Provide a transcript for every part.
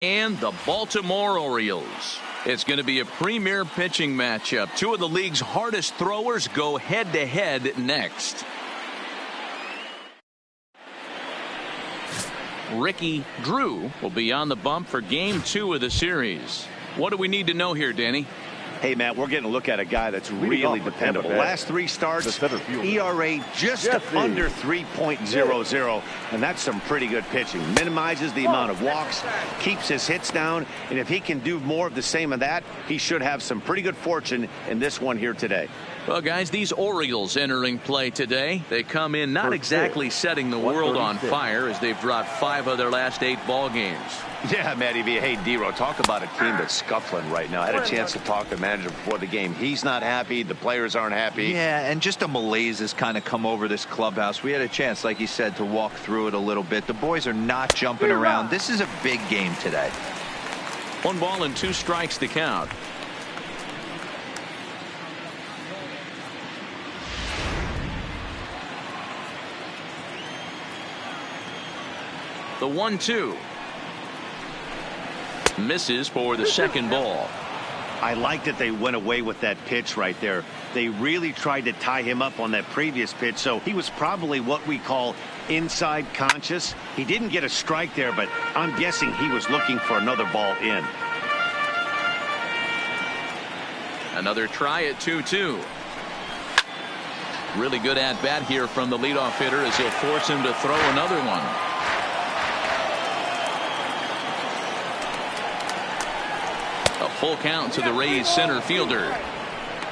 And the Baltimore Orioles. It's going to be a premier pitching matchup. Two of the league's hardest throwers go head-to-head next. Ricky Drew will be on the bump for Game 2 of the series. What do we need to know here, Danny? Hey, Matt, we're getting a look at a guy that's really dependable. Last 3 starts, ERA just under 3.00, and that's some pretty good pitching. Minimizes the amount of walks, keeps his hits down, and if he can do more of the same of that, he should have some pretty good fortune in this one here today. Well, guys, these Orioles entering play today, they come in not exactly setting the world on fire as they've dropped 5 of their last 8 ball games. Yeah, Matty V. Hey, D-Ro, talk about a team that's scuffling right now. I had a chance to talk to the manager before the game. He's not happy. The players aren't happy. Yeah, and just a malaise has kind of come over this clubhouse. We had a chance, like you said, to walk through it a little bit. The boys are not jumping around. This is a big game today. 1 ball and 2 strikes to count. The 1-2. Misses for the second ball. I like that they went away with that pitch right there. They really tried to tie him up on that previous pitch, so he was probably what we call inside conscious. He didn't get a strike there, but I'm guessing he was looking for another ball in. Another try at 2-2. Really good at bat here from the leadoff hitter as he'll force him to throw another one. A full count to the Rays center fielder.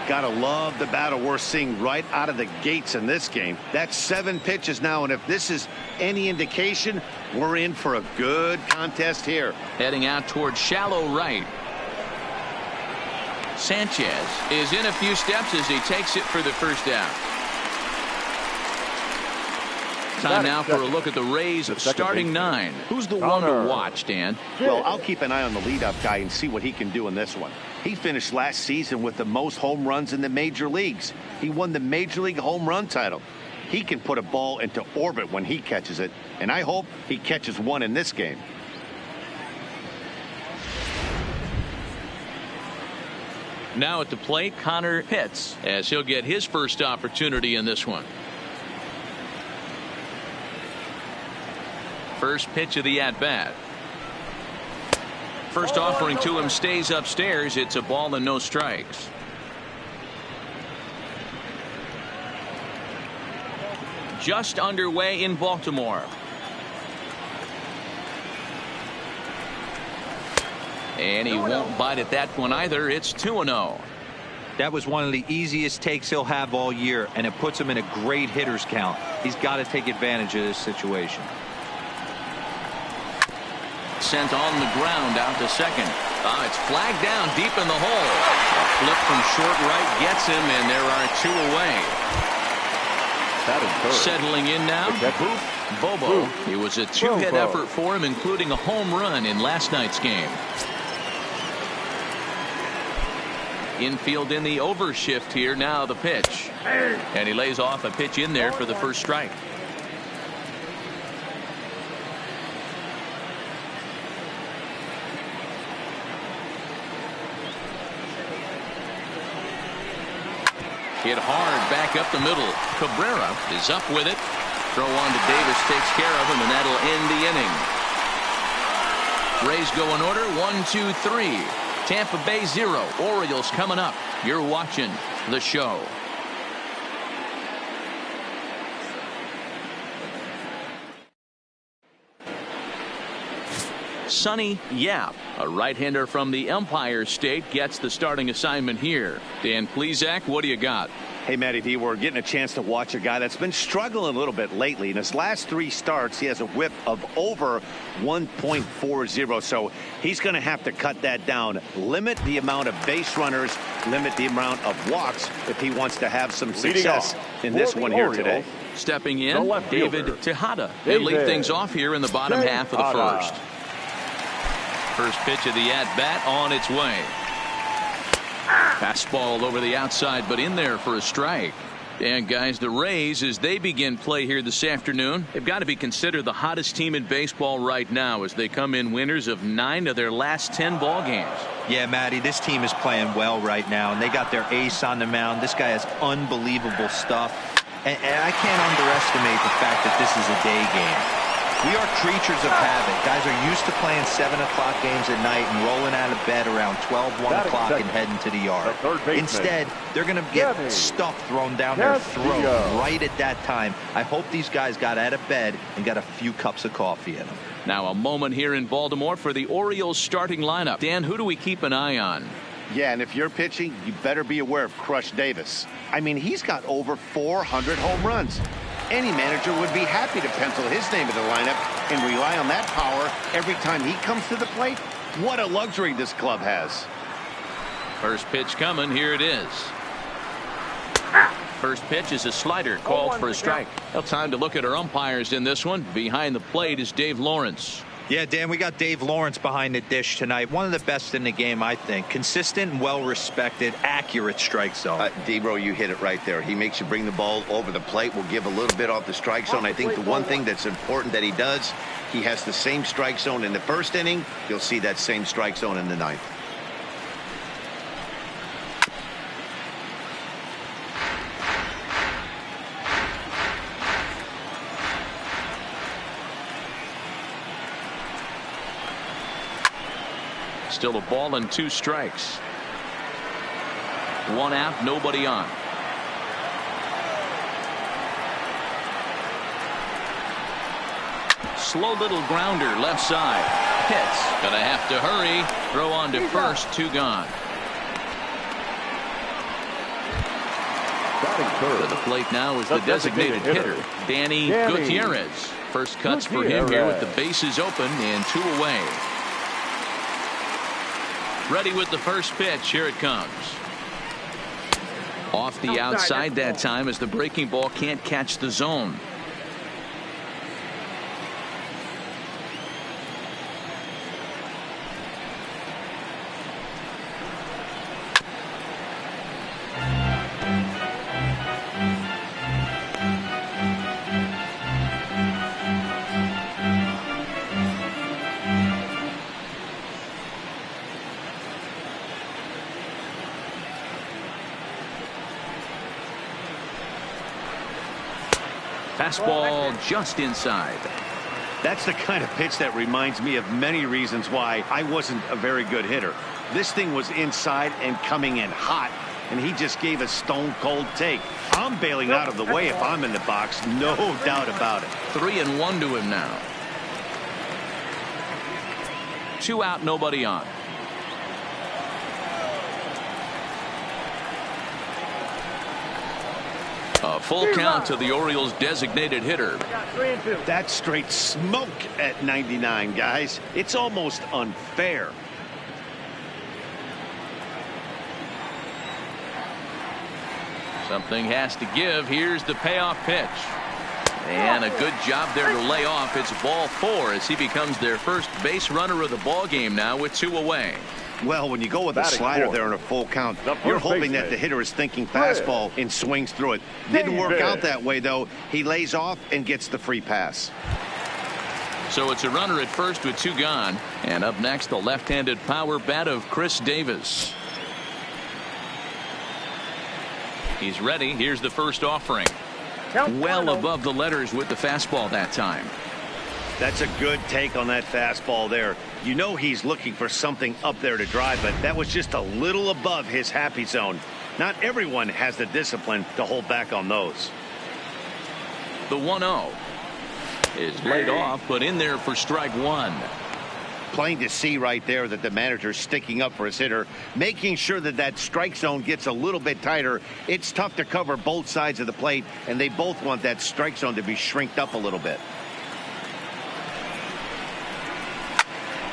Gotta love the battle we're seeing right out of the gates in this game. That's 7 pitches now, and if this is any indication, we're in for a good contest here. Heading out towards shallow right. Sanchez is in a few steps as he takes it for the first out. Time now for a look at the Rays starting 9. Who's the one to watch, Dan? Well, I'll keep an eye on the leadoff guy and see what he can do in this one. He finished last season with the most home runs in the major leagues. He won the Major League home run title. He can put a ball into orbit when he catches it, and I hope he catches one in this game. Now at the plate, Connor Pitts, as he'll get his first opportunity in this one. First pitch of the at-bat. First offering to him stays upstairs. It's a ball and no strikes. Just underway in Baltimore. And he won't bite at that one either. It's 2-0. That was one of the easiest takes he'll have all year, and it puts him in a great hitter's count. He's got to take advantage of this situation. Sent on the ground out to second. It's flagged down deep in the hole. A flip from short right gets him, and there are 2 away. Settling in now, Bobo. It was a 2-hit effort for him, including a home run in last night's game. Infield in the overshift here. Now the pitch. And he lays off a pitch in there for the first strike. Hit hard back up the middle. Cabrera is up with it. Throw on to Davis takes care of him, and that'll end the inning. Rays go in order 1-2-3. Tampa Bay 0. Orioles coming up. You're watching the show. Sonny Yap, a right-hander from the Empire State, gets the starting assignment here. Dan Plesac, what do you got? Hey, Matty V, we're getting a chance to watch a guy that's been struggling a little bit lately. In his last 3 starts, he has a whip of over 1.40, so he's going to have to cut that down. Limit the amount of base runners, limit the amount of walks if he wants to have some success in this one here today. Stepping in, David Tejada. They lead things off here in the bottom half of the first. First pitch of the at-bat on its way. Fastball over the outside, but in there for a strike. And guys, the Rays, as they begin play here this afternoon, they've got to be considered the hottest team in baseball right now as they come in winners of 9 of their last 10 ball games. Yeah, Matty, this team is playing well right now, and they got their ace on the mound. This guy has unbelievable stuff, and I can't underestimate the fact that this is a day game. We are creatures of habit. Guys are used to playing 7 o'clock games at night and rolling out of bed around 12, 1 o'clock and heading to the yard. Instead, they're going to get stuff thrown down their throat right at that time. I hope these guys got out of bed and got a few cups of coffee in them. Now a moment here in Baltimore for the Orioles starting lineup. Dan, who do we keep an eye on? Yeah, and if you're pitching, you better be aware of Crush Davis. I mean, he's got over 400 home runs. Any manager would be happy to pencil his name in the lineup and rely on that power every time he comes to the plate. What a luxury this club has. First pitch coming. Here it is. First pitch is a slider called for a strike. Well, time to look at our umpires in this one. Behind the plate is Dave Lawrence. Yeah, Dan, we got Dave Lawrence behind the dish tonight. One of the best in the game, I think. Consistent and well-respected, accurate strike zone. D-Bro, you hit it right there. He makes you bring the ball over the plate. Will give a little bit off the strike zone. I think the one thing that's important that he does, he has the same strike zone in the first inning. You'll see that same strike zone in the ninth. Still a ball and 2 strikes. 1 out, nobody on. Slow little grounder left side. Hits. Gonna have to hurry. Throw on to first. 2 gone. To the plate now is the designated hitter, Danny Gutierrez. First cuts for him here with the bases open and 2 away. Ready with the first pitch. Here it comes. Off the outside that time as the breaking ball can't catch the zone. Fastball just inside. That's the kind of pitch that reminds me of many reasons why I wasn't a very good hitter. This thing was inside and coming in hot, and he just gave a stone cold take. I'm bailing out of the way if I'm in the box, no doubt about it. 3-1 to him now. 2 out, nobody on. A full count to the Orioles designated hitter. That's straight smoke at 99, guys. It's almost unfair. Something has to give. Here's the payoff pitch. And a good job there to lay off. It's ball 4 as he becomes their first base runner of the ball game now with 2 away. Well, when you go with a slider there in a full count, you're hoping that the hitter is thinking fastball and swings through it. Didn't work out that way, though. He lays off and gets the free pass. So it's a runner at first with 2 gone. And up next, the left-handed power bat of Chris Davis. He's ready. Here's the first offering. Well above the letters with the fastball that time. That's a good take on that fastball there. You know he's looking for something up there to drive, but that was just a little above his happy zone. Not everyone has the discipline to hold back on those. The 1-0 is laid off, but in there for strike 1. Plain to see right there that the manager's sticking up for his hitter, making sure that that strike zone gets a little bit tighter. It's tough to cover both sides of the plate, and they both want that strike zone to be shrinked up a little bit.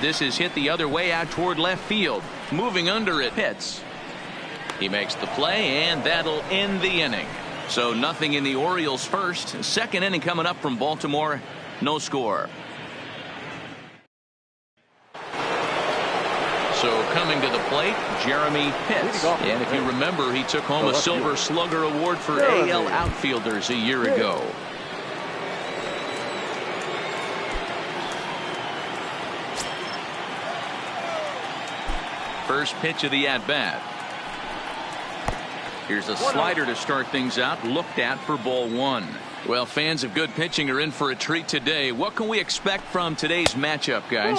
This is hit the other way out toward left field. Moving under it. Hits. He makes the play, and that'll end the inning. So nothing in the Orioles' first. Second inning coming up from Baltimore. No score. So coming to the plate, Jeremy Pitts. And if you remember, he took home a Silver Slugger Award for AL outfielders a year ago. First pitch of the at-bat. Here's a slider to start things out, looked at for ball one. Well, fans of good pitching are in for a treat today. What can we expect from today's matchup, guys?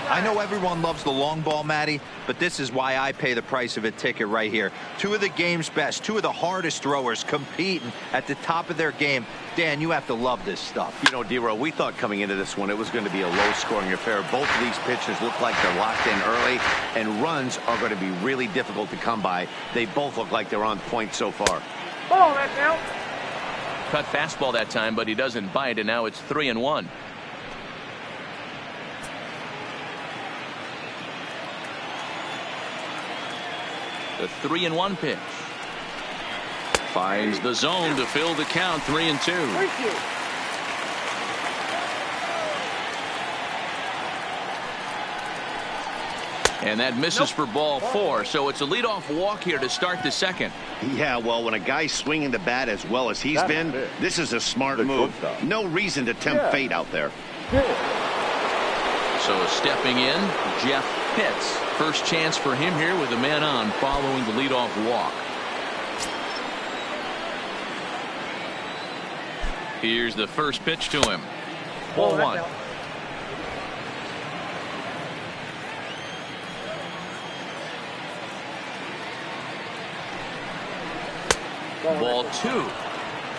I know everyone loves the long ball, Matty, but this is why I pay the price of a ticket right here. Two of the game's best, two of the hardest throwers competing at the top of their game. Dan, you have to love this stuff. You know, D-Row, we thought coming into this one it was going to be a low-scoring affair. Both of these pitchers look like they're locked in early, and runs are going to be really difficult to come by. They both look like they're on point so far. Ball, that's out. Cut fastball that time, but he doesn't bite, and now it's 3-1. The 3-1 pitch. Finds the zone to fill the count, 3-2. And that misses for ball four, so it's a leadoff walk here to start the second. Yeah, well, when a guy's swinging the bat as well as he's been, this is a smart move. No reason to tempt fate out there. So stepping in, Jeff Pitts. First chance for him here with a man on following the leadoff walk. Here's the first pitch to him. Ball one. Ball two.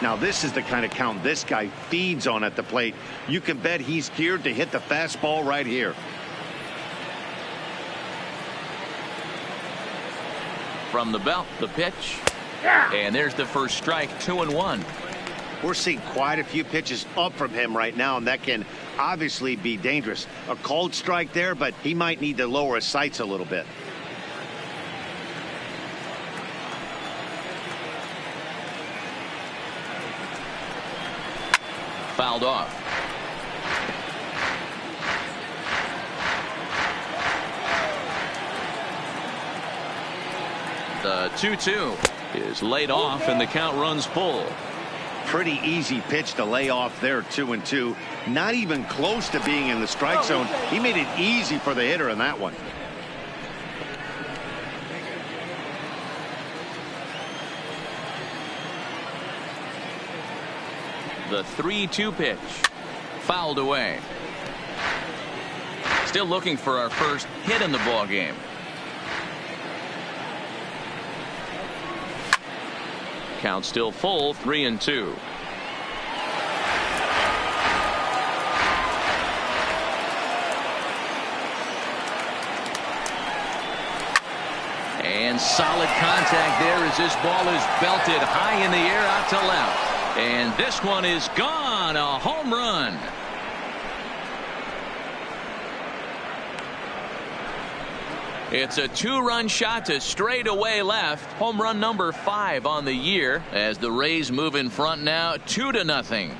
Now this is the kind of count this guy feeds on at the plate. You can bet he's geared to hit the fastball right here. From the belt, the pitch. And there's the first strike, 2-1. We're seeing quite a few pitches up from him right now, and that can obviously be dangerous. A cold strike there, but he might need to lower his sights a little bit. Fouled off. The 2-2 is laid off, and the count runs full. Pretty easy pitch to lay off there, 2-2. Not even close to being in the strike zone. He made it easy for the hitter in that one. The 3-2 pitch. Fouled away. Still looking for our first hit in the ball game. Count still full, 3-2. And solid contact there as this ball is belted high in the air out to left. And this one is gone. A home run. It's a two-run shot to straightaway left. Home run number 5 on the year as the Rays move in front now 2-0.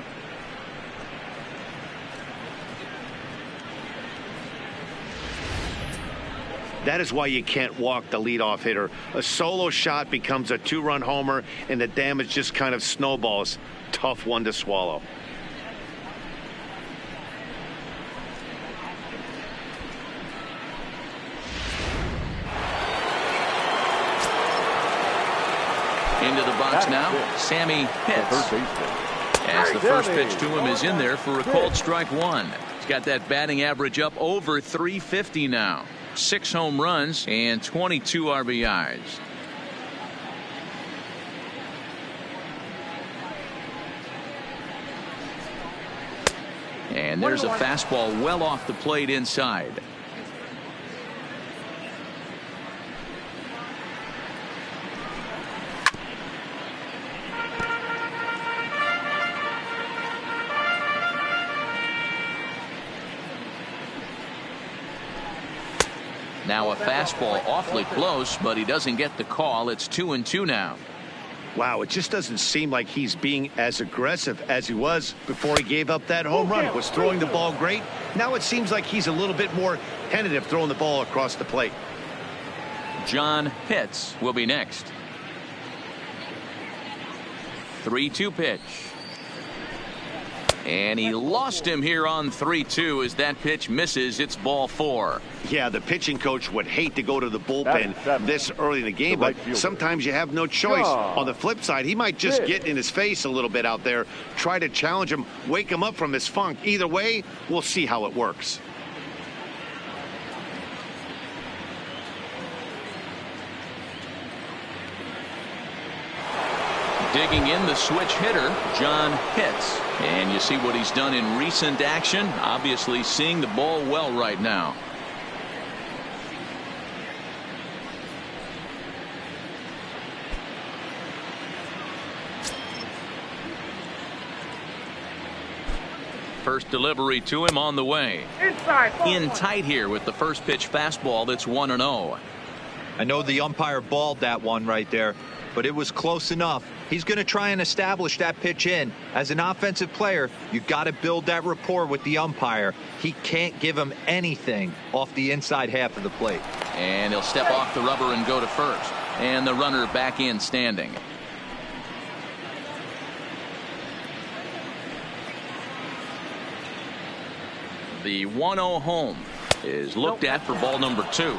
That is why you can't walk the leadoff hitter. A solo shot becomes a two-run homer, and the damage just kind of snowballs. Tough one to swallow. Into the box now, Sammy Pitts. As the first pitch to him is in there for a called strike one. He's got that batting average up over 350 now. 6 home runs and 22 RBIs. And there's a fastball well off the plate inside. Now a fastball awfully close, but he doesn't get the call. It's 2-2 now. Wow, it just doesn't seem like he's being as aggressive as he was before he gave up that home run. Was throwing the ball great. Now it seems like he's a little bit more tentative throwing the ball across the plate. John Pitts will be next. 3-2 pitch. And he lost him here on 3-2 as that pitch misses. It's ball 4. Yeah, the pitching coach would hate to go to the bullpen this early in the game, but sometimes you have no choice. On the flip side, he might just get in his face a little bit out there, try to challenge him, wake him up from his funk. Either way, we'll see how it works. Digging in, the switch hitter, John Pitts. And you see what he's done in recent action. Obviously seeing the ball well right now. First delivery to him on the way. In tight here with the first pitch fastball that's 1-0. I know the umpire balled that one right there, but it was close enough. He's going to try and establish that pitch in. As an offensive player, you got to build that rapport with the umpire. He can't give him anything off the inside half of the plate. And he'll step off the rubber and go to first. And the runner back in standing. The 1-0 home is looked at for ball number 2.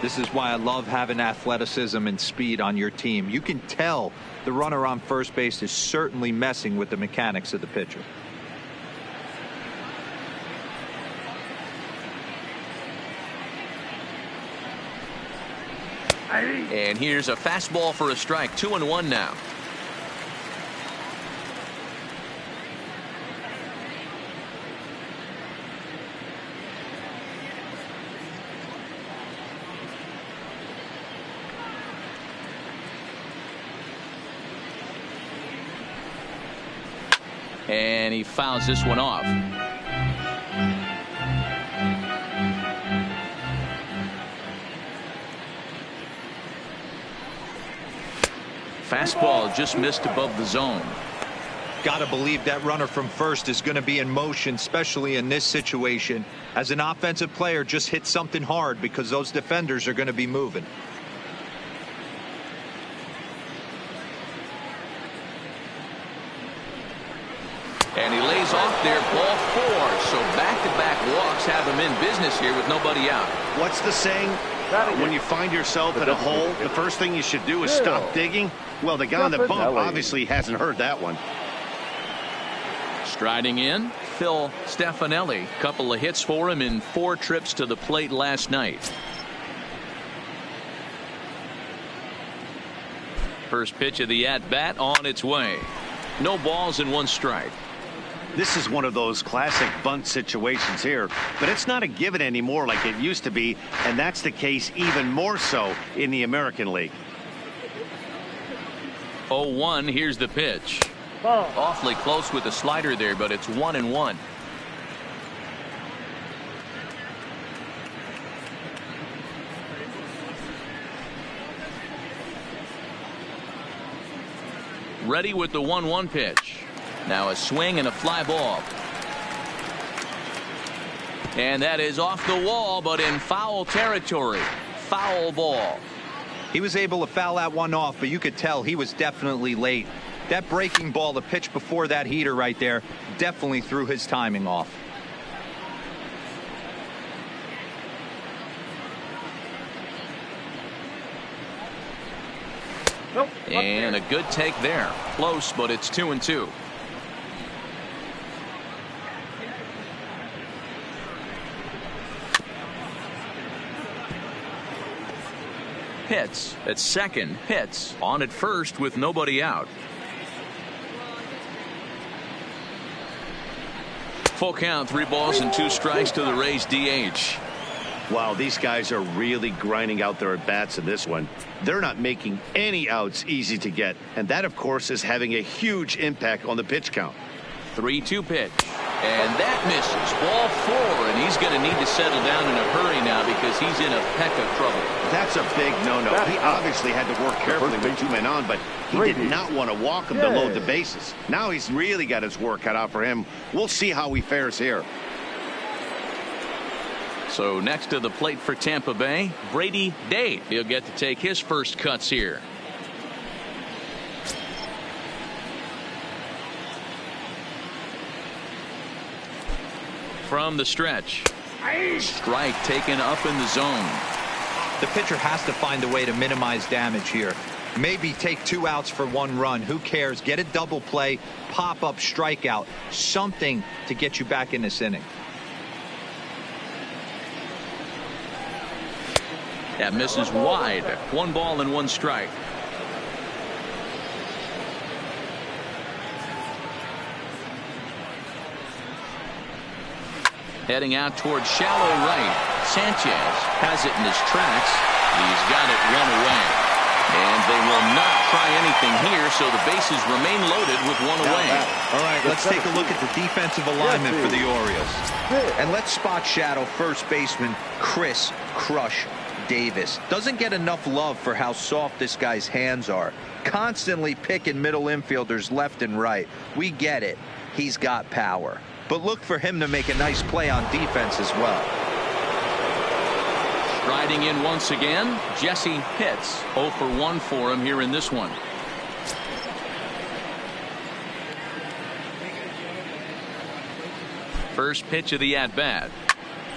This is why I love having athleticism and speed on your team. You can tell the runner on first base is certainly messing with the mechanics of the pitcher. And here's a fastball for a strike. 2-1 now. And he fouls this one off. Fastball just missed above the zone. Got to believe that runner from first is going to be in motion, especially in this situation. As an offensive player, just hit something hard because those defenders are going to be moving. And he lays off there, ball 4. So back-to-back walks have him in business here with nobody out. What's the saying? When you find yourself in a hole, the first thing you should do is stop digging. Well, the guy on the bump obviously hasn't heard that one. Striding in, Phil Stefanelli. Couple of hits for him in 4 trips to the plate last night. First pitch of the at-bat on its way. No balls and 1 strike. This is one of those classic bunt situations here, but it's not a given anymore like it used to be, and that's the case even more so in the American League. 0-1, here's the pitch. Awfully close with the slider there, but it's 1-1. Ready with the 1-1 pitch. Now a swing and a fly ball. And that is off the wall, but in foul territory. Foul ball. He was able to foul that one off, but you could tell he was definitely late. That breaking ball, the pitch before that heater right there, definitely threw his timing off. And a good take there. Close, but it's 2-2. Pitts at second. Pitts on at first with nobody out. Full count, 3 balls and 2 strikes to the Rays DH. Wow, these guys are really grinding out their at-bats in this one. They're not making any outs easy to get, and that, of course, is having a huge impact on the pitch count. 3-2 pitch. And that misses. Ball 4, and he's going to need to settle down in a hurry now because he's in a peck of trouble. That's a big no-no. He obviously had to work carefully with 2 men on, but he did not want to walk him to load the bases. Now he's really got his work cut out for him. We'll see how he fares here. So next to the plate for Tampa Bay, Brady Day. He'll get to take his first cuts here. From the stretch. Strike taken up in the zone. The pitcher has to find a way to minimize damage here. Maybe take 2 outs for 1 run. Who cares? Get a double play, pop up, strikeout, something to get you back in this inning. That misses wide. 1 ball and 1 strike. Heading out towards shallow right. Sanchez has it in his tracks. He's got it 1 away. And they will not try anything here, so the bases remain loaded with 1 away. All right, let's take a look at the defensive alignment for the Orioles. And let's spot shadow first baseman Chris Crush Davis. Doesn't get enough love for how soft this guy's hands are. Constantly picking middle infielders left and right. We get it. He's got power. But look for him to make a nice play on defense as well. Striding in once again, Jesse Pitts. 0 for 1 for him here in this one. First pitch of the at-bat.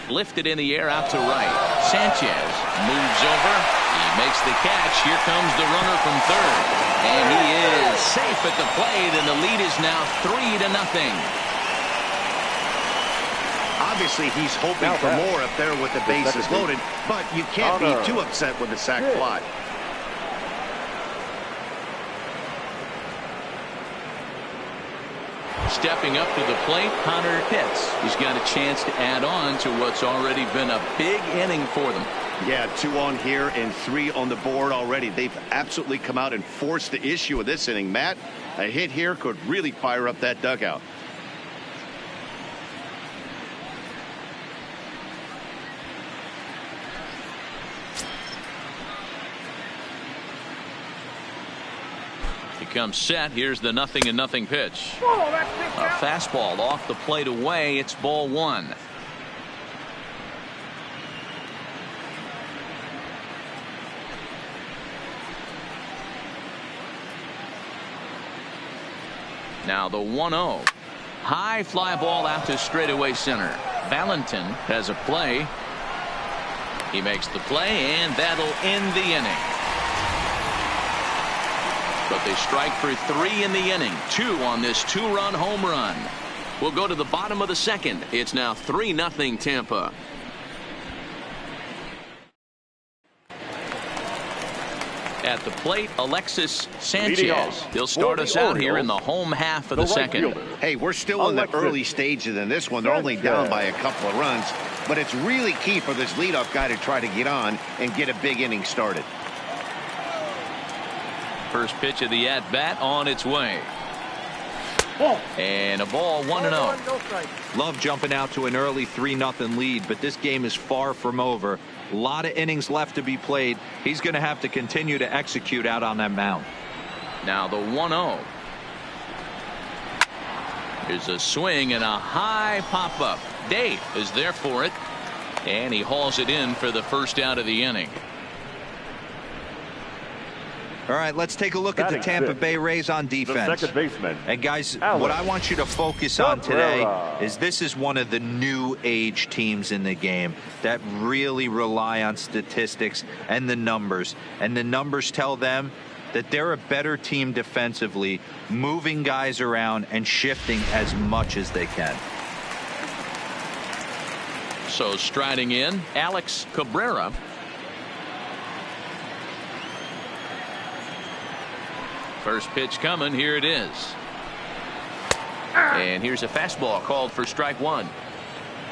Lifted in the air out to right. Sanchez moves over. He makes the catch. Here comes the runner from third. And he is safe at the plate, and the lead is now 3-0. Obviously, he's hoping for more up there with the bases loaded, but you can't be too upset with the sac fly. Stepping up to the plate, Connor Pitts. He's got a chance to add on to what's already been a big inning for them. Yeah, 2 on here and 3 on the board already. They've absolutely come out and forced the issue of this inning. Matt, a hit here could really fire up that dugout. Comes set. Here's the 0-0 pitch. A fastball off the plate away. It's ball 1. Now the 1-0. High fly ball out to straightaway center. Valentin has a play. He makes the play, and that'll end the inning. But they strike for 3 in the inning. 2 on this 2-run home run. We'll go to the bottom of the second. It's now 3-0 Tampa. At the plate, Alexis Sanchez. He'll start us out here in the home half of the second. Hey, we're still in the early stages in this one. They're only down by a couple of runs, but it's really key for this leadoff guy to try to get on and get a big inning started. First pitch of the at-bat on its way. And a ball, 1-0. Love jumping out to an early 3-0 lead, but this game is far from over. A lot of innings left to be played. He's going to have to continue to execute out on that mound. Now the 1-0. Here's a swing and a high pop-up. Dave is there for it, and he hauls it in for the first out of the inning. All right, let's take a look at the Tampa Bay Rays on defense. Second baseman. And guys, what I want you to focus on today is this is one of the new age teams in the game that really rely on statistics and the numbers. And the numbers tell them that they're a better team defensively, moving guys around and shifting as much as they can. So striding in, Alex Cabrera. First pitch coming. Here it is. And here's a fastball called for strike 1.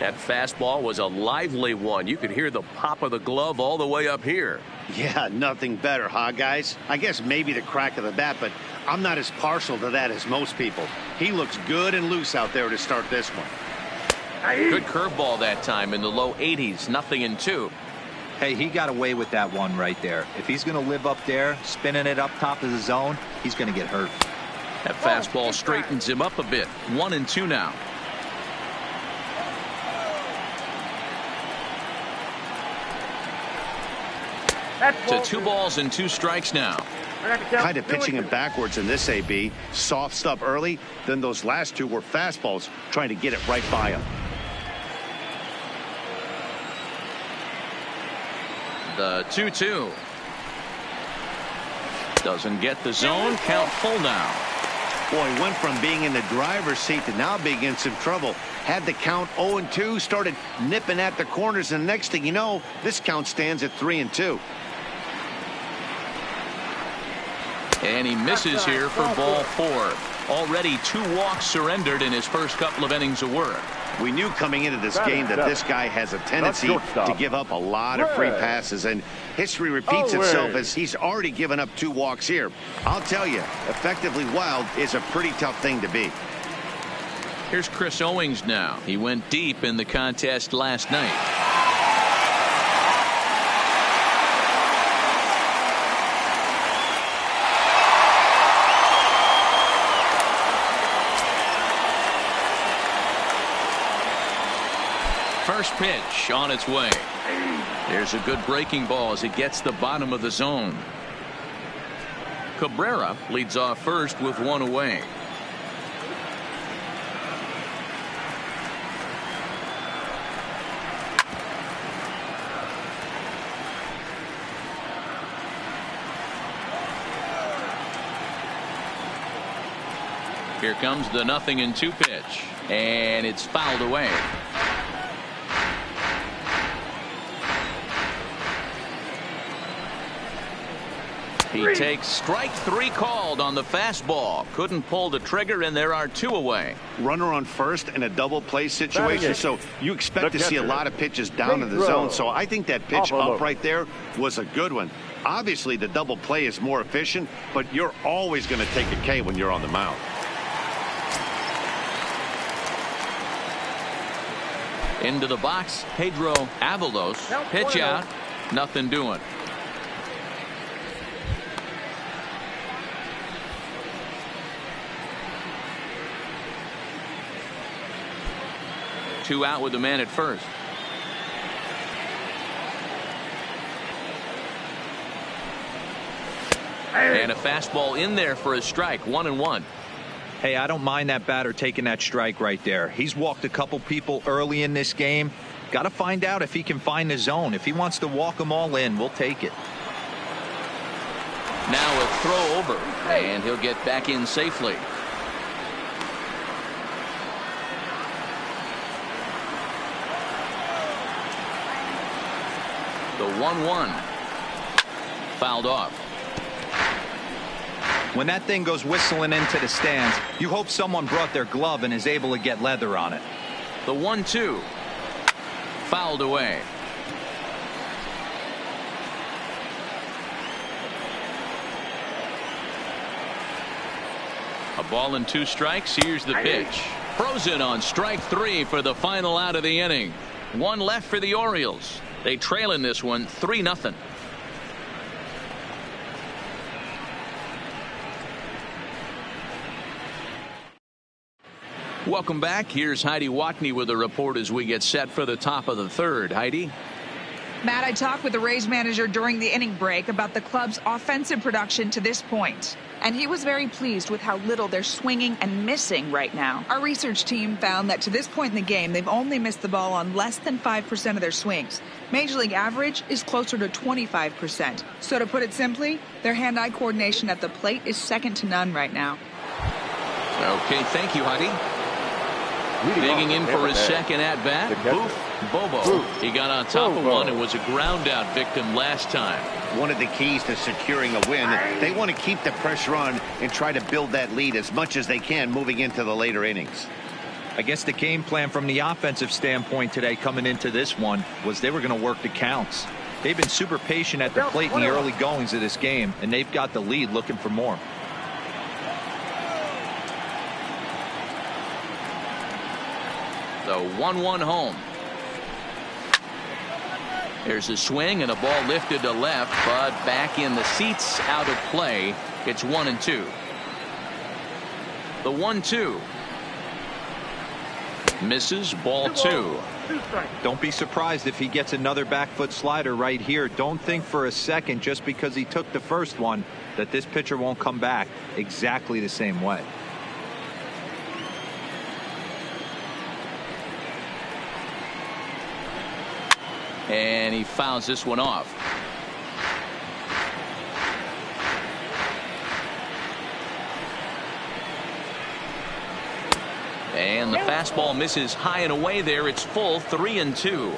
That fastball was a lively one. You could hear the pop of the glove all the way up here. Yeah, nothing better, huh, guys? I guess maybe the crack of the bat, but I'm not as partial to that as most people. He looks good and loose out there to start this one. Good curveball that time in the low 80s. 0-2. Hey, he got away with that one right there. If he's going to live up there, spinning it up top of the zone, he's going to get hurt. That fastball straightens him up a bit. 1-2 now. To 2 balls and 2 strikes now. Kind of pitching him backwards in this AB. Soft stuff early, then those last 2 were fastballs, trying to get it right by him. The 2-2. Doesn't get the zone. Count full now. Boy, went from being in the driver's seat to now being in some trouble. Had the count 0-2, started nipping at the corners, and next thing you know, this count stands at 3-2. And he misses here for ball 4. Already 2 walks surrendered in his first couple of innings of work. We knew coming into this game that this guy has a tendency to give up a lot of free passes, and history repeats itself as he's already given up 2 walks here. I'll tell you, effectively wild is a pretty tough thing to be. Here's Chris Owings now. He went deep in the contest last night. First pitch on its way. There's a good breaking ball as it gets the bottom of the zone. Cabrera leads off first with 1 away. Here comes the 0-2 pitch, and it's fouled away. He takes strike 3 called on the fastball. Couldn't pull the trigger, and there are 2 away. Runner on first in a double play situation, so you expect to see a lot of pitches down in the zone. So I think that pitch up right there was a good one. Obviously, the double play is more efficient, but you're always going to take a K when you're on the mound. Into the box, Pedro Avalos. Pitch out. Nothing doing. Two out with the man at first. And a fastball in there for a strike. 1-1. Hey, I don't mind that batter taking that strike right there. He's walked a couple people early in this game. Got to find out if he can find the zone. If he wants to walk them all in, we'll take it. Now a throw over, and he'll get back in safely. The 1-1 fouled off. When that thing goes whistling into the stands, you hope someone brought their glove and is able to get leather on it. The 1-2 fouled away. A ball and 2 strikes. Here's the pitch. Frozen on strike 3 for the final out of the inning. 1 left for the Orioles. They trail in this one 3-0. Welcome back. Here's Heidi Watney with a report as we get set for the top of the third. Heidi. Matt, I talked with the Rays manager during the inning break about the club's offensive production to this point, and he was very pleased with how little they're swinging and missing right now. Our research team found that to this point in the game, they've only missed the ball on less than 5% of their swings. Major League average is closer to 25%. So to put it simply, their hand-eye coordination at the plate is second to none right now. Okay, thank you, Heidi. Digging in for his second at-bat, Bobo. He got on top of one and was a ground-out victim last time. One of the keys to securing a win, they want to keep the pressure on and try to build that lead as much as they can moving into the later innings. I guess the game plan from the offensive standpoint today coming into this one was they were going to work the counts. They've been super patient at the plate in the early goings of this game, and they've got the lead looking for more. The 1-1 home. There's a swing and a ball lifted to left, but back in the seats, out of play. It's 1-2. The 1-2. Misses, ball 2. Don't be surprised if he gets another back foot slider right here. Don't think for a second, just because he took the first one, that this pitcher won't come back exactly the same way. And he fouls this one off. And the fastball misses high and away there. It's full, 3-2.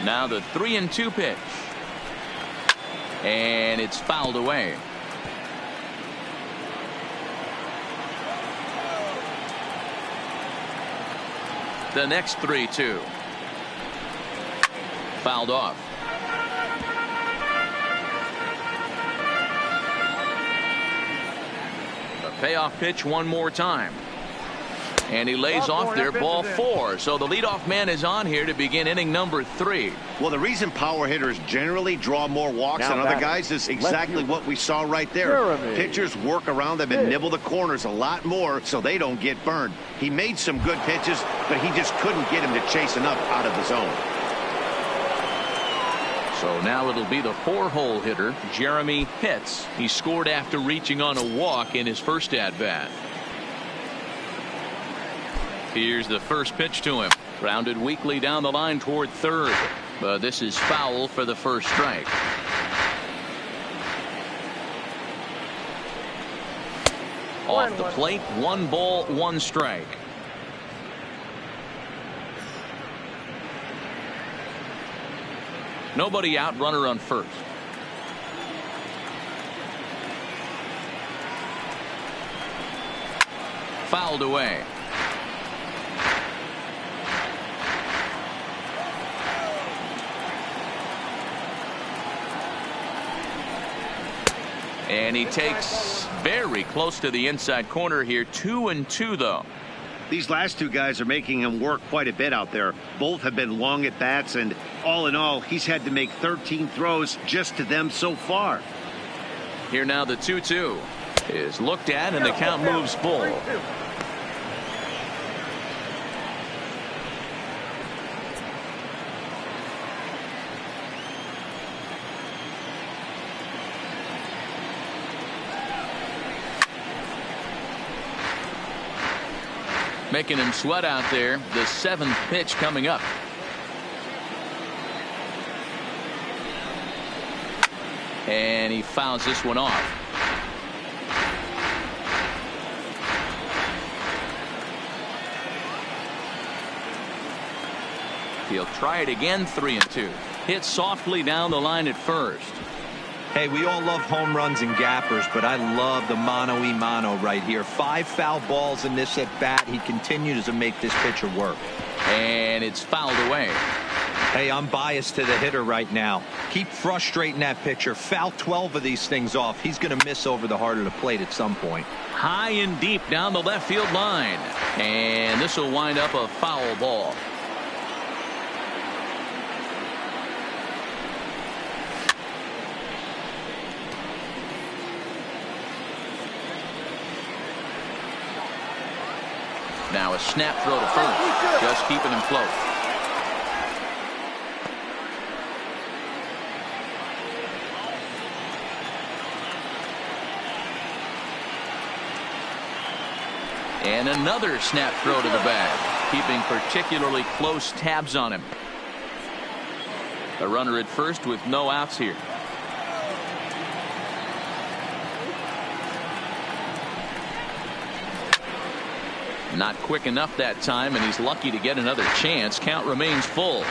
Now the 3-2 pitch. And it's fouled away. The next 3-2. Fouled off. The payoff pitch one more time. And he lays off there, ball 4. So the leadoff man is on here to begin inning number 3. Well, the reason power hitters generally draw more walks than other guys is exactly what we saw right there. Pitchers work around them and nibble the corners a lot more so they don't get burned. He made some good pitches, but he just couldn't get him to chase enough out of the zone. So now it'll be the 4-hole hitter, Jeremy Pitts. He scored after reaching on a walk in his first at-bat. Here's the first pitch to him. Grounded weakly down the line toward third. But this is foul for the first strike. Off the plate, 1 ball, 1 strike. Nobody out, runner on first. Fouled away. And he takes very close to the inside corner here. 2-2 though. These last two guys are making him work quite a bit out there. Both have been long at bats, and all in all, he's had to make 13 throws just to them so far. Here now the 2-2 is looked at, and the count moves full. Making him sweat out there. The 7th pitch coming up. And he fouls this one off. He'll try it again. 3-2. Hit softly down the line at first. Hey, we all love home runs and gappers, but I love the mano-y-mano right here. 5 foul balls in this at-bat. He continues to make this pitcher work. And it's fouled away. Hey, I'm biased to the hitter right now. Keep frustrating that pitcher. Foul 12 of these things off. He's going to miss over the heart of the plate at some point. High and deep down the left field line. And this will wind up a foul ball. Now a snap throw to first, just keeping him close. And another snap throw to the bag, keeping particularly close tabs on him. A runner at first with no outs here. Not quick enough that time, and he's lucky to get another chance. Count remains full.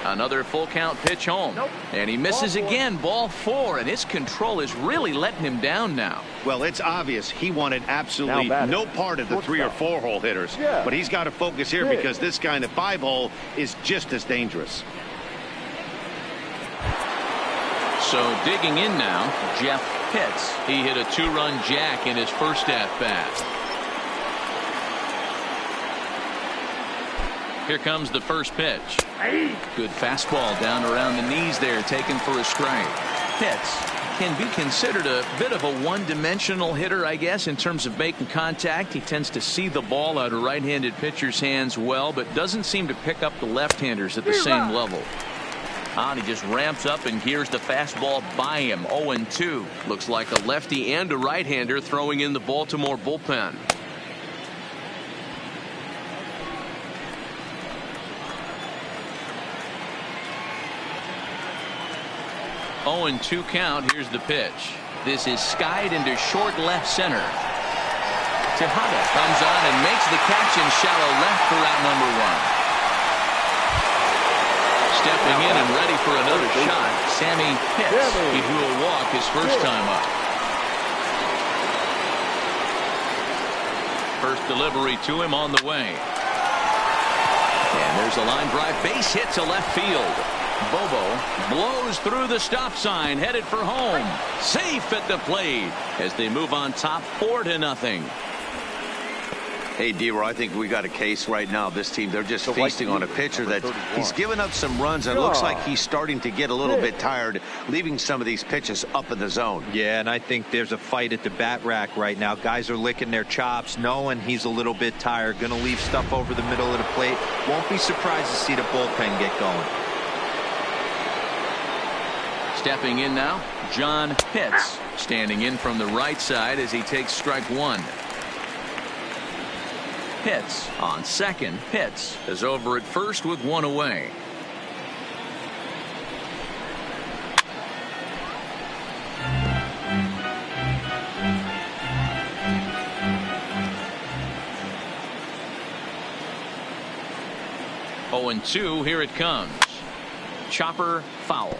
Another full count pitch home. And he misses again. Ball 4, and his control is really letting him down now. Well, it's obvious he wanted absolutely no part of the 3 or 4 hole hitters. But he's got to focus here because this guy in the 5 hole is just as dangerous. So digging in now, Jeff Pitts. He hit a 2-run jack in his first at-bat. Here comes the first pitch. Good fastball down around the knees there, taken for a strike. Pitts can be considered a bit of a one-dimensional hitter, I guess, in terms of making contact. He tends to see the ball out of right-handed pitchers' hands well, but doesn't seem to pick up the left-handers at the same level. And he just ramps up and gears the fastball by him. 0-2. Looks like a lefty and a right-hander throwing in the Baltimore bullpen. 0-2 count. Here's the pitch. This is skied into short left center. Tejada comes on and makes the catch in shallow left for out number 1. Stepping in and ready for another shot, Sammy Pitts. He drew a walk his first time up. First delivery to him on the way. And there's a line drive base hit to left field. Bobo blows through the stop sign, headed for home. Safe at the plate as they move on top 4-0. Hey, D-Roy, I think we got a case right now. This team, they're just feasting on a pitcher that he's given up some runs, and it looks like he's starting to get a little bit tired, leaving some of these pitches up in the zone. Yeah, and I think there's a fight at the bat rack right now. Guys are licking their chops, knowing he's a little bit tired, going to leave stuff over the middle of the plate. Won't be surprised to see the bullpen get going. Stepping in now, John Pitts, standing in from the right side as he takes strike 1. Pitts on second. Pitts is over at first with 1 away. Oh, and 2. Here it comes. Chopper foul.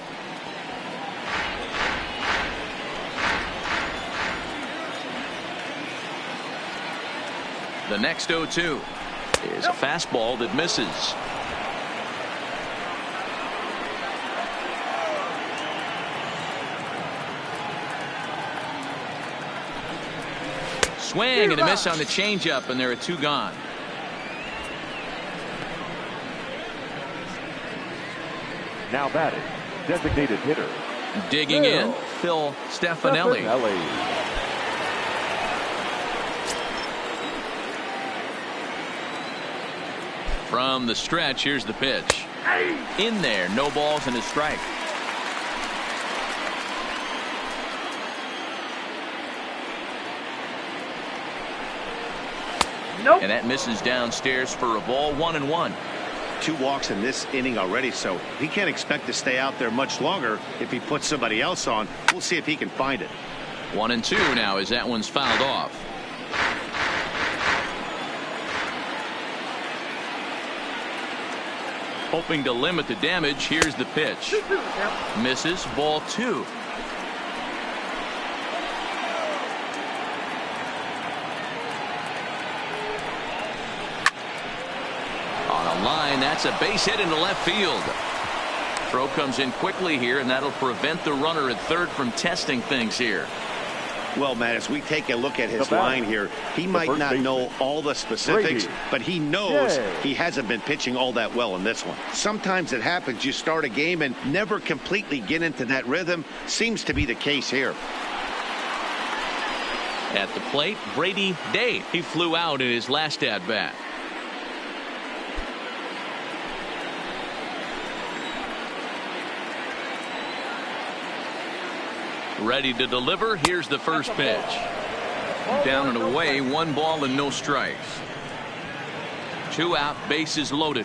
The next 0-2 is a fastball that misses. Swing and a miss on the changeup, and there are 2 gone. Now batting, designated hitter. Digging in, Phil Stefanelli. From the stretch, here's the pitch. In there, no balls and a strike. Nope. And that misses downstairs for a ball. 1-1. 2 walks in this inning already, so he can't expect to stay out there much longer if he puts somebody else on. We'll see if he can find it. 1-2 now as that one's fouled off. Hoping to limit the damage. Here's the pitch. Misses. Ball 2. On a line, that's a base hit into left field. Throw comes in quickly here, and that'll prevent the runner at third from testing things here. Well, Matt, as we take a look at his line here, he might not know all the specifics, but he knows he hasn't been pitching all that well in this one. Sometimes it happens. You start a game and never completely get into that rhythm. Seems to be the case here. At the plate, Brady Day. He flew out in his last at-bat. Ready to deliver. Here's the first pitch. Down and away, 1 ball and no strikes. 2 out, bases loaded.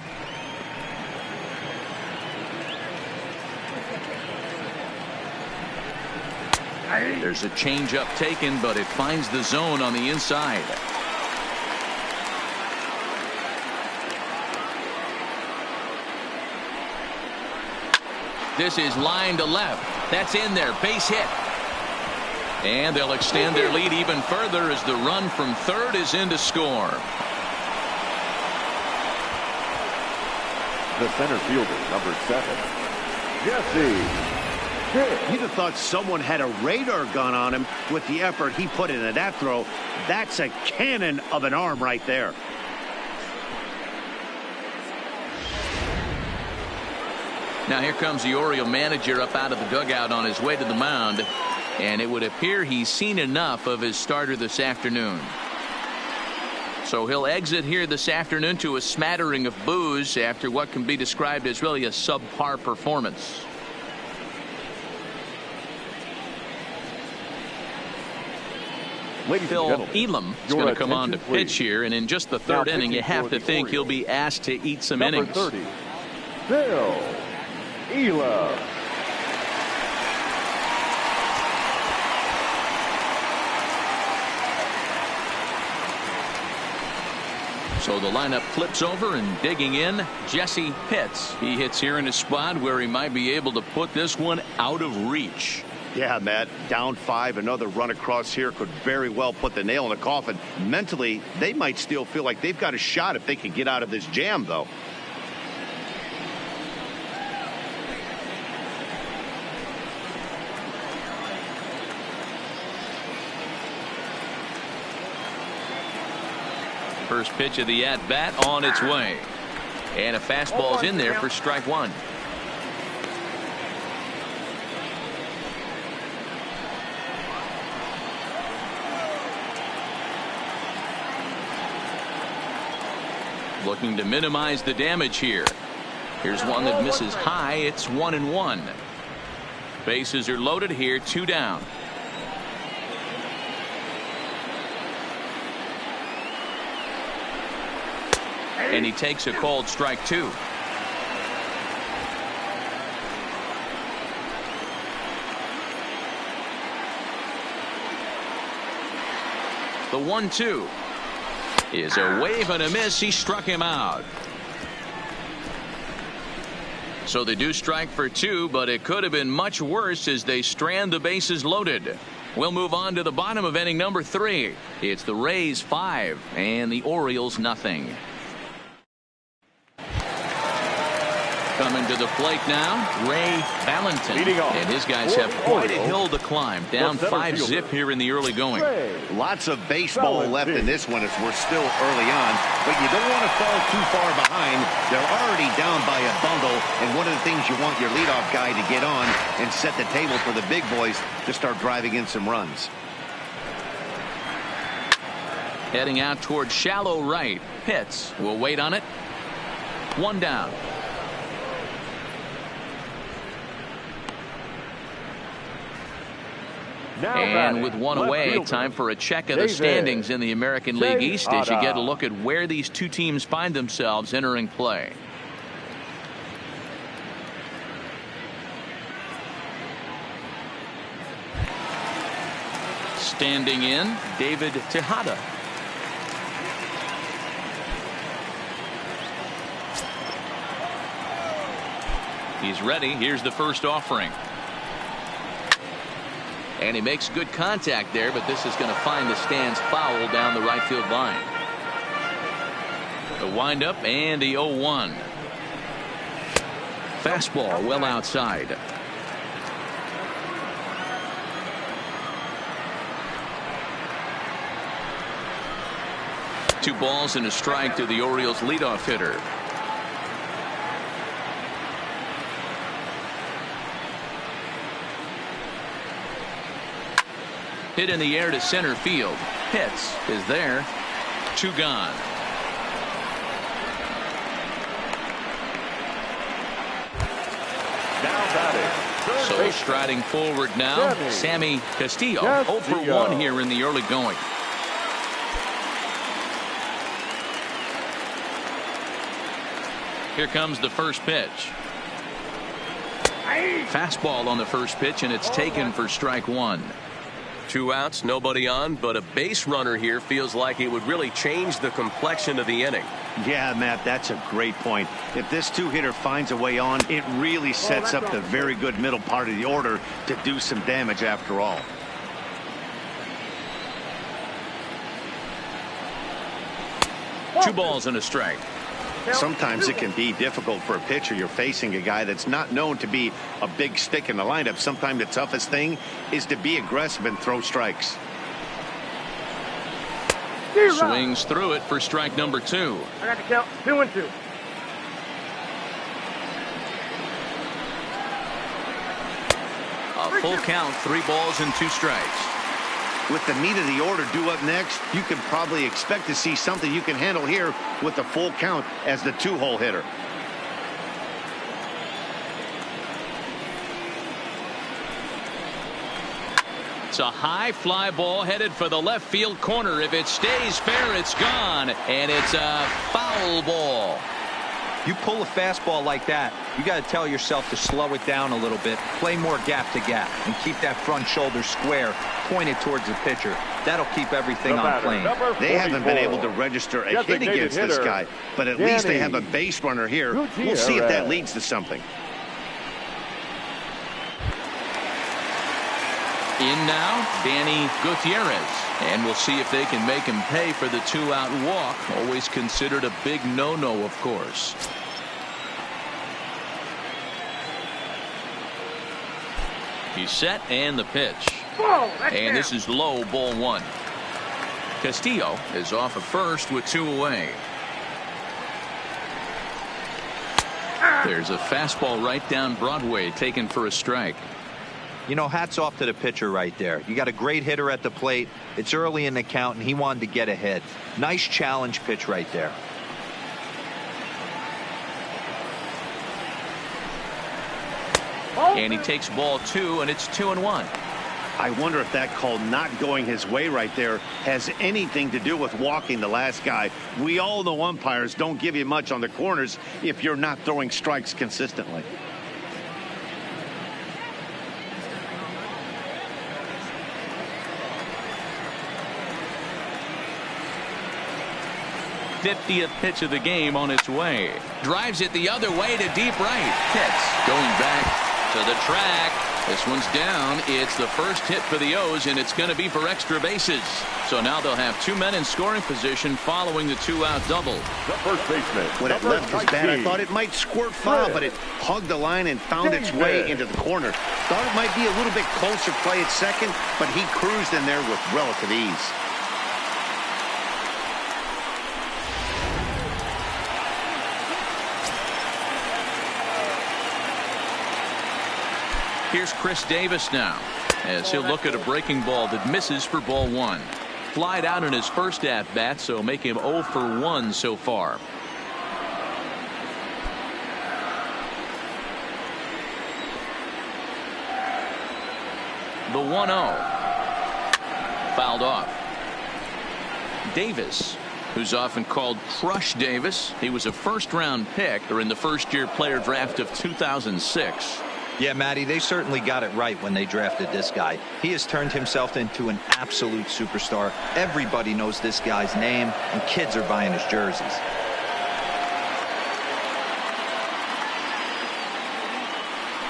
There's a changeup taken, but it finds the zone on the inside. This is line to left. That's in there. Base hit. And they'll extend their lead even further as the run from third is in to score. The center fielder, number 7, Jesse You'd have thought someone had a radar gun on him with the effort he put into that throw. That's a cannon of an arm right there. Now here comes the Oriole manager up out of the dugout on his way to the mound. And it would appear he's seen enough of his starter this afternoon. So he'll exit here this afternoon to a smattering of boos after what can be described as really a subpar performance. Phil Elam is going to come on to pitch here, and in just the third inning you have to think he'll be asked to eat some innings. 30, Phil Elam. So the lineup flips over, and digging in, Jesse Pitts. He hits here in a spot where he might be able to put this one out of reach. Yeah, Matt, down 5, another run across here could very well put the nail in the coffin. Mentally, they might still feel like they've got a shot if they can get out of this jam, though. First pitch of the at-bat on its way. And a fastball's in there for strike one. Looking to minimize the damage here. Here's one that misses high. It's 1-1. Bases are loaded here, 2 down. And he takes a called strike 2. The 1-2 is a wave and a miss. He struck him out. So they do strike for 2, but it could have been much worse as they strand the bases loaded. We'll move on to the bottom of inning number 3. It's the Rays 5 and the Orioles nothing. Coming to the plate now, Ray Valentin, and his guys have quite a hill to climb. Down 5-zip here in the early going. Lots of baseball left in this one as we're still early on, but you don't want to fall too far behind. They're already down by a bundle, and one of the things you want your leadoff guy to get on and set the table for the big boys to start driving in some runs. Heading out toward shallow right. Pitts will wait on it. 1 down. And with 1 away, time for a check of the standings in the American League East as you get a look at where these 2 teams find themselves entering play. Standing in, David Tejada. He's ready. Here's the first offering. And he makes good contact there, but this is going to find the stands foul down the right field line. The windup and the 0-1. Fastball well outside. Two balls and a strike to the Orioles leadoff hitter. Hit in the air to center field. Pitts is there. 2 gone. So striding forward now, Sammy Castillo. 0 for 1 here in the early going. Here comes the first pitch. Fastball on the first pitch, and it's taken for strike 1. 2 outs, nobody on, but a base runner here feels like it would really change the complexion of the inning. Yeah, Matt, that's a great point. If this 2-hitter finds a way on, it really sets up the very good middle part of the order to do some damage after all. Two balls and a strike. Sometimes it can be difficult for a pitcher. You're facing a guy that's not known to be a big stick in the lineup. Sometimes the toughest thing is to be aggressive and throw strikes. Swings through it for strike number 2. I got to count 2-2. A full count, 3 balls and 2 strikes. With the meat of the order due up next, you can probably expect to see something you can handle here with the full count as the 2-hole hitter. It's a high fly ball headed for the left field corner. If it stays fair, it's gone, and it's a foul ball. You pull a fastball like that, you got to tell yourself to slow it down a little bit, play more gap to gap, and keep that front shoulder square, pointed towards the pitcher. That'll keep everything on plane. They haven't been able to register a hit against this guy, but at least they have a base runner here. We'll see if that leads to something. In now, Danny Gutierrez. And we'll see if they can make him pay for the 2-out walk. Always considered a big no-no, of course. He's set, and the pitch. And this is low, ball 1. Castillo is off at first with 2 away. There's a fastball right down Broadway taken for a strike. You know, hats off to the pitcher right there. You got a great hitter at the plate. It's early in the count, and he wanted to get ahead. Nice challenge pitch right there. And he takes ball 2, and it's 2-1. I wonder if that call not going his way right there has anything to do with walking the last guy. We all know umpires don't give you much on the corners if you're not throwing strikes consistently. '50th pitch of the game on its way. Drives it the other way to deep right. Hits. Going back to the track. This one's down. It's the first hit for the O's, and it's going to be for extra bases. So now they'll have 2 men in scoring position following the 2-out double. The first baseman. When it left his bat, I thought it might squirt foul, but it hugged the line and found its way into the corner. Thought it might be a little bit closer play at second, but he cruised in there with relative ease. Here's Chris Davis now, as he'll look at a breaking ball that misses for ball 1. Flied out in his first at-bat, so make him 0 for 1 so far. The 1-0. Fouled off. Davis, who's often called Crush Davis. He was a first-round pick during the first-year player draft of 2006. Yeah, Matty, they certainly got it right when they drafted this guy. He has turned himself into an absolute superstar. Everybody knows this guy's name, and kids are buying his jerseys.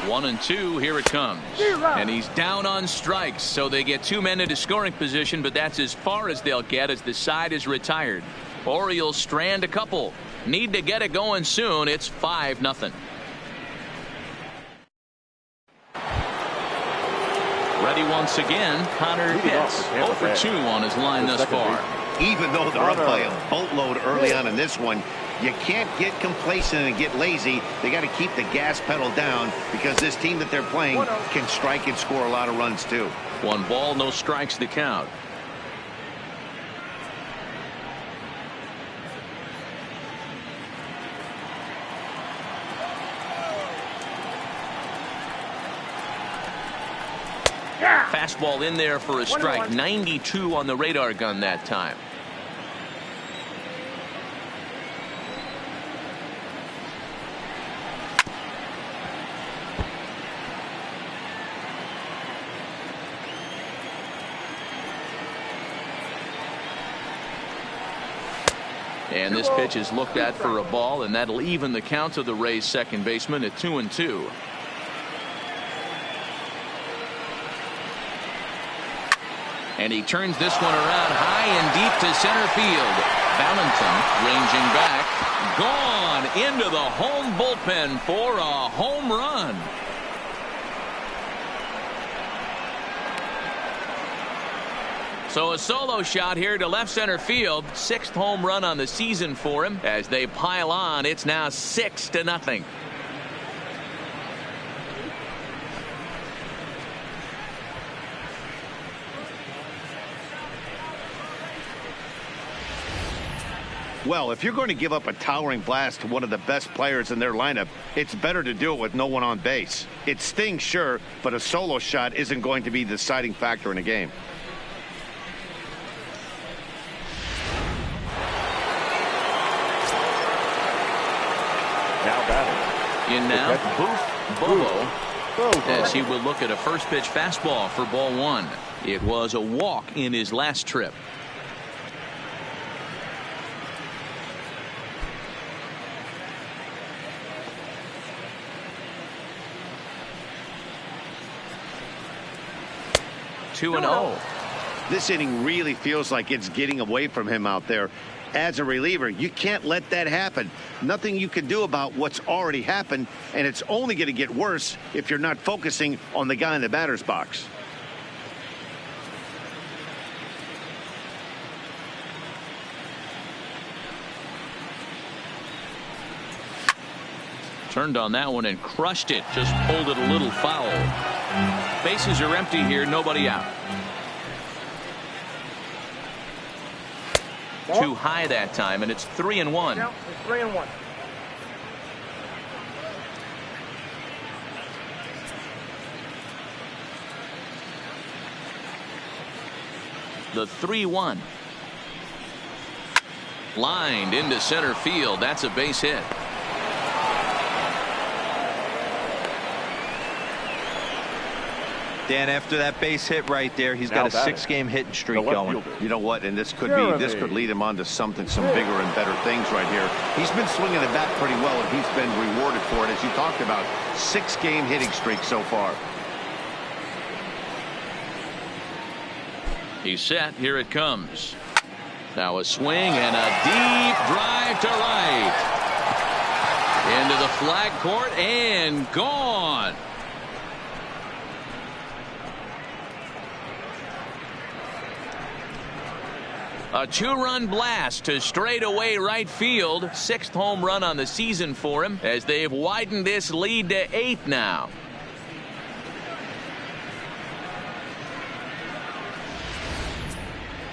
One and two, here it comes. And he's down on strikes, so they get 2 men into scoring position, but that's as far as they'll get as the side is retired. Orioles strand a couple. Need to get it going soon. It's 5-0. Ready once again, Connor Pitts. 0 for 2 on his line thus far. Even though they're up by a boatload early on in this one, you can't get complacent and get lazy. They got to keep the gas pedal down because this team that they're playing can strike and score a lot of runs too. 1 ball, no strikes to count. Fastball in there for a strike. 92 on the radar gun that time. And this pitch is looked at for a ball, and that'll even the count of the Rays' second baseman at 2-2. And he turns this one around high and deep to center field. Valentin ranging back. Gone into the home bullpen for a home run. So a solo shot here to left center field. 6th home run on the season for him. As they pile on, it's now 6-0. Well, if you're going to give up a towering blast to one of the best players in their lineup, it's better to do it with no one on base. It stings, sure, but a solo shot isn't going to be the deciding factor in a game. Now batting. In now, Bobo, as he will look at a first pitch fastball for ball 1. It was a walk in his last trip. Two and 0. This inning really feels like it's getting away from him out there. As a reliever, you can't let that happen. Nothing you can do about what's already happened, and it's only going to get worse if you're not focusing on the guy in the batter's box. Turned on that one and crushed it. Just pulled it a little foul. Bases are empty here. Nobody out. Too high that time, and it's 3-1. Now it's 3-1. The 3-1. Lined into center field. That's a base hit. Dan, after that base hit right there, he's got a 6-game hitting streak going. You know what? And this could lead him on to some bigger and better things right here. He's been swinging the bat pretty well, and he's been rewarded for it, as you talked about. 6-game hitting streak so far. He's set. Here it comes. Now a swing and a deep drive to right. Into the flag court and gone. A 2-run blast to straightaway right field. 6th home run on the season for him, as they've widened this lead to 8 now.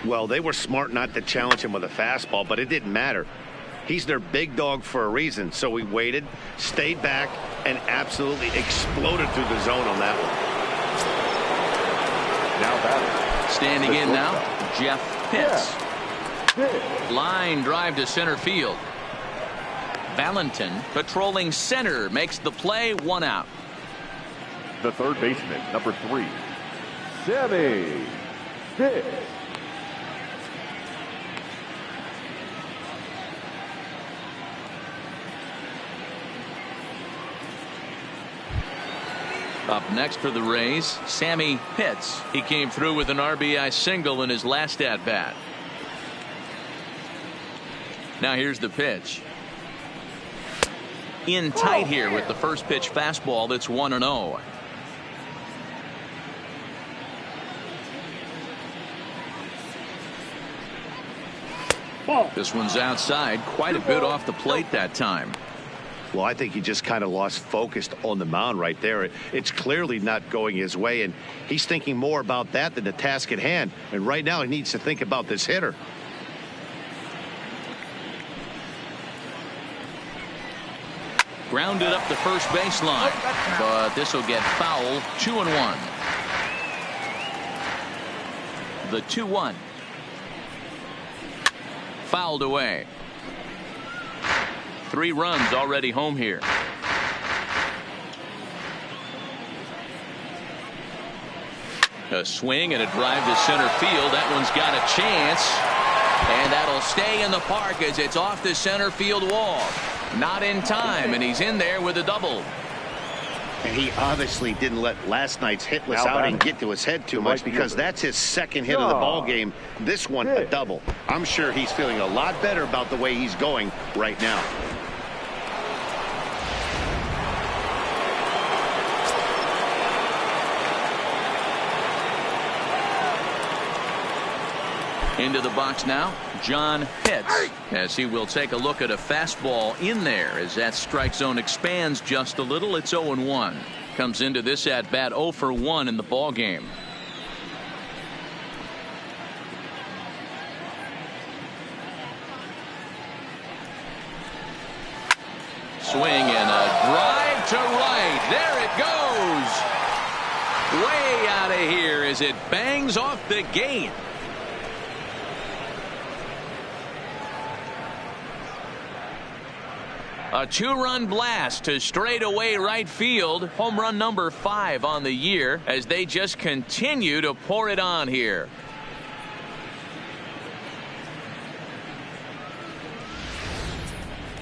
Well, they were smart not to challenge him with a fastball, but it didn't matter. He's their big dog for a reason, so he waited, stayed back, and absolutely exploded through the zone on that one. Now batting. Standing in now, Jeff Pitts. Line drive to center field. Valentin patrolling center makes the play. 1 out. The third baseman, number 3, Sammy Pitts. Up next for the Rays, Sammy Pitts. He came through with an RBI single in his last at bat. Now here's the pitch. In tight here with the first pitch fastball. That's 1-0. This one's outside. Quite a bit off the plate that time. Well, I think he just kind of lost focus on the mound right there. It's clearly not going his way, and he's thinking more about that than the task at hand. And right now he needs to think about this hitter. Grounded up the first baseline, but this will get foul. 2-1. The 2-1. Fouled away. 3 runs already home here. A swing and a drive to center field. That one's got a chance, and that'll stay in the park as it's off the center field wall. Not in time, and he's in there with a double. And he obviously didn't let last night's hitless Now outing batting. get to his head too The much right because fielder. that's his second hit of the ball game. This one a double. I'm sure he's feeling a lot better about the way he's going right now. Into the box now, John Pitts, as he will take a look at a fastball in there as that strike zone expands just a little. It's 0-1. Comes into this at bat 0 for 1 in the ball game. Swing and a drive to right. There it goes. Way out of here as it bangs off the gate. A two-run blast to straightaway right field. Home run number 5 on the year as they just continue to pour it on here.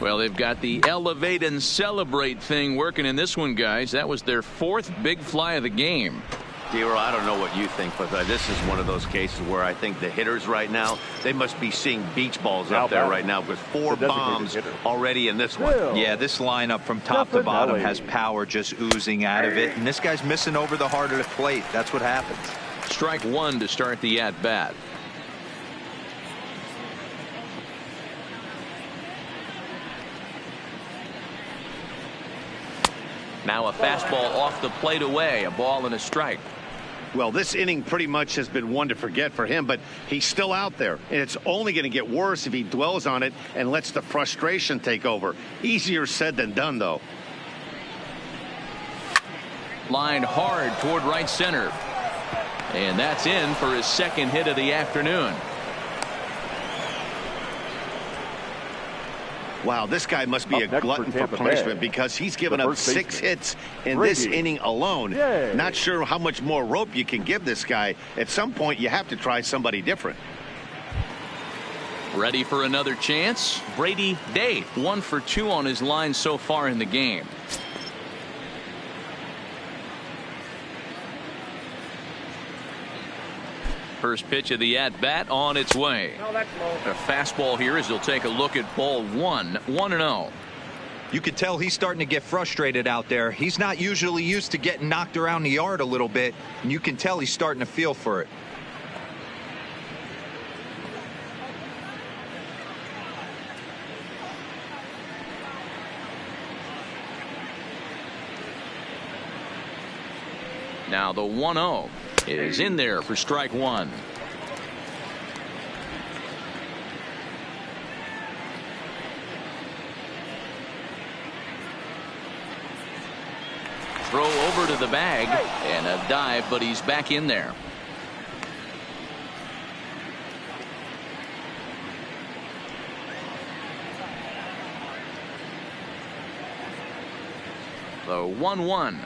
Well, they've got the elevate and celebrate thing working in this one, guys. That was their 4th big fly of the game. Dero, I don't know what you think, but this is one of those cases where I think the hitters right now, they must be seeing beach balls up there right now with 4 bombs already in this one. Yeah, this lineup from top to bottom has power just oozing out of it, and this guy's missing over the heart of the plate. That's what happens. Strike 1 to start the at-bat. Now a fastball off the plate away, a ball and a strike. Well, this inning pretty much has been one to forget for him, but he's still out there, and it's only going to get worse if he dwells on it and lets the frustration take over. Easier said than done, though. Line hard toward right center. And that's in for his 2nd hit of the afternoon. Wow, this guy must be a glutton for punishment because he's given up 6 hits in this inning alone. Not sure how much more rope you can give this guy. At some point, you have to try somebody different. Ready for another chance? Brady Day, 1 for 2 on his line so far in the game. First pitch of the at-bat on its way. A fastball here as he'll take a look at ball 1. 1-0. You could tell he's starting to get frustrated out there. He's not usually used to getting knocked around the yard a little bit, and you can tell he's starting to feel for it. Now the 1-0 is in there for strike 1. Throw over to the bag and a dive, but he's back in there. The 1-1.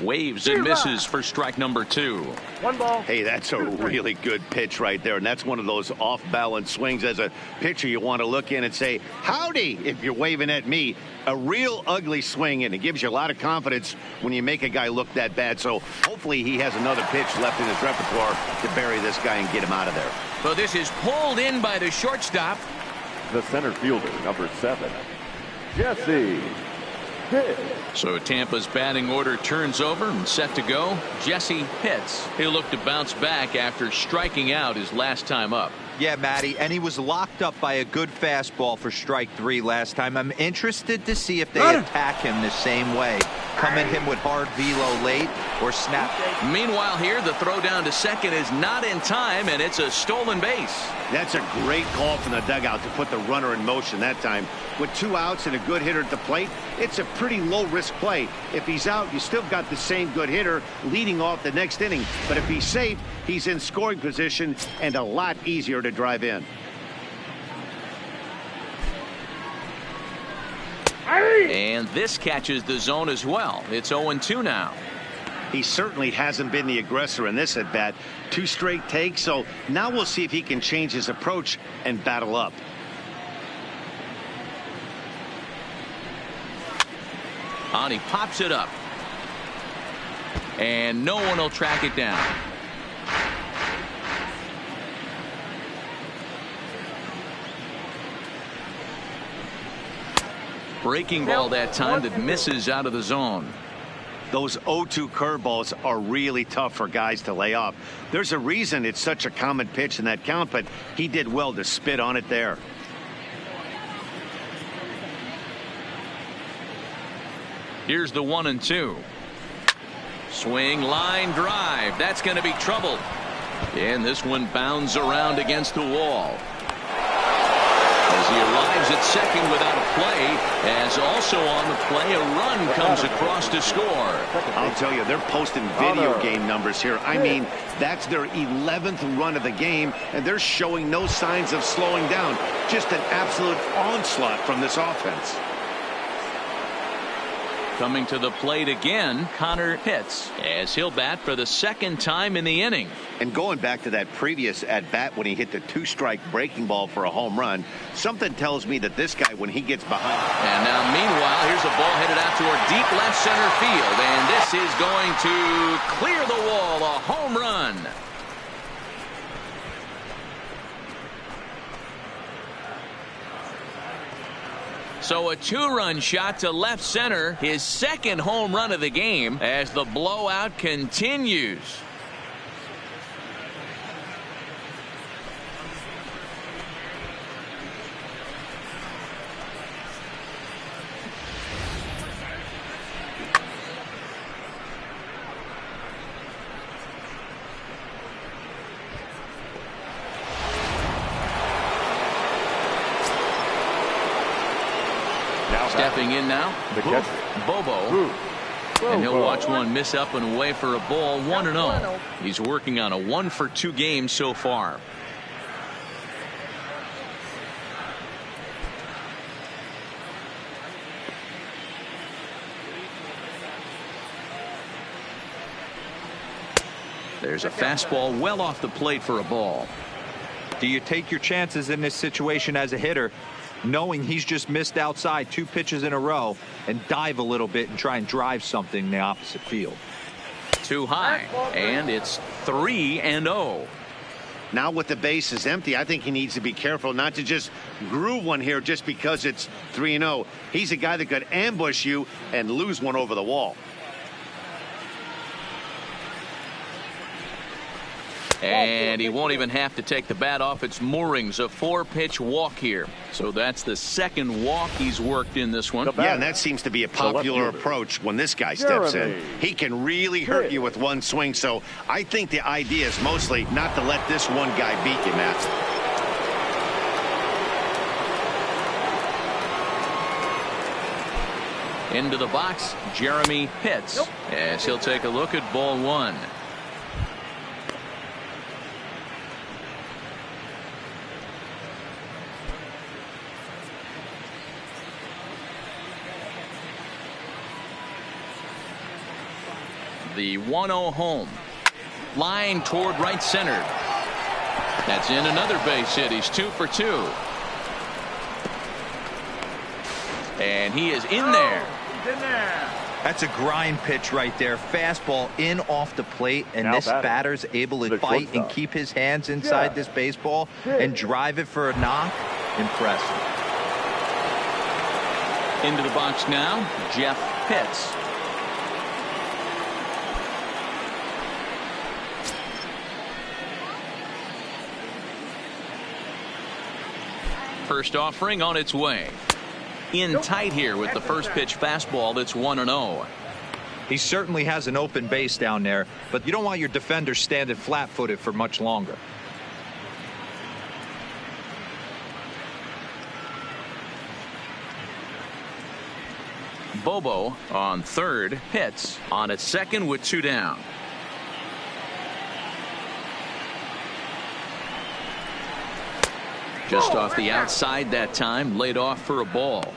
Waves and misses for strike number 2. 1 ball. Hey, that's a really good pitch right there, and that's one of those off-balance swings. As a pitcher, you want to look in and say, howdy, if you're waving at me. A real ugly swing, and it gives you a lot of confidence when you make a guy look that bad. So hopefully he has another pitch left in his repertoire to bury this guy and get him out of there. So this is pulled in by the shortstop. The center fielder, number 7, Jesse Pitts. So Tampa's batting order turns over and set to go. Jesse Pitts. He'll look to bounce back after striking out his last time up. Yeah, Matty, and he was locked up by a good fastball for strike 3 last time. I'm interested to see if they attack him the same way. Come at him with hard velo late or snap. Meanwhile here, the throw down to second is not in time, and it's a stolen base. That's a great call from the dugout to put the runner in motion that time. With 2 outs and a good hitter at the plate, it's a pretty low-risk play. If he's out, you still got the same good hitter leading off the next inning. But if he's safe, he's in scoring position and a lot easier to drive in. And this catches the zone as well. It's 0-2 now. He certainly hasn't been the aggressor in this at bat. 2 straight takes, so now we'll see if he can change his approach and battle up. On he pops it up. and no one will track it down. Breaking ball that time that misses out of the zone. Those 0-2 curveballs are really tough for guys to lay off. There's a reason it's such a common pitch in that count, but he did well to spit on it there. Here's the 1-2. Swing, line drive. That's going to be trouble. And this one bounds around against the wall. As he arrives at second without a play, as also on the play, a run comes across to score. I'll tell you, they're posting video game numbers here. I mean, that's their 11th run of the game, and they're showing no signs of slowing down. Just an absolute onslaught from this offense. Coming to the plate again, Connor Pitts, as he'll bat for the second time in the inning. And going back to that previous at-bat when he hit the 2-strike breaking ball for a home run, something tells me that this guy, when he gets behind. And now, meanwhile, here's a ball headed out toward deep left center field, and this is going to clear the wall, a home run. So a 2-run shot to left center, his second home run of the game as the blowout continues. Stepping in now, Bobo. And he'll watch one miss up and away for a ball, 1-0. He's working on a 1-for-2 game so far. There's a fastball well off the plate for a ball. Do you take your chances in this situation as a hitter, knowing he's just missed outside 2 pitches in a row, and dive a little bit and try and drive something in the opposite field? Too high, and it's 3-0. Now with the bases empty, I think he needs to be careful not to just groove one here just because it's 3-0. He's a guy that could ambush you and lose one over the wall. And he won't even have to take the bat off its moorings. A 4-pitch walk here. So that's the second walk he's worked in this one. Yeah, and that seems to be a popular approach when this guy steps in. He can really hurt you with one swing. So I think the idea is mostly not to let this one guy beat you, Matt. Into the box, Jeremy Pitts, as he'll take a look at ball 1. The 1-0 home. Line toward right center. That's in another base hit. He's 2 for 2. And he is in there. He's in there. That's a grind pitch right there. Fastball in off the plate, and Now this batting, batter's able to the fight and shortstop. keep his hands inside this baseball and drive it for a knock. Impressive. Into the box now, Jeff Pitts. First offering on its way. In tight here with the first pitch fastball. That's 1-0. He certainly has an open base down there, but you don't want your defender standing flat-footed for much longer. Bobo on third. Pitts on at second with 2 down. Just off the outside that time, laid off for a ball.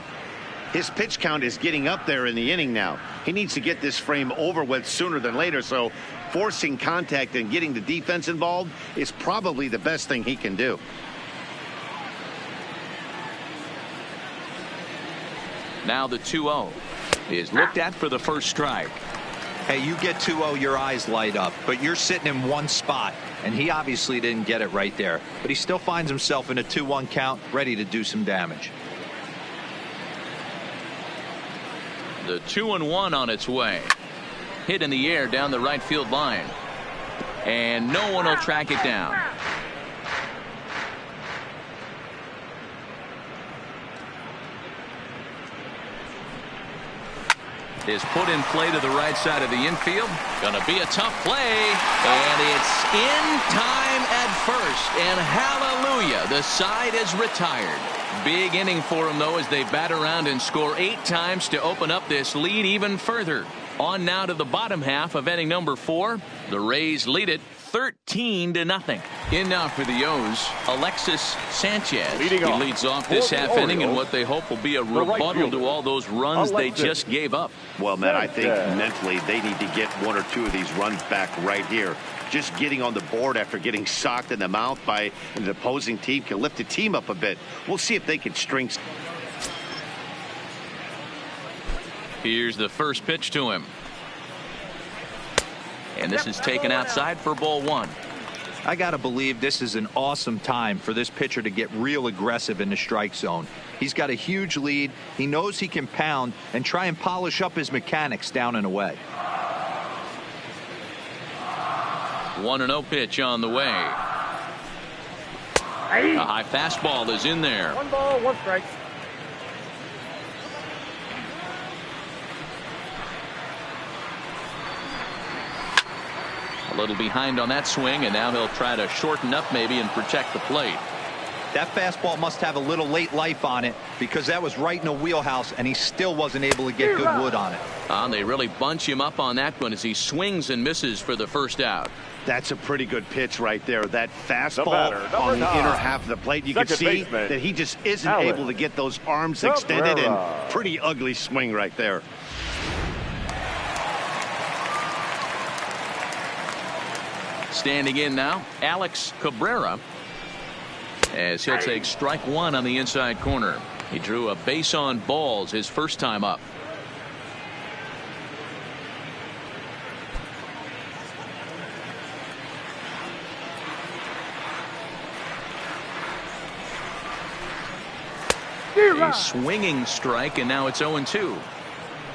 His pitch count is getting up there in the inning now. He needs to get this frame over with sooner than later, so forcing contact and getting the defense involved is probably the best thing he can do. Now the 2-0 is looked at for the first strike. Hey, you get 2-0, your eyes light up, but you're sitting in one spot, and he obviously didn't get it right there. But he still finds himself in a 2-1 count, ready to do some damage. The 2-1 on its way. Hit in the air down the right field line. And no one will track it down. Is put in play to the right side of the infield. Gonna be a tough play. And it's in time at first. And hallelujah, the side is retired. Big inning for them, though, as they bat around and score 8 times to open up this lead even further. On now to the bottom half of inning number 4. The Rays lead it 13-0. In now for the O's, Alexis Sanchez. He leads off this half inning in what they hope will be a rebuttal to all those runs they just gave up. Well, Matt, I think mentally they need to get 1 or 2 of these runs back right here. Just getting on the board after getting socked in the mouth by the opposing team can lift the team up a bit. We'll see if they can string. Here's the first pitch to him. And this is taken outside for ball 1. I got to believe this is an awesome time for this pitcher to get real aggressive in the strike zone. He's got a huge lead. He knows he can pound and try and polish up his mechanics down and away. 1-0 pitch on the way. A high fastball is in there. 1 ball, 1 strike. A little behind on that swing, and now he'll try to shorten up maybe and protect the plate. That fastball must have a little late life on it, because that was right in the wheelhouse and he still wasn't able to get good wood on it. They really bunch him up on that one as he swings and misses for the first out. That's a pretty good pitch right there. That fastball on the inner half of the plate. You can see that he just isn't able to get those arms extended, and pretty ugly swing right there. Standing in now, Alex Cabrera, as he'll take strike 1 on the inside corner. He drew a base on balls his first time up. A swinging strike, and now it's 0-2.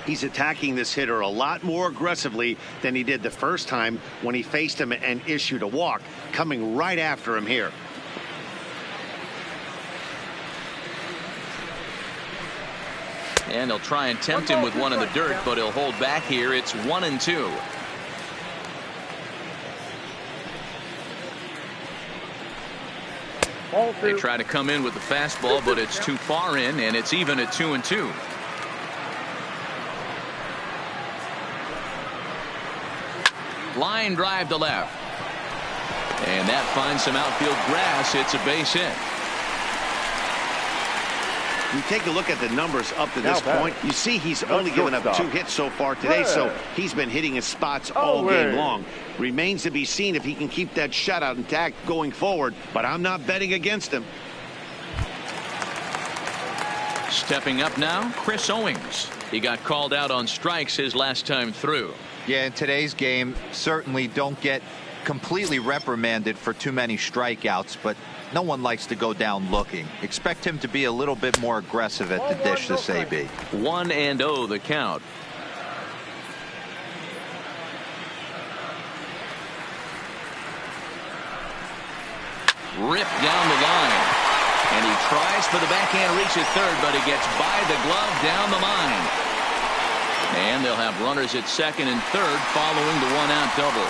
He's attacking this hitter a lot more aggressively than he did the first time when he faced him and issued a walk, coming right after him here. And they'll try and tempt him with one in the dirt, but he'll hold back here. It's 1-2. They try to come in with the fastball, but it's too far in, and it's even at 2-2. Line drive to left. And that finds some outfield grass. It's a base hit. You take a look at the numbers up to this point, you see he's only given up 2 hits so far today, so he's been hitting his spots all game long. Remains to be seen if he can keep that shutout intact going forward, but I'm not betting against him. Stepping up now, Chris Owings. He got called out on strikes his last time through. Yeah, in today's game, certainly don't get completely reprimanded for too many strikeouts, but no one likes to go down looking. Expect him to be a little bit more aggressive at the dish this AB. 1-0 the count. Ripped down the line. And he tries for the backhand reach at third, but he gets by the glove down the line. And they'll have runners at second and third following the 1-out double.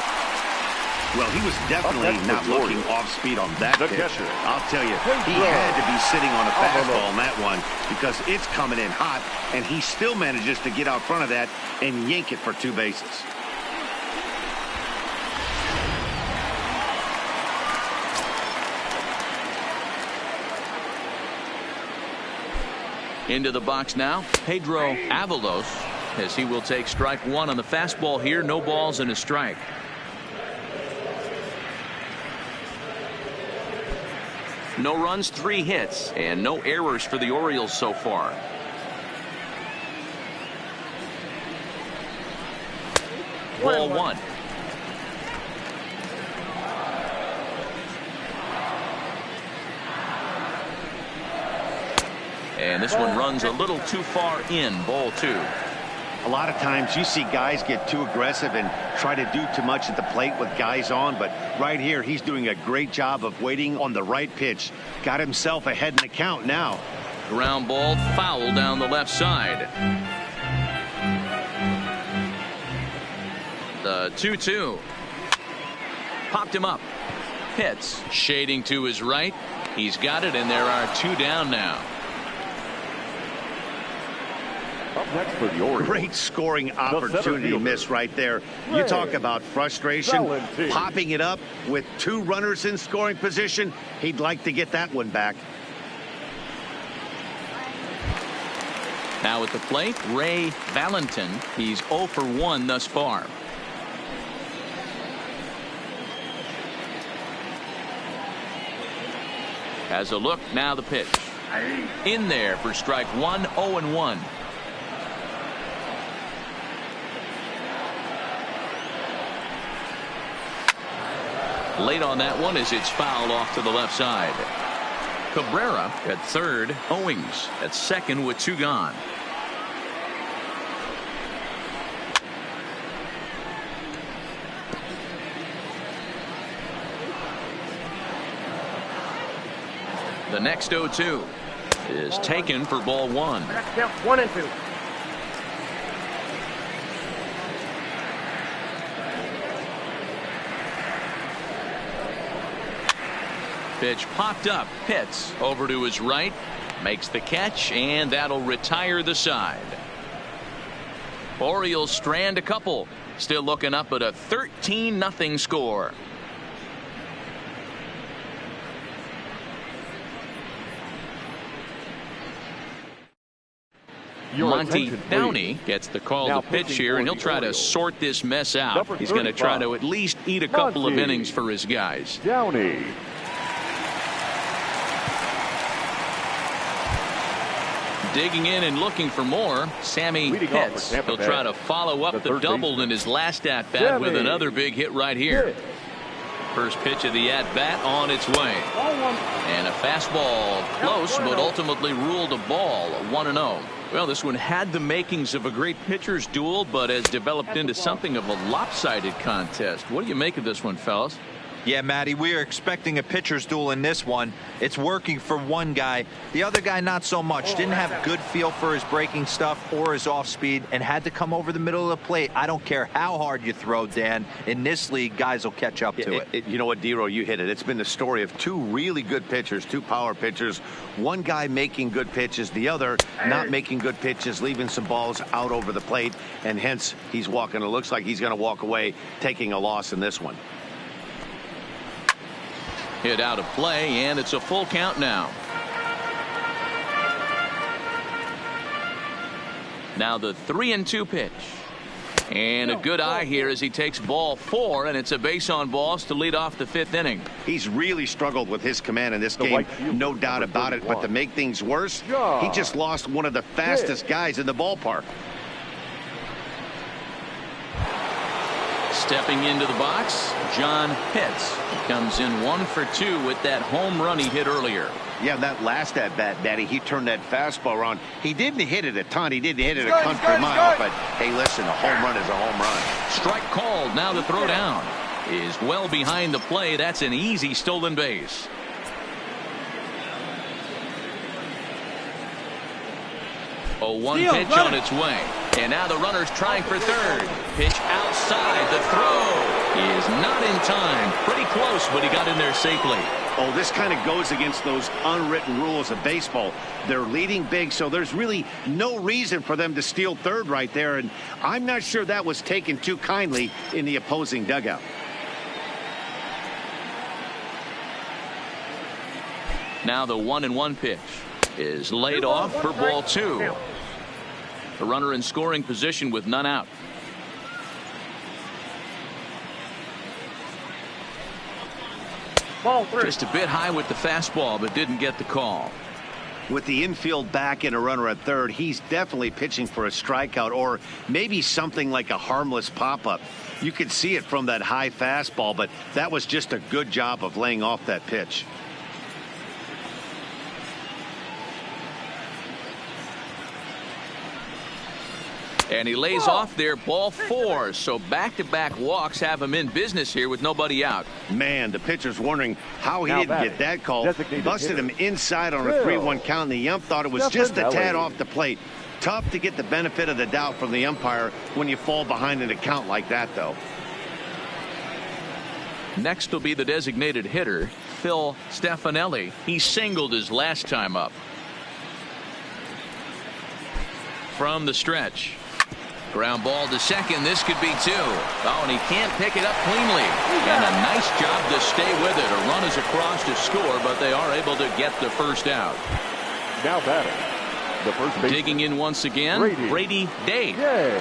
Well, he was definitely not looking off speed on that pitch. I'll tell you, he had to be sitting on a fastball on that one because it's coming in hot, and he still manages to get out front of that and yank it for 2 bases. Into the box now, Pedro Avalos, as he will take strike 1 on the fastball here. No balls and a strike. No runs, 3 hits, and no errors for the Orioles so far. Ball one. And this one runs a little too far in. Ball two. A lot of times you see guys get too aggressive and try to do too much at the plate with guys on, but right here he's doing a great job of waiting on the right pitch. Got himself ahead in the count now. Ground ball, foul down the left side. The 2-2. Popped him up. Hits. Shading to his right. He's got it, and there are two down now. Up next for the Orioles. Great scoring opportunity missed right there. You talk about frustration. Popping it up with two runners in scoring position. He'd like to get that one back. Now at the plate, Ray Valentin. He's 0 for 1 thus far. Has a look, now the pitch. In there for strike one, 0-1. Late on that one as it's fouled off to the left side. Cabrera at third. Owings at second with two gone. The next 0-2 is taken for ball one. Count 1 and 2. Pitch popped up. Hits over to his right. Makes the catch, and that'll retire the side. Orioles strand a couple. Still looking up at a 13-0 score. Monty Downey gets the call to pitch here, and he'll try to sort this mess out. He's going to try to at least eat a couple of innings for his guys. Downey. Digging in and looking for more. Sammy Pitts. He'll try to follow up the double in his last at bat with another big hit right here. First pitch of the at bat on its way. And a fastball close, but ultimately ruled a ball. 1-0. Well, this one had the makings of a great pitcher's duel, but has developed into something of a lopsided contest. What do you make of this one, fellas? Yeah, Matty, we are expecting a pitcher's duel in this one. It's working for one guy. The other guy, not so much. Didn't have a good feel for his breaking stuff or his off speed and had to come over the middle of the plate. I don't care how hard you throw, Dan. In this league, guys will catch up to it. You know what, D-Row, you hit it. It's been the story of two really good pitchers, two power pitchers. One guy making good pitches, the other not making good pitches, leaving some balls out over the plate, and hence he's walking. It looks like he's going to walk away taking a loss in this one. Hit out of play, and it's a full count now. Now the 3-2 pitch. And a good eye here as he takes ball 4, and it's a base on balls to lead off the 5th inning. He's really struggled with his command in this game, no doubt about it. But to make things worse, he just lost one of the fastest guys in the ballpark. Stepping into the box, John Pitts. He comes in 1 for 2 with that home run he hit earlier. Yeah, that last at bat, Daddy, he turned that fastball around. He didn't hit it a ton. He didn't hit it a country mile. But hey, listen, a home run is a home run. Strike called. Now the throw down is well behind the play. That's an easy stolen base. A 1 pitch on its way. And now the runner's trying for third. Pitch outside. The throw is not in time. Pretty close, but he got in there safely. Oh, this kind of goes against those unwritten rules of baseball. They're leading big, so there's really no reason for them to steal third right there. And I'm not sure that was taken too kindly in the opposing dugout. Now the 1-1 pitch is laid off for ball 2. The runner in scoring position with none out. Ball 3. Just a bit high with the fastball, but didn't get the call. With the infield back and a runner at third, he's definitely pitching for a strikeout or maybe something like a harmless pop-up. You could see it from that high fastball, but that was just a good job of laying off that pitch. And he lays off there, ball 4. So back-to-back walks have him in business here with nobody out. Man, the pitcher's wondering how he didn't get that call. Busted him inside on a 3-1 count, and the ump thought it was just a tad off the plate. Tough to get the benefit of the doubt from the umpire when you fall behind in a count like that, though. Next will be the designated hitter, Phil Stefanelli. He singled his last time up. From the stretch. Ground ball to second. This could be 2. Oh, and he can't pick it up cleanly. And a nice job to stay with it. A run is across to score, but they are able to get the first out. Now batting, the first baseman. Digging in once again, Brady Day. Yay.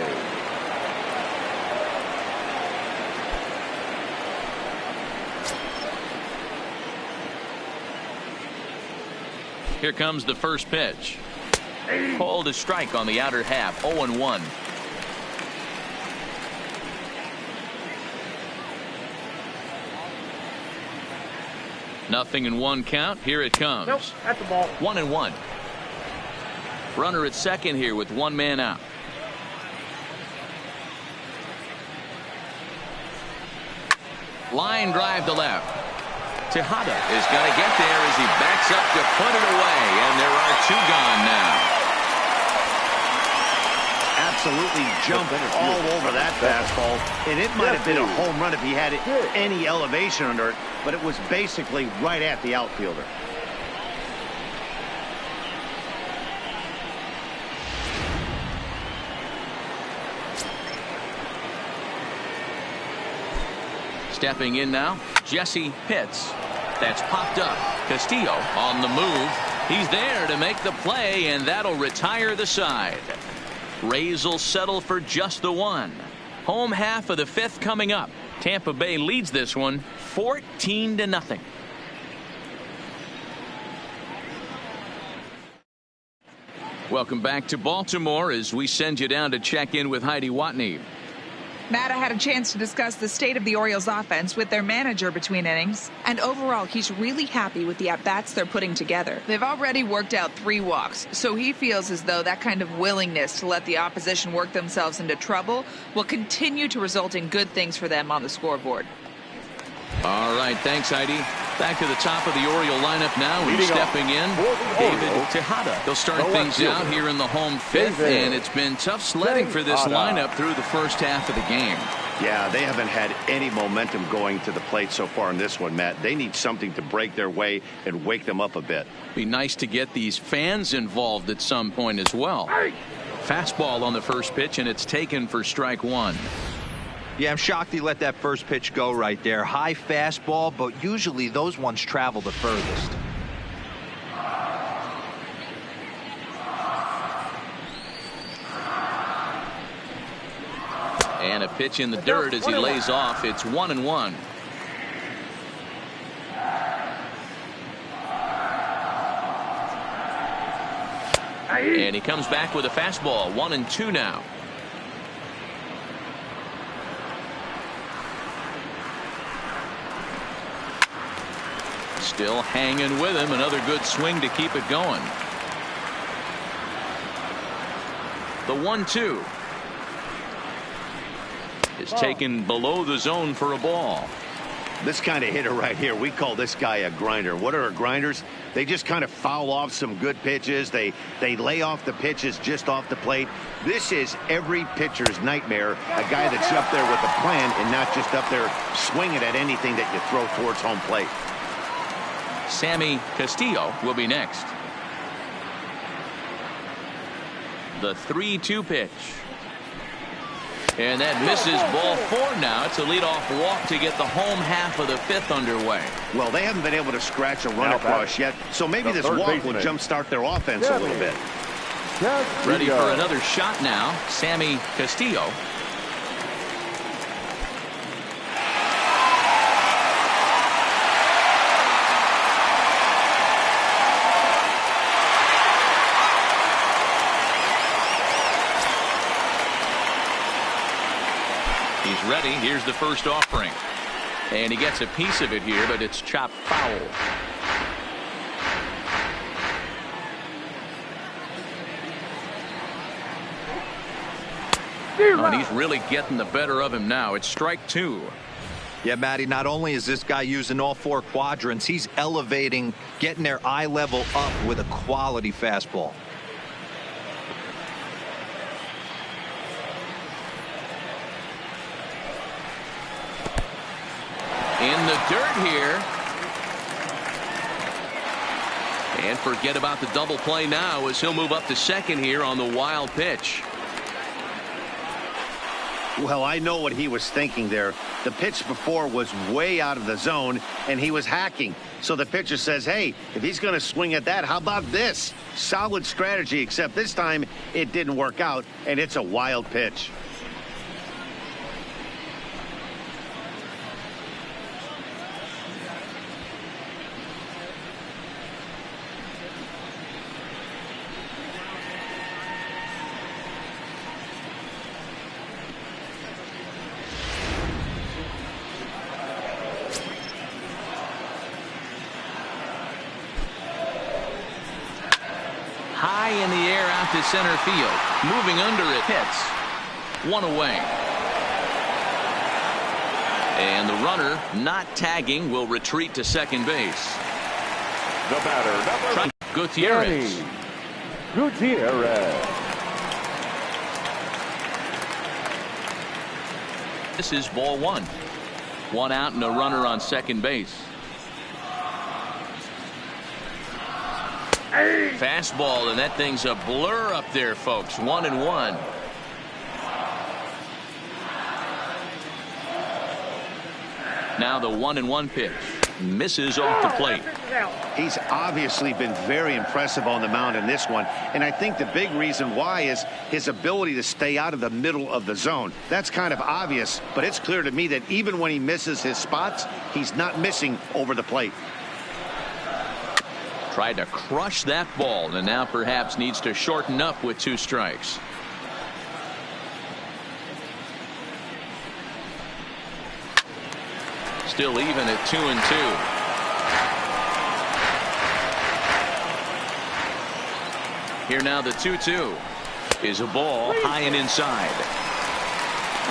Here comes the first pitch. Called a strike on the outer half. 0-1. Nothing in 1 count. Here it comes. Nope, at the ball. 1-1. Runner at second here with 1 man out. Line drive to left. Tejada is going to get there as he backs up to put it away, and there are 2 gone now. Absolutely jumped all over that fastball, and it might have been a home run if he had any elevation under it, but it was basically right at the outfielder. Stepping in now, Jesse Pitts. That's popped up. Castillo on the move. He's there to make the play, and that'll retire the side. Rays will settle for just the 1. Home half of the 5th coming up. Tampa Bay leads this one 14-0. Welcome back to Baltimore as we send you down to check in with Heidi Watney. Matt, I had a chance to discuss the state of the Orioles offense with their manager between innings, and overall he's really happy with the at-bats they're putting together. They've already worked out 3 walks, so he feels as though that kind of willingness to let the opposition work themselves into trouble will continue to result in good things for them on the scoreboard. All right, thanks, Heidi. Back to the top of the Oriole lineup now. And stepping in, David Tejada. He'll start things out here in the home 5th, and it's been tough sledding for this lineup through the first half of the game. Yeah, they haven't had any momentum going to the plate so far in this one, Matt. They need something to break their way and wake them up a bit. Be nice to get these fans involved at some point as well. Fastball on the first pitch, and it's taken for strike 1. Yeah, I'm shocked he let that first pitch go right there. High fastball, but usually those ones travel the furthest. And a pitch in the dirt as he lays off. It's 1-1. And he comes back with a fastball. 1-2 now. Still hanging with him. Another good swing to keep it going. The 1-2 is taken below the zone for a ball. This kind of hitter right here, we call this guy a grinder. What are grinders? They just kind of foul off some good pitches. They lay off the pitches just off the plate. This is every pitcher's nightmare. A guy that's up there with a plan and not just up there swinging at anything that you throw towards home plate. Sammy Castillo will be next. The 3-2 pitch. And that misses, ball 4 now. It's a leadoff walk to get the home half of the 5th underway. Well, they haven't been able to scratch a run across yet, so maybe this walk will jumpstart their offense a little bit. Ready for another shot now. Sammy Castillo. ready. Here's the first offering. And he gets a piece of it here, but it's chopped foul. And he's really getting the better of him now. It's strike 2. Yeah, Matty, not only is this guy using all 4 quadrants, he's elevating, getting their eye level up with a quality fastball. In the dirt here. And forget about the double play now as he'll move up to second here on the wild pitch. Well, I know what he was thinking there. The pitch before was way out of the zone, and he was hacking. So the pitcher says, hey, if he's going to swing at that, how about this? Solid strategy, except this time it didn't work out, and it's a wild pitch. High in the air out to center field. Moving under it. Hits. 1 away. And the runner not tagging will retreat to second base. The batter, number Gutierrez. Gutierrez. This is ball 1. 1 out and a runner on second base. Fastball, and that thing's a blur up there, folks. 1-1. Now the 1-1 pitch. Misses off the plate. He's obviously been very impressive on the mound in this one, and I think the big reason why is his ability to stay out of the middle of the zone. That's kind of obvious, but it's clear to me that even when he misses his spots, he's not missing over the plate. Tried to crush that ball, and now perhaps needs to shorten up with 2 strikes. Still even at 2-2. Here now the 2-2 is a ball high and inside.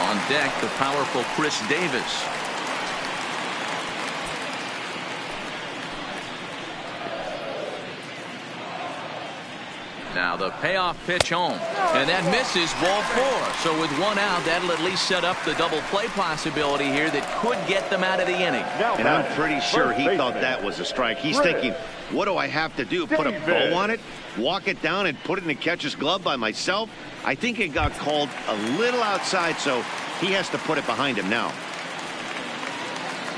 On deck, the powerful Chris Davis. Now the payoff pitch home, and that misses ball 4. So with 1 out, that'll at least set up the double play possibility here that could get them out of the inning. And I'm pretty sure he thought that was a strike. He's thinking, what do I have to do? Put a bow on it? Walk it down and put it in the catcher's glove by myself? I think it got called a little outside, so he has to put it behind him now.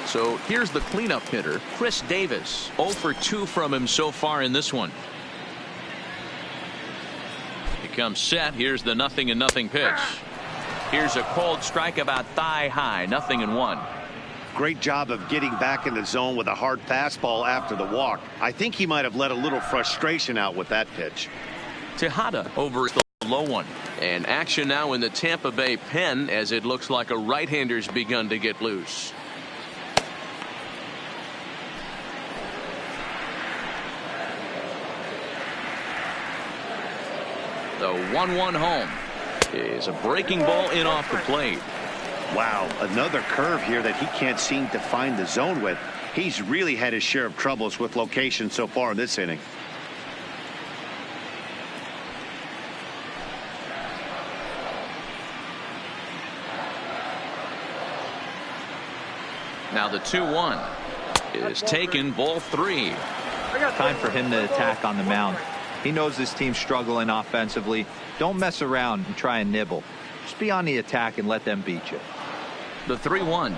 So here's the cleanup hitter, Chris Davis. 0 for 2 from him so far in this one. Comes set. Here's the 0-0 pitch. Here's a cold strike about thigh high. 0-1. Great job of getting back in the zone with a hard fastball after the walk. I think he might have let a little frustration out with that pitch. Tejada over the low one. And action now in the Tampa Bay pen as it looks like a right-hander's begun to get loose. The 1-1 home is a breaking ball in off the plate. Wow, another curve here that he can't seem to find the zone with. He's really had his share of troubles with location so far in this inning. Now the 2-1 is taken, ball 3. Time for him to attack on the mound. He knows this team's struggling offensively. Don't mess around and try and nibble. Just be on the attack and let them beat you. The 3-1.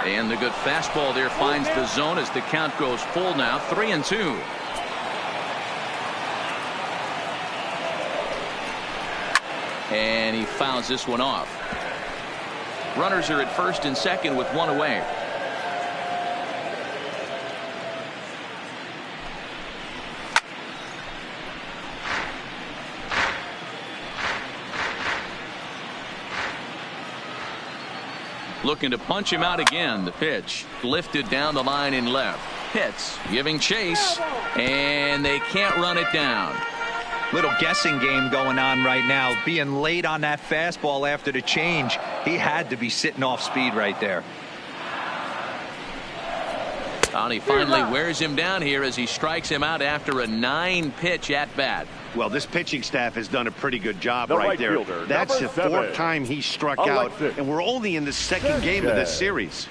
And the good fastball there finds the zone as the count goes full now. 3-2. And he fouls this one off. Runners are at first and second with 1 away. Looking to punch him out again. The pitch lifted down the line in left. Pitts giving chase, and they can't run it down. Little guessing game going on right now. Being late on that fastball after the change. He had to be sitting off speed right there. And he finally wears him down here as he strikes him out after a 9-pitch at bat. Well, this pitching staff has done a pretty good job The right right there. fielder, That's the number 7, fourth time he struck out, and we're only in the second game of this series.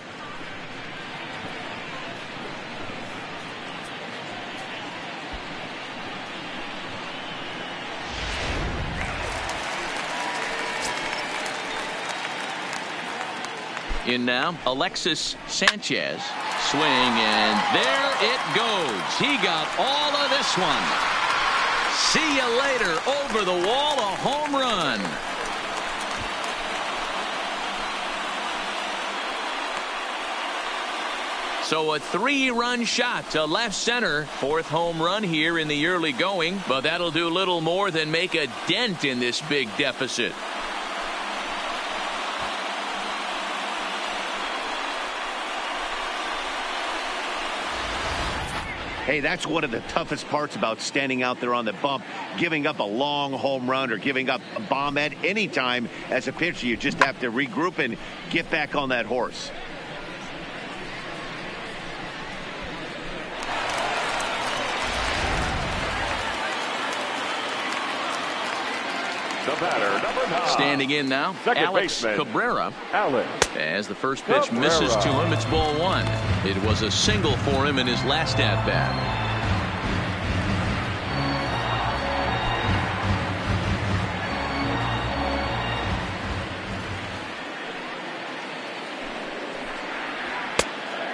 In now, Alexis Sanchez. Swing, and there it goes. He got all of this one. See you later. Over the wall, a home run. So a 3-run shot to left center. 4th home run here in the early going, but that'll do little more than make a dent in this big deficit. Hey, that's one of the toughest parts about standing out there on the bump. Giving up a long home run or giving up a bomb at any time as a pitcher. You just have to regroup and get back on that horse. The batter, number 9. Standing in now, Second Alex baseman, Cabrera. Alex. As the first pitch Cabrera. misses to him, it's ball 1. It was a single for him in his last at bat.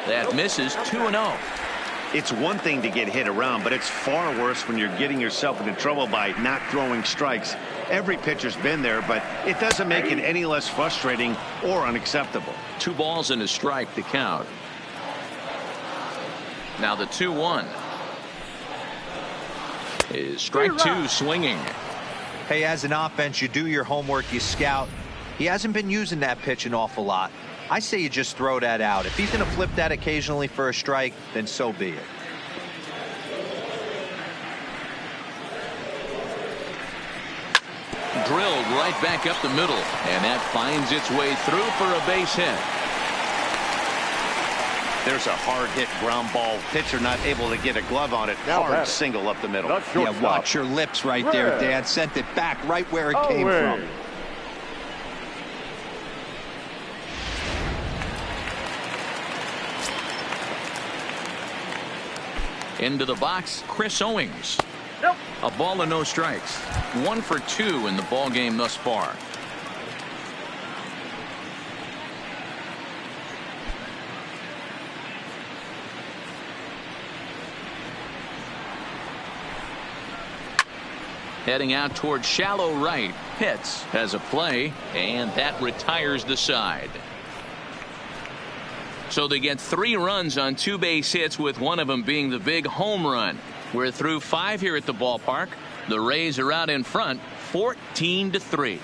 That misses 2-0. It's one thing to get hit around, but it's far worse when you're getting yourself into trouble by not throwing strikes. Every pitcher's been there, but it doesn't make it any less frustrating or unacceptable. 2 balls and a strike to count. Now the 2-1 is strike 2 swinging. Hey, as an offense, you do your homework, you scout. He hasn't been using that pitch an awful lot. I say you just throw that out. If he's going to flip that occasionally for a strike, then so be it. Drilled right back up the middle, and that finds its way through for a base hit. There's a hard hit ground ball. Pitcher not able to get a glove on it. Now Hard batter. single up the middle. The shortstop. Yeah, watch your lips right there, Red. Dad. Sent it back right where it came Away. from. Into the box, Chris Owings. A ball and no strikes. 1 for 2 in the ball game thus far. Heading out toward shallow right. Pitts has a play, and that retires the side. So they get 3 runs on 2 base hits, with one of them being the big home run. We're through 5 here at the ballpark. The Rays are out in front 14-3.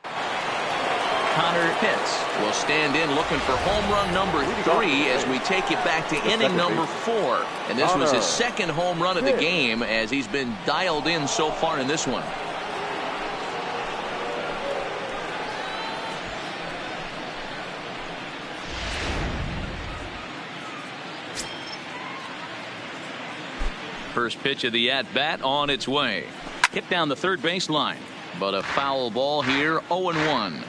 Connor Pitts will stand in looking for home run number 3 as we take it back to inning number 4. And this was his second home run of the game as he's been dialed in so far in this one. First pitch of the at-bat on its way. Hit down the third baseline, but a foul ball here, 0-1.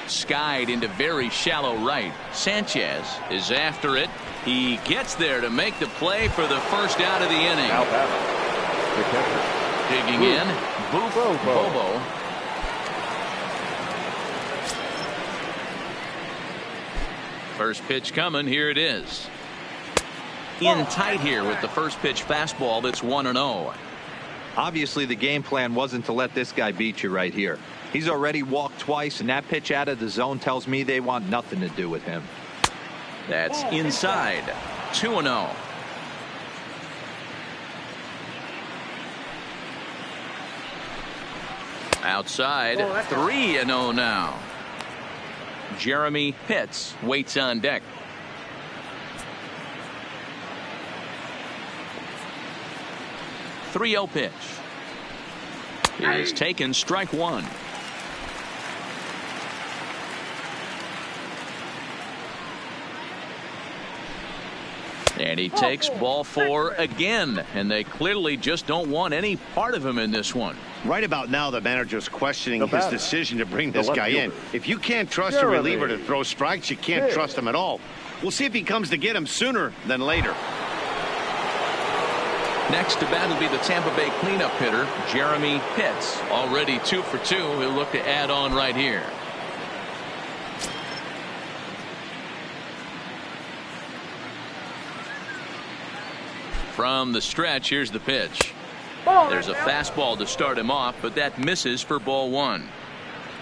Skied into very shallow right. Sanchez is after it. He gets there to make the play for the first out of the inning. Now batter. The catcher. Digging in, Bobo. First pitch coming. Here it is. In tight here with the first pitch fastball. That's 1-0. Obviously, the game plan wasn't to let this guy beat you right here. He's already walked twice, and that pitch out of the zone tells me they want nothing to do with him. That's inside. 2-0. Outside, 3-0 now. Jeremy Pitts waits on deck. 3-0 pitch. Is taken, strike one. And he takes ball four again, and they clearly just don't want any part of him in this one. Right about now, the manager's questioning his decision to bring this guy in. If you can't trust a reliever to throw strikes, you can't trust him at all. We'll see if he comes to get him sooner than later. Next to bat will be the Tampa Bay cleanup hitter, Jeremy Pitts. Already 2 for 2. He'll look to add on right here. From the stretch, here's the pitch. There's a fastball to start him off, but that misses for ball one.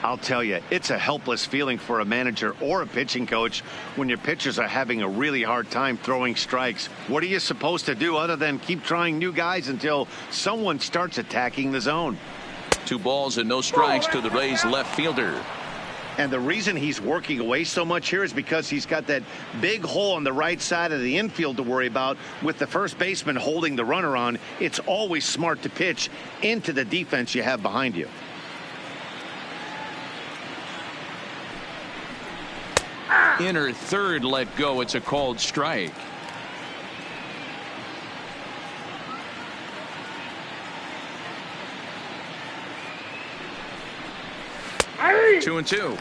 I'll tell you, it's a helpless feeling for a manager or a pitching coach when your pitchers are having a really hard time throwing strikes. What are you supposed to do other than keep trying new guys until someone starts attacking the zone? 2 balls and no strikes to the Rays left fielder. And the reason he's working away so much here is because he's got that big hole on the right side of the infield to worry about. With the first baseman holding the runner on, it's always smart to pitch into the defense you have behind you. Inner third let go. It's a called strike. Hey! 2-2.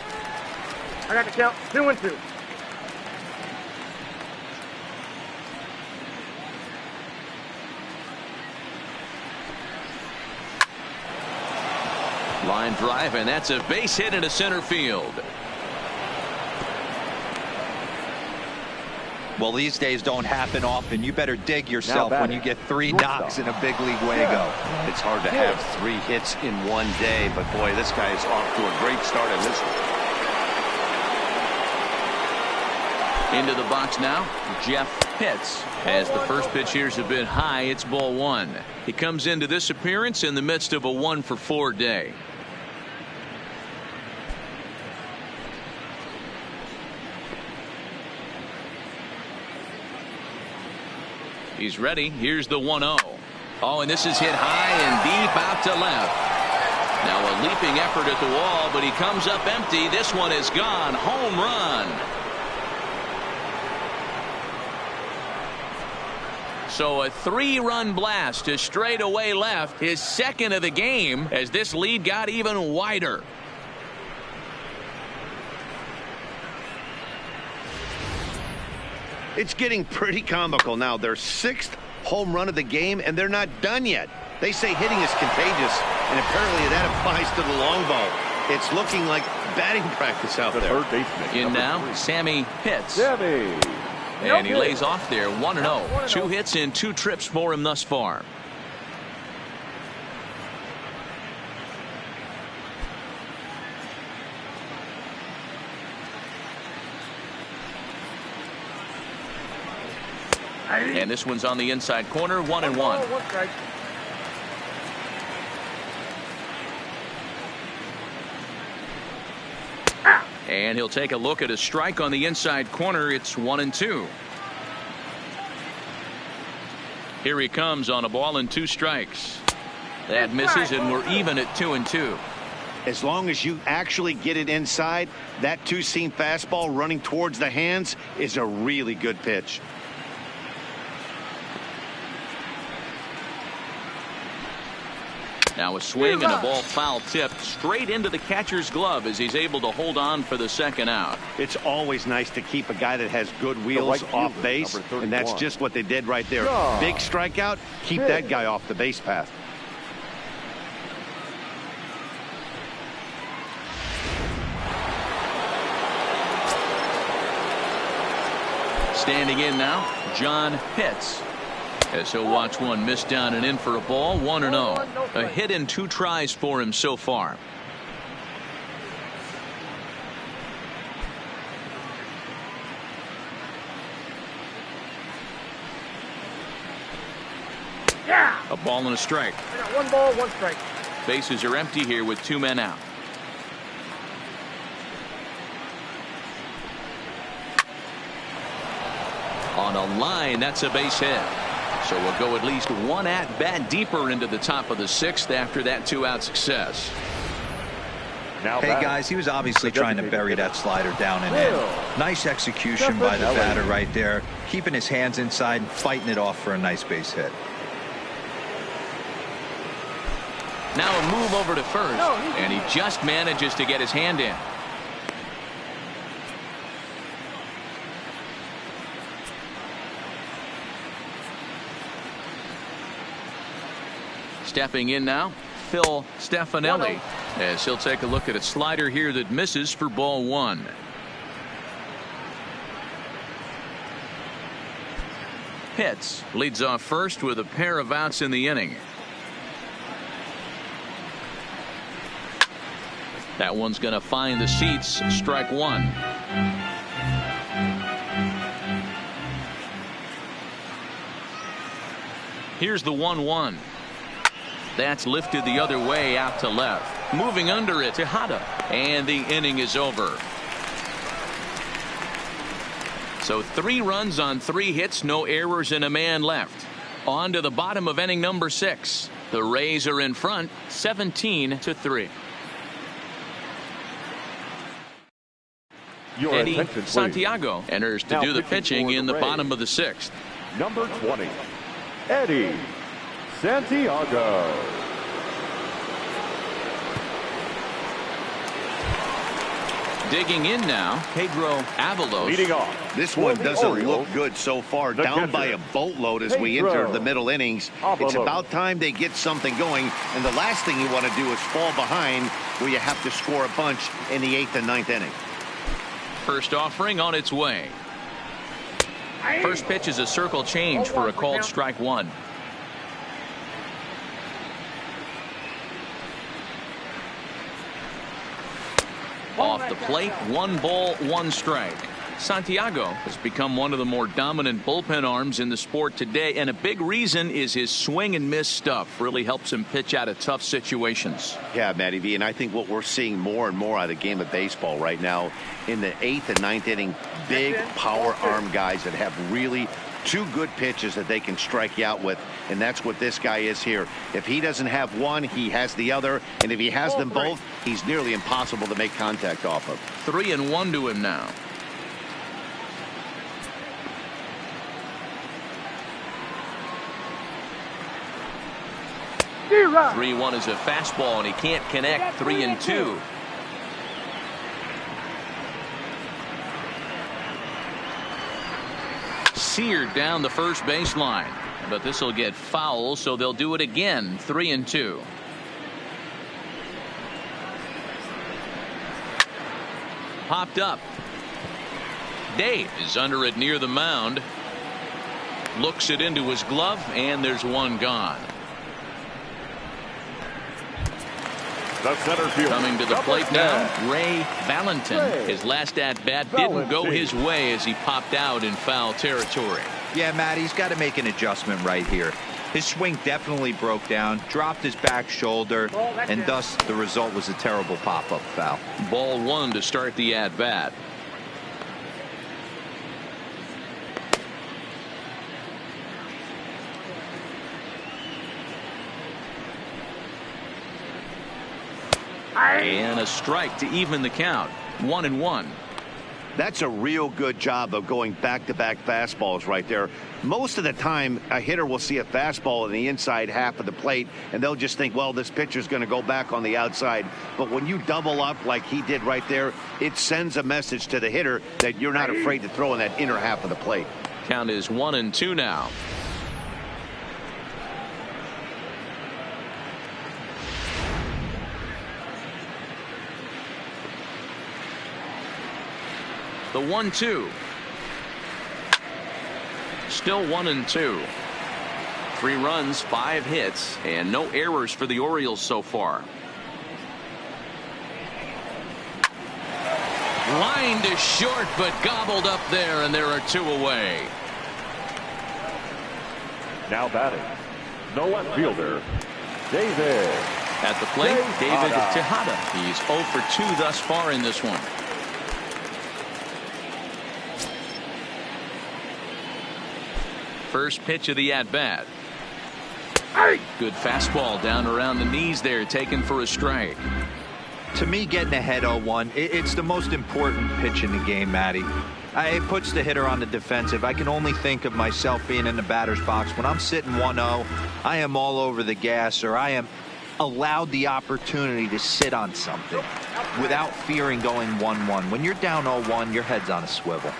I got the count. 2-2. Line drive, and that's a base hit into center field. Well, these days don't happen often. You better dig yourself when you get 3 knocks in a big league Wago. It's hard to have 3 hits in one day, but boy, this guy is off to a great start in this one. Into the box now, Jeff Pitts. As the first pitch here's a bit high, it's ball one. He comes into this appearance in the midst of a 1 for 4 day. He's ready. Here's the 1-0. Oh, and this is hit high and deep out to left. Now a leaping effort at the wall, but he comes up empty. This one is gone. Home run. So a 3-run blast to straightaway left, his second of the game, as this lead got even wider. It's getting pretty comical now. Their 6th home run of the game, and they're not done yet. They say hitting is contagious, and apparently that applies to the long ball. It's looking like batting practice out there. Third baseman. In now, Sammy Pitts. Sammy. And he lays off there, 1-0. 2 hits in 2 trips for him thus far. And this one's on the inside corner, 1-1. And he'll take a look at a strike on the inside corner. It's 1-2. Here he comes on a ball and 2 strikes. That misses, and we're even at 2-2. As long as you actually get it inside, that 2-seam fastball running towards the hands is a really good pitch. Now a swing and a ball foul tipped straight into the catcher's glove as he's able to hold on for the second out. It's always nice to keep a guy that has good wheels off base, and that's just what they did right there. Big strikeout, keep that guy off the base path. Standing in now, John Pitts. As he'll watch one miss down and in for a ball, 1-0. A hit in 2 tries for him so far. Yeah. A ball and a strike. I got 1 ball, 1 strike. Bases are empty here with 2 men out. On a line, that's a base hit. So we'll go at least 1 at bat deeper into the top of the 6th after that 2-out success. Hey guys, he was obviously trying to bury that slider down and in. Nice execution by the batter right there, keeping his hands inside and fighting it off for a nice base hit. Now a move over to first, and he just manages to get his hand in. Stepping in now, Phil Stefanelli, as he'll take a look at a slider here that misses for ball 1. Pitts leads off first with a pair of outs in the inning. That one's going to find the seats. Strike 1. Here's the 1-1. That's lifted the other way out to left. Moving under it, Tejada. And the inning is over. So 3 runs on 3 hits, no errors, and a man left. On to the bottom of inning number 6. The Rays are in front, 17-3. Eddie Santiago enters to do the pitching in the bottom of the 6th. Number 20, Eddie Santiago. Digging in now, Pedro Avalos. Leading off. This one doesn't look good so far. Down by a boatload as we enter the middle innings. It's about time they get something going. And the last thing you want to do is fall behind where you have to score a bunch in the 8th and 9th inning. First offering on its way. First pitch is a circle change for a called strike 1. Off the plate, 1 ball, 1 strike. Santiago has become one of the more dominant bullpen arms in the sport today, and a big reason is his swing and miss stuff. Really helps him pitch out of tough situations. Yeah, Matty V, and I think what we're seeing more and more out of the game of baseball right now in the 8th and 9th inning, big power arm guys that have really 2 good pitches that they can strike you out with, and that's what this guy is here. If he doesn't have one, he has the other, and if he has them both, he's nearly impossible to make contact off of. 3-1 to him now. Zero. 3-1 is a fastball, and he can't connect. 3-2. Seared down the first baseline, but this will get foul, so they'll do it again. 3-2. Popped up. Dave is under it near the mound. Looks it into his glove, and there's 1 gone. The center field. Coming to the plate now, Ray Valentin. His last at-bat didn't go his way as he popped out in foul territory. Yeah, Matt, he's got to make an adjustment right here. His swing definitely broke down, dropped his back shoulder, and thus the result was a terrible pop-up foul. Ball 1 to start the at-bat. And a strike to even the count. 1-1. That's a real good job of going back-to-back fastballs right there. Most of the time, a hitter will see a fastball in the inside half of the plate, and they'll just think, well, this pitcher's going to go back on the outside. But when you double up like he did right there, it sends a message to the hitter that you're not afraid to throw in that inner half of the plate. Count is 1-2 now. The 1-2. Still 1-2. 3 runs, 5 hits, and no errors for the Orioles so far. Line to short, but gobbled up there, and there are 2 away. Now batting, the left fielder, David At the plate, David Tejada. He's 0 for 2 thus far in this one. First pitch of the at-bat. Good fastball down around the knees there, taken for a strike. To me, getting ahead 0-1, it's the most important pitch in the game, Matty. It puts the hitter on the defensive. I can only think of myself being in the batter's box. When I'm sitting 1-0, I am all over the gas, or I am allowed the opportunity to sit on something without fearing going 1-1. When you're down 0-1, your head's on a swivel.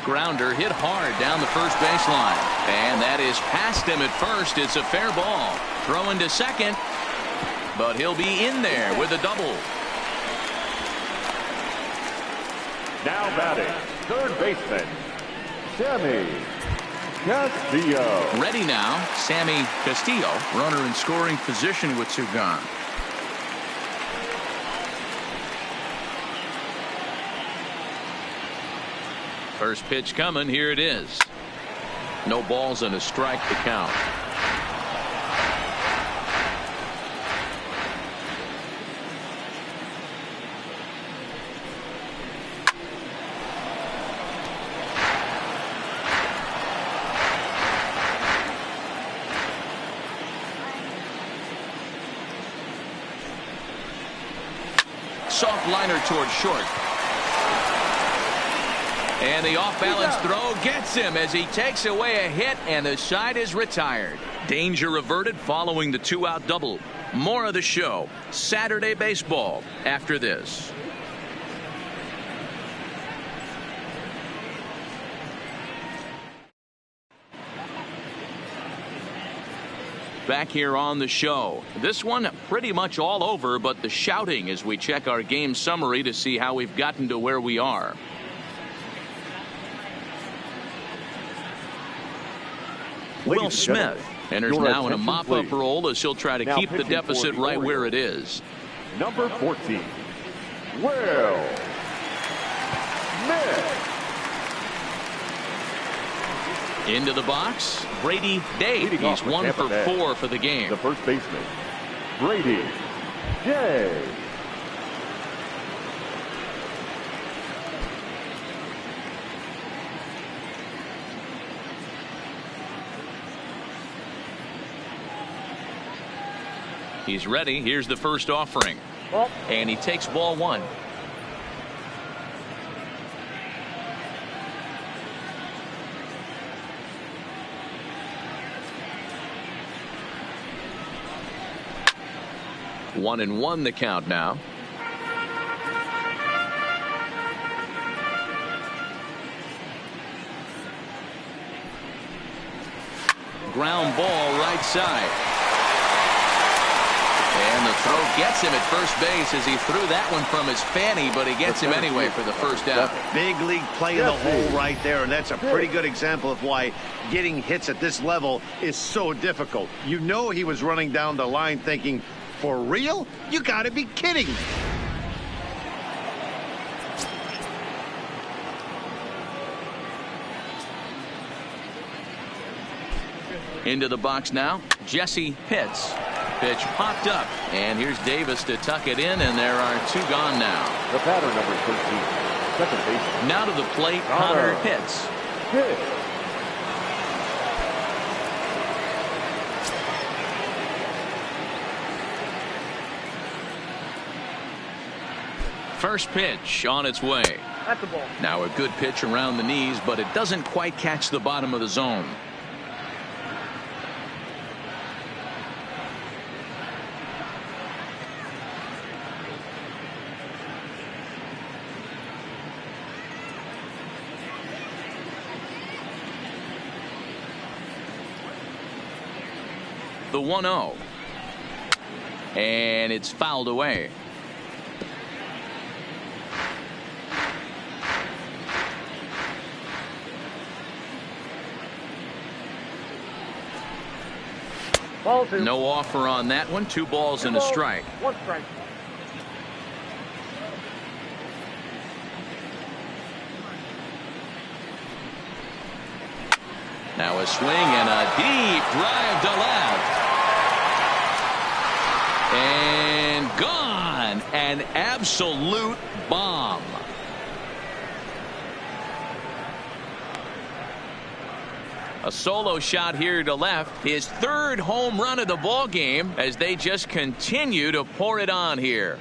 Grounder hit hard down the first baseline. And that is past him at first. It's a fair ball. Throwing to second. But he'll be in there with a double. Now batting, third baseman, Sammy Castillo. Ready now, Sammy Castillo. Runner in scoring position with 2 gone. First pitch coming. Here it is. No balls and a strike to count. Soft liner towards short. And the off-balance throw gets him as he takes away a hit, and the side is retired. Danger averted following the 2-out double. More of the show Saturday baseball after this. Back here on the show. This one pretty much all over, but the shouting as we check our game summary to see how we've gotten to where we are. Will Smith enters now in a mop-up role as he'll try to keep the deficit right where it is. Number 14, Will Smith. Into the box, Brady Day. He's 1 for 4 for the game. The first baseman, Brady Day. He's ready. Here's the first offering. And he takes ball 1. One and one the count now. Ground ball right side. And the throw gets him at first base as he threw that one from his fanny, but he gets him anyway for the first out. Big league play in the hole right there, and that's a pretty good example of why getting hits at this level is so difficult. You know he was running down the line thinking, for real? You gotta be kidding me. Into the box now, Jesse Pitts. Pitch popped up, and here's Davis to tuck it in, and there are 2 gone now. The batter, number 13, second baseman. Now to the plate, Connor Pitts. First pitch on its way. That's the ball. Now a good pitch around the knees, but it doesn't quite catch the bottom of the zone. The 1-0. And it's fouled away. Ball 2. No offer on that one. 2 balls and a strike. 1 strike. Now a swing and a deep drive to left. And gone. An absolute bomb. A solo shot here to left. His third home run of the ball game as they just continue to pour it on here.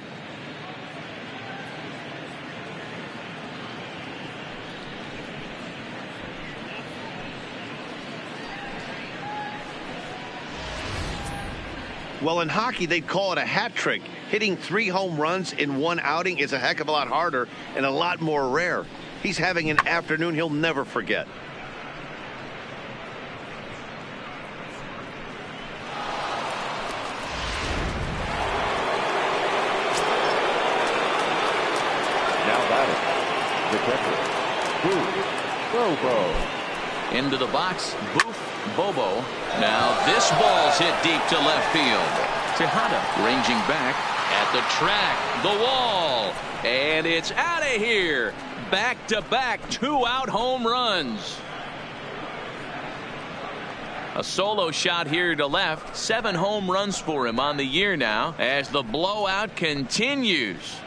Well, in hockey, they'd call it a hat trick. Hitting 3 home runs in one outing is a heck of a lot harder and a lot more rare. He's having an afternoon he'll never forget. Now batting, the catcher, Booth Bobo. Into the box, Booth Bobo. Now this ball's hit deep to left field. Tejada ranging back at the track, the wall, and it's out of here. Back-to-back 2-out home runs. A solo shot here to left. 7 home runs for him on the year now as the blowout continues.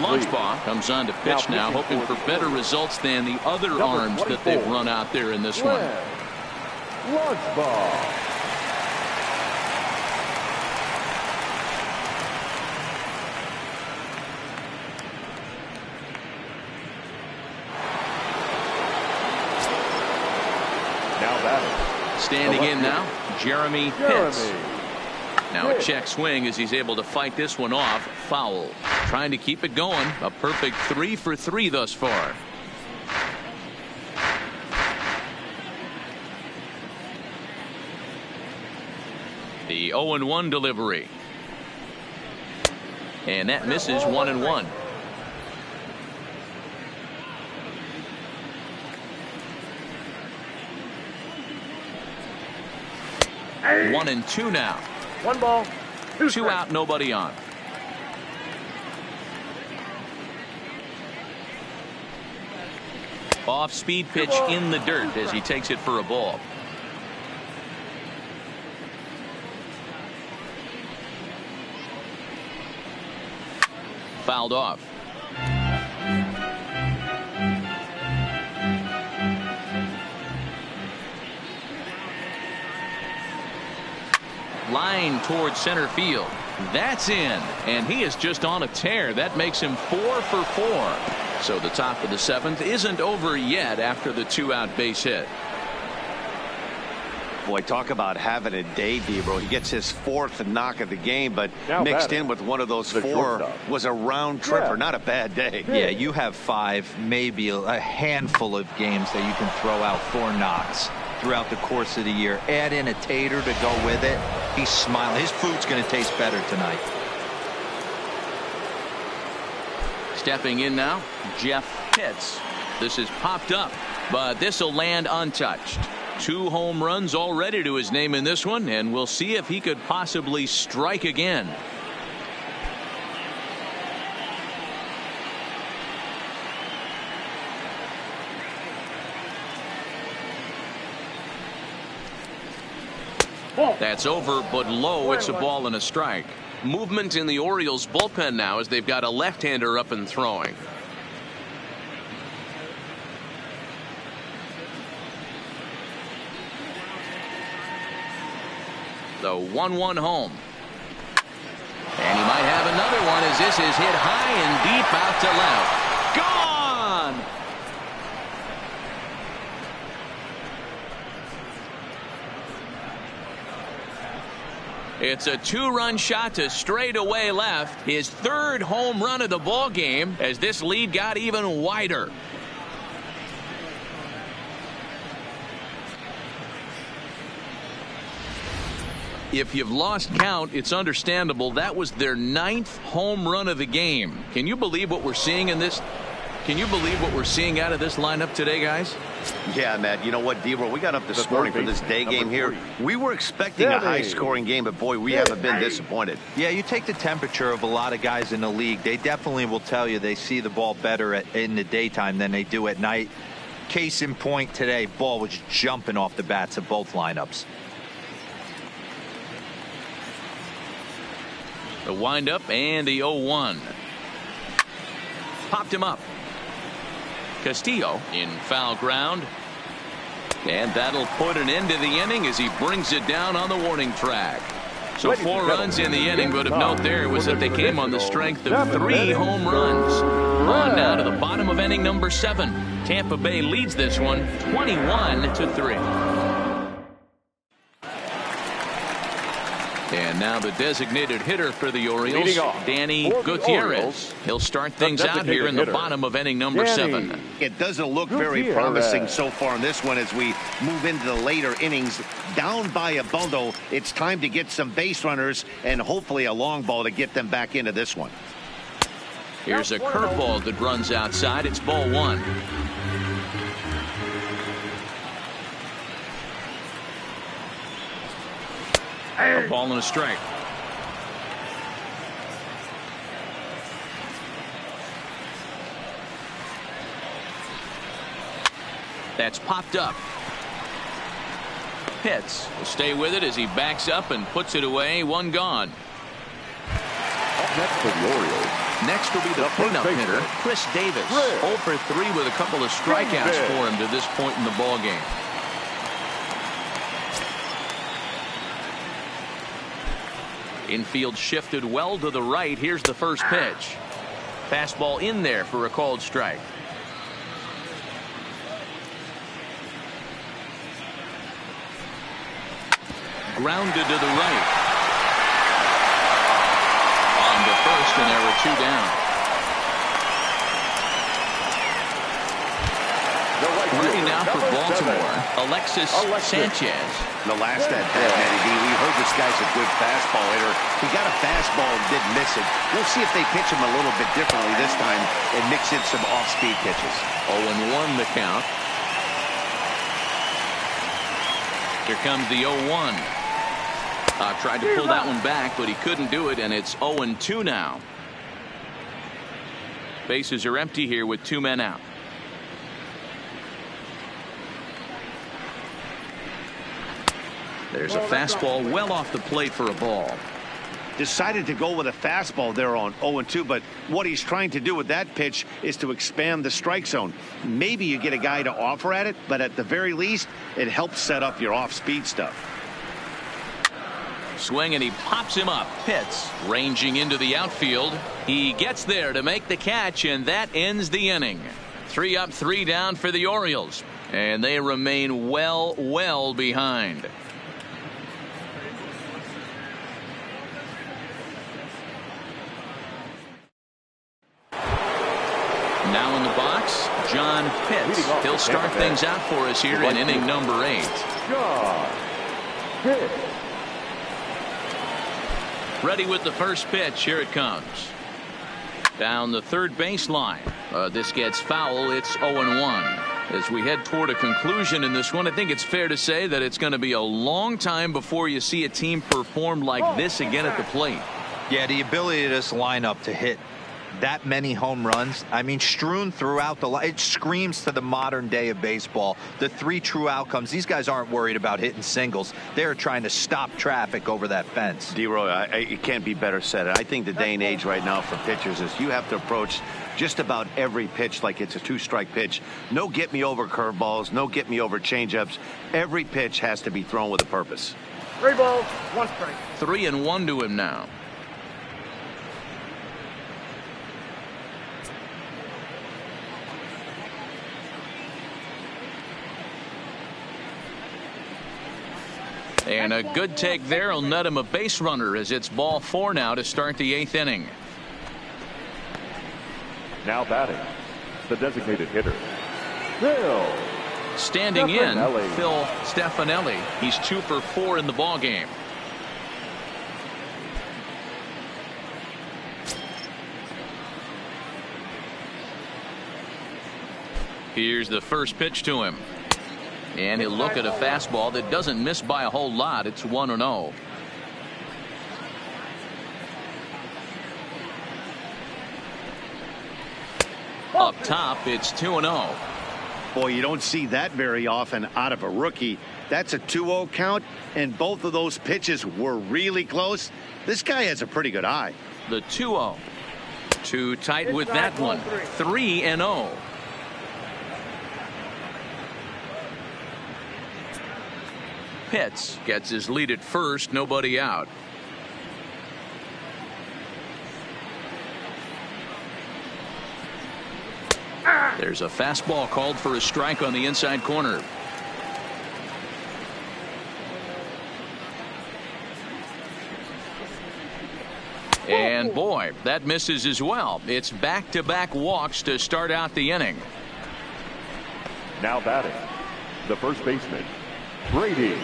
Lunchbaugh comes on to pitch now, hoping for better results than the other arms that they've run out there in this one. Lunchbaugh. Now batting. Standing in now, Jeremy Pitts. Now a check swing as he's able to fight this one off. Foul. Trying to keep it going. A perfect 3 for 3 thus far. The 0-1 delivery. And that misses 1-1. Hey. 1-2 now. 1 ball, 2 out, nobody on. Off speed pitch in the dirt as he takes it for a ball. Fouled off. Line towards center field. That's in, and he is just on a tear. That makes him 4 for 4. So the top of the 7th isn't over yet after the 2-out base hit. Boy, talk about having a day, Debro. He gets his 4th knock of the game, but now mixed in with one of those 4 was a round tripper. Yeah. Not a bad day. Yeah, you have 5, maybe a handful of games that you can throw out 4 knocks throughout the course of the year. Add in a tater to go with it. He's smiling. His food's going to taste better tonight. Stepping in now, Jeff Pitts. This is popped up, but this will land untouched. 2 home runs already to his name in this one, and we'll see if he could possibly strike again. That's over, but low. It's a ball and a strike. Movement in the Orioles bullpen now as they've got a left-hander up and throwing. The 1-1 home. And he might have another one as this is hit high and deep out to left. Gone! It's a 2-run shot to straightaway left. His 3rd home run of the ball game as this lead got even wider. If you've lost count, it's understandable. That was their 9th home run of the game. Can you believe what we're seeing in this? Can you believe what we're seeing out of this lineup today, guys? Yeah, Matt. You know what, D-Roll? We got up this morning for this day game here. We were expecting a high-scoring game, but, boy, we haven't been disappointed. Yeah, you take the temperature of a lot of guys in the league. They definitely will tell you they see the ball better in the daytime than they do at night. Case in point today, ball was jumping off the bats of both lineups. The windup and the 0-1. Popped him up. Castillo in foul ground. And that'll put an end to the inning as he brings it down on the warning track. So 4 runs in the inning, but of note there was that they came on the strength of 3 home runs. On now to the bottom of inning number 7. Tampa Bay leads this one 21-3. And now the designated hitter for the Orioles, Danny Gutierrez. He'll start things out here in the bottom of inning number 7. It doesn't look very promising so far in this one as we move into the later innings. Down by a bundle, it's time to get some base runners and hopefully a long ball to get them back into this one. Here's a curveball that runs outside. It's ball 1. A ball and a strike. That's popped up. Pitts will stay with it as he backs up and puts it away. 1 gone. Up next for the Orioles. Next will be the cleanup hitter, Chris Davis. 0 for 3 with a couple of strikeouts for him to this point in the ball game. Infield shifted well to the right. Here's the first pitch. Fastball in there for a called strike. Grounded to the right. On to first, and there were 2 down. Ready now for Baltimore, Alexis Sanchez. The last at bat, we heard this guy's a good fastball hitter. He got a fastball and did miss it. We'll see if they pitch him a little bit differently this time and mix in some off-speed pitches. 0-1 the count. Here comes the 0-1. Tried to pull that one back, but he couldn't do it, and it's 0-2 now. Bases are empty here with 2 men out. There's a fastball well off the plate for a ball. Decided to go with a fastball there on 0-2, but what he's trying to do with that pitch is to expand the strike zone. Maybe you get a guy to offer at it, but at the very least, it helps set up your off-speed stuff. Swing, and he pops him up. Pitts ranging into the outfield. He gets there to make the catch, and that ends the inning. 3 up, 3 down for the Orioles, and they remain well behind. Now in the box, John Pitts. He'll start things out for us here in inning number 8. John Pitts. Ready with the first pitch. Here it comes. Down the third baseline. This gets foul. It's 0-1. As we head toward a conclusion in this one, I think it's fair to say that it's going to be a long time before you see a team perform like this again at the plate. Yeah, the ability of this lineup to hit that many home runs, I mean, strewn throughout the line, it screams to the modern day of baseball. The 3 true outcomes. These guys aren't worried about hitting singles. They're trying to stop traffic over that fence. D-Roy, it can't be better said. I think the day and age right now for pitchers is you have to approach just about every pitch like it's a 2-strike pitch. No get me over curveballs, no get me over changeups. Every pitch has to be thrown with a purpose. 3 balls, 1 strike. 3-1 to him now. And a good take there will net him a base runner as it's ball 4 now to start the 8th inning. Now batting, the designated hitter, Phil. Standing in, Phil Stefanelli. He's 2 for 4 in the ball game. Here's the first pitch to him. And he'll look at a fastball that doesn't miss by a whole lot. It's 1-0. Up top, it's 2-0. Boy, you don't see that very often out of a rookie. That's a 2-0 count, and both of those pitches were really close. This guy has a pretty good eye. The 2-0. Too tight with that one. 3-0. Pitts gets his lead at first, nobody out. There's a fastball called for a strike on the inside corner. And boy, that misses as well. It's back-to-back walks to start out the inning. Now batting, the first baseman, Brady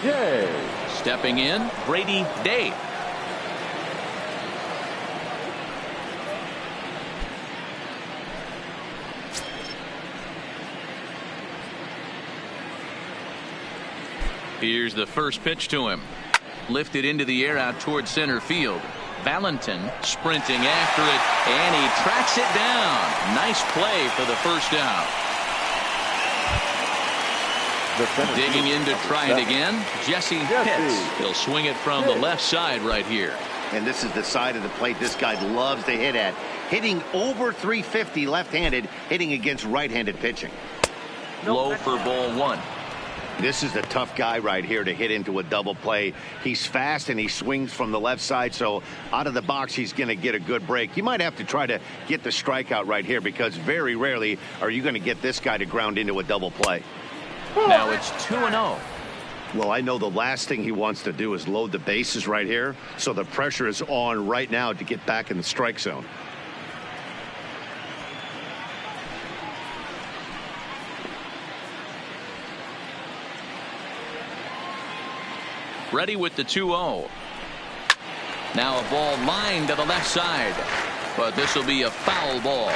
Day. Stepping in, Brady Day. Here's the first pitch to him. Lifted into the air out toward center field. Valentin sprinting after it, and he tracks it down. Nice play for the first out. Digging in to try it again, Jesse Pitts. He'll swing it from the left side right here. And this is the side of the plate this guy loves to hit at. Hitting over 350 left-handed, hitting against right-handed pitching. Low for ball one. This is a tough guy right here to hit into a double play. He's fast and he swings from the left side, so out of the box he's going to get a good break. You might have to try to get the strikeout right here because very rarely are you going to get this guy to ground into a double play. Now it's 2-0. Well, I know the last thing he wants to do is load the bases right here, so the pressure is on right now to get back in the strike zone. Ready with the 2-0. Now a ball lined to the left side, but this will be a foul ball.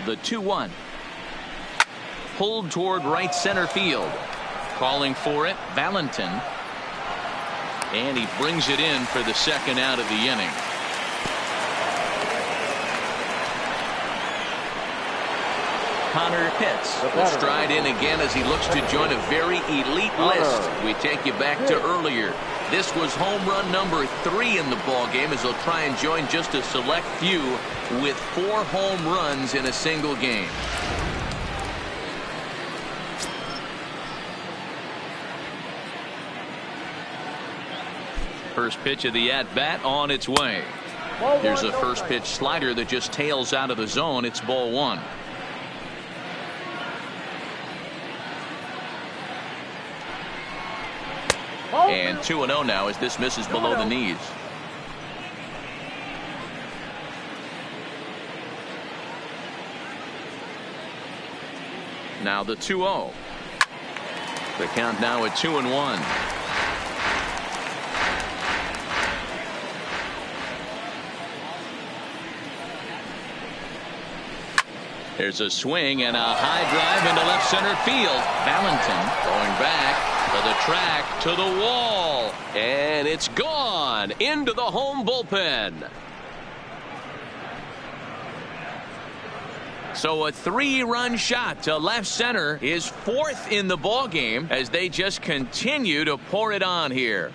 The 2-1. Pulled toward right center field. Calling for it, Valentin. And he brings it in for the second out of the inning. Connor Pitts will stride in again as he looks to join a very elite list. We take you back to earlier. This was home run number 3 in the ball game as he'll try and join just a select few with 4 home runs in a single game. First pitch of the at-bat on its way. Here's a first pitch slider that just tails out of the zone. It's ball one. And 2-0 now as this misses below the knees. Now the 2-0. The count now at 2-1. There's a swing and a high drive into left center field. Valentin going back to the track, to the wall, and it's gone into the home bullpen. So a 3-run shot to left center is 4th in the ball game as they just continue to pour it on here.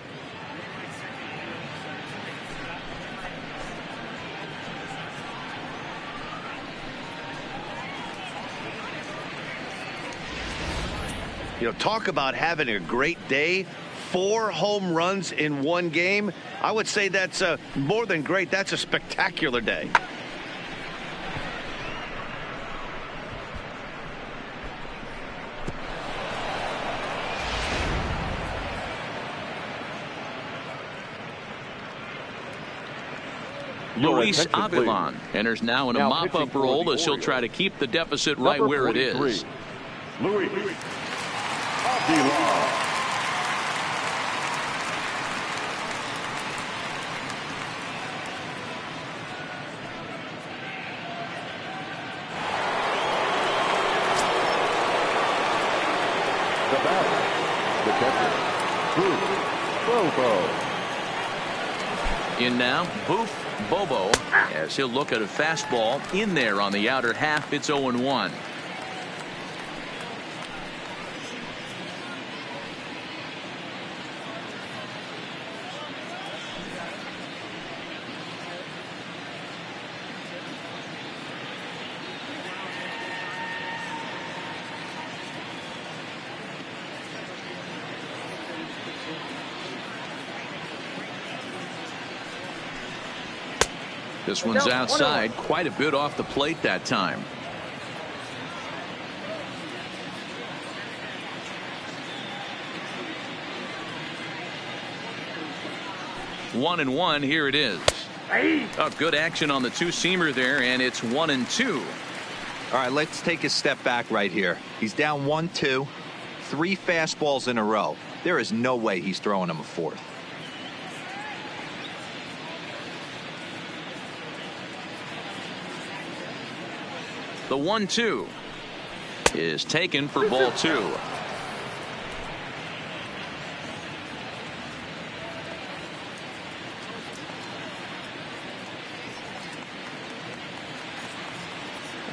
You know, talk about having a great day. 4 home runs in one game. I would say that's more than great. That's a spectacular day. Luis Avilan enters now in a mop-up role as he'll try to keep the deficit right where it is. Luis Avilan. batter, the catcher, Boof Bobo. In now, Boof Bobo, as he'll look at a fastball in there on the outer half. It's 0-1. This one's outside, quite a bit off the plate that time. One and one, here it is. Oh, good action on the two-seamer there, and it's 1-2. All right, let's take a step back right here. He's down 1-2, 3 fastballs in a row. There is no way he's throwing him a fourth. The 1-2 is taken for ball 2.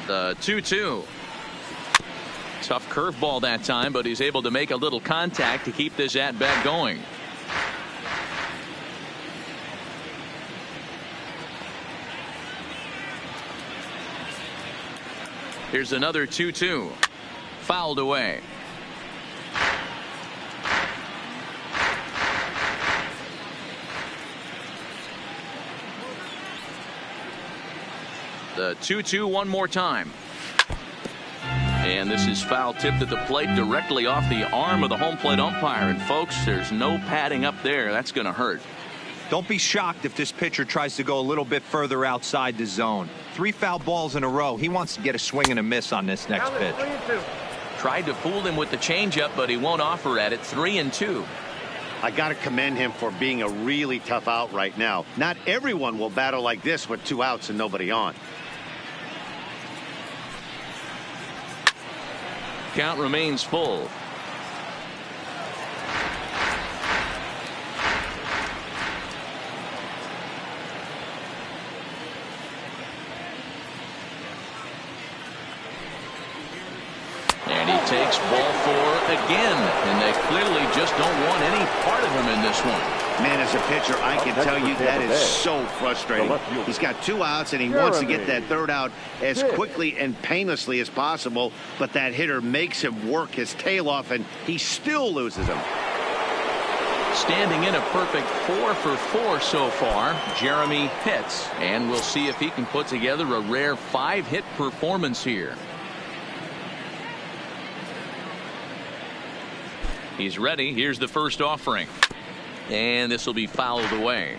The 2-2. Tough curveball that time, but he's able to make a little contact to keep this at bat going. Here's another 2-2. Fouled away. The 2-2 one more time. And this is foul tipped at the plate directly off the arm of the home plate umpire. And folks, there's no padding up there. That's going to hurt. Don't be shocked if this pitcher tries to go a little bit further outside the zone. 3 foul balls in a row. He wants to get a swing and a miss on this next pitch. Tried to fool him with the changeup, but he won't offer at it. 3-2. I got to commend him for being a really tough out right now. Not everyone will battle like this with 2 outs and nobody on. Count remains full. And he takes ball 4 again, and they clearly just don't want any part of him in this one. Man, as a pitcher, I can tell you that is so frustrating. He's got 2 outs, and he wants to get that 3rd out as quickly and painlessly as possible, but that hitter makes him work his tail off, and he still loses him. Standing in a perfect 4 for 4 so far, Jeremy Pitts, and we'll see if he can put together a rare 5-hit performance here. He's ready. Here's the first offering. And this will be fouled away.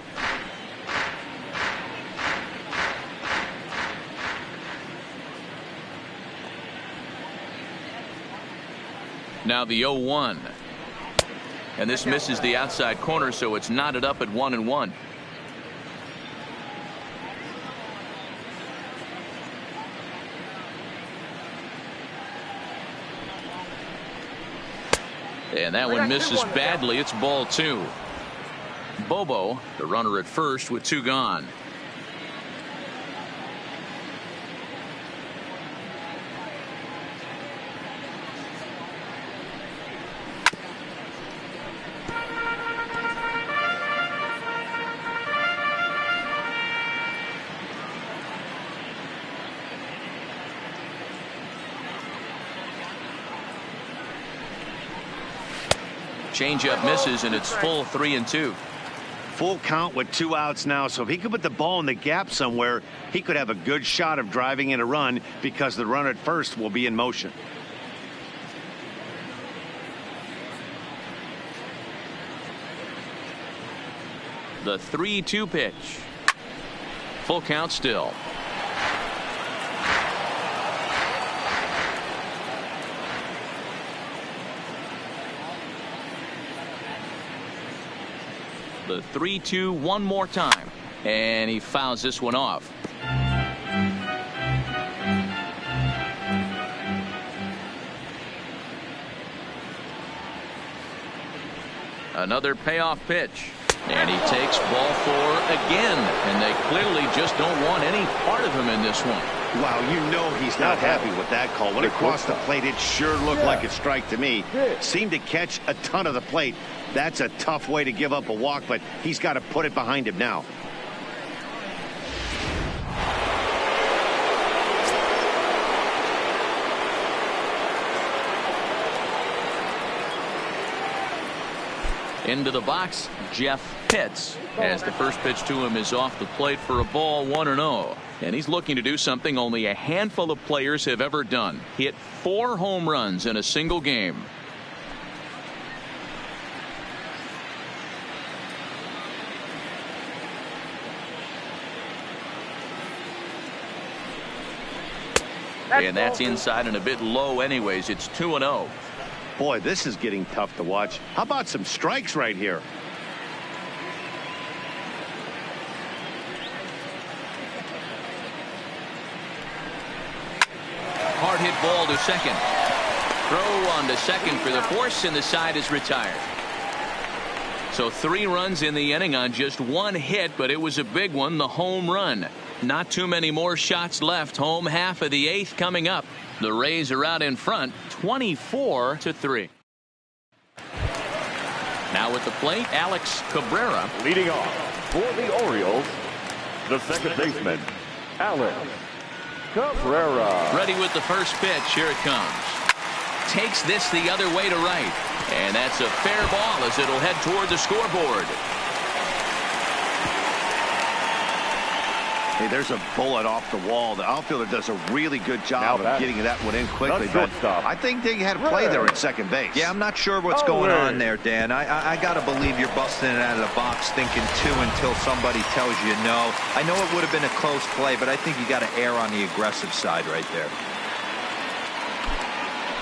Now the 0-1. And this misses the outside corner, so it's knotted up at 1-1. And that one misses badly. It's ball 2. Bobo, the runner at first with 2 gone. Changeup misses, and it's full 3-2. Full count with 2 outs now, so if he could put the ball in the gap somewhere, he could have a good shot of driving in a run because the runner at first will be in motion. The 3-2 pitch. Full count still. The 3-2 one more time, and he fouls this one off. Another payoff pitch. And he takes ball 4 again. And they clearly just don't want any part of him in this one. Wow, you know he's not happy with that call. When it crossed the plate, it sure looked like a strike to me. Seemed to catch a ton of the plate. That's a tough way to give up a walk, but he's got to put it behind him now. Into the box, Jeff Pitts, as the first pitch to him is off the plate for a ball, 1-0. And he's looking to do something only a handful of players have ever done. Hit 4 home runs in a single game. And that's inside and a bit low anyways. It's 2-0. Boy, this is getting tough to watch. How about some strikes right here? Hard hit ball to second. Throw on to second for the force, and the side is retired. So 3 runs in the inning on just 1 hit, but it was a big one, the home run. Not too many more shots left. Home half of the 8th coming up. The Rays are out in front, 24-3. Now at the plate, Alex Cabrera. Leading off for the Orioles, the second baseman, Alex Cabrera. Ready with the first pitch. Here it comes. Takes this the other way to right. And that's a fair ball as it'll head toward the scoreboard. Hey, there's a bullet off the wall. The outfielder does a really good job of getting that one in quickly. But I think they had a play there at second base. Yeah, I'm not sure what's going on there, Dan. I got to believe you're busting it out of the box thinking 2 until somebody tells you no. I know it would have been a close play, but I think you got to err on the aggressive side right there.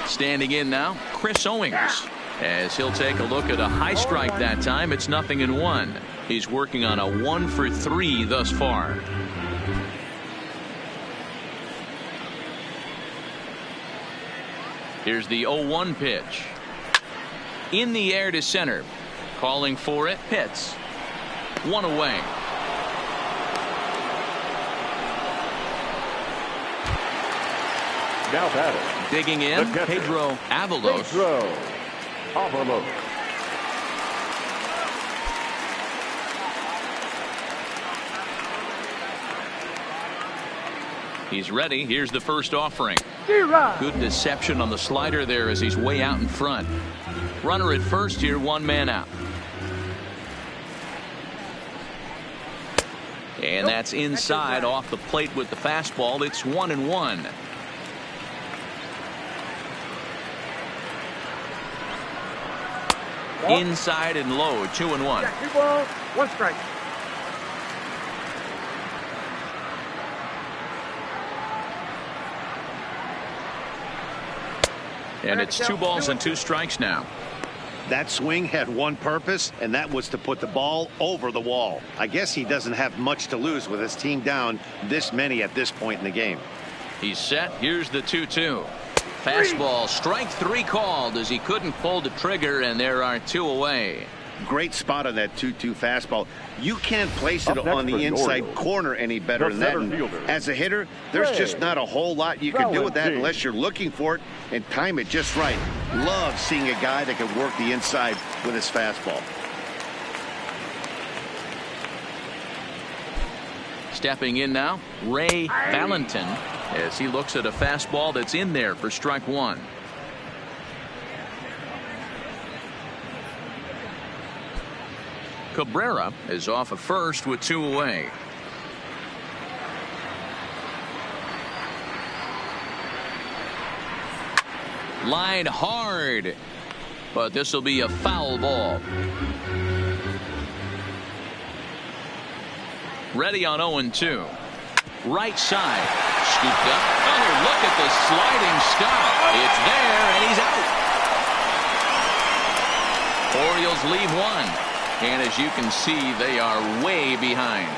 Standing in now, Chris Owings, as he'll take a look at a high strike that time. It's 0-1. He's working on a 1 for 3 thus far. Here's the 0-1 pitch. In the air to center. Calling for it, Pitts. 1 away. Now batting. Digging in, Pedro Avalos. He's ready. Here's the first offering. Good deception on the slider there as he's way out in front. Runner at first here, 1 man out. And that's inside off the plate with the fastball. It's 1-1. Inside and low, 2-1. 2 balls, 1 strike. And it's 2 balls and 2 strikes now. That swing had one purpose, and that was to put the ball over the wall. I guess he doesn't have much to lose with his team down this many at this point in the game. He's set. Here's the 2-2. Fastball, strike 3 called as he couldn't pull the trigger, and there are 2 away. Great spot on that 2-2 fastball. You can't place it on the inside corner any better than that. And as a hitter, there's just not a whole lot you can do with that unless you're looking for it and time it just right. Love seeing a guy that can work the inside with his fastball. Stepping in now, Ray Valentin, as he looks at a fastball that's in there for strike 1. Cabrera is off at first with 2 away. Line hard, but this will be a foul ball. Ready on 0-2. Right side, scooped up. Oh, look at the sliding stop. It's there, and he's out. Orioles leave 1. And as you can see, they are way behind.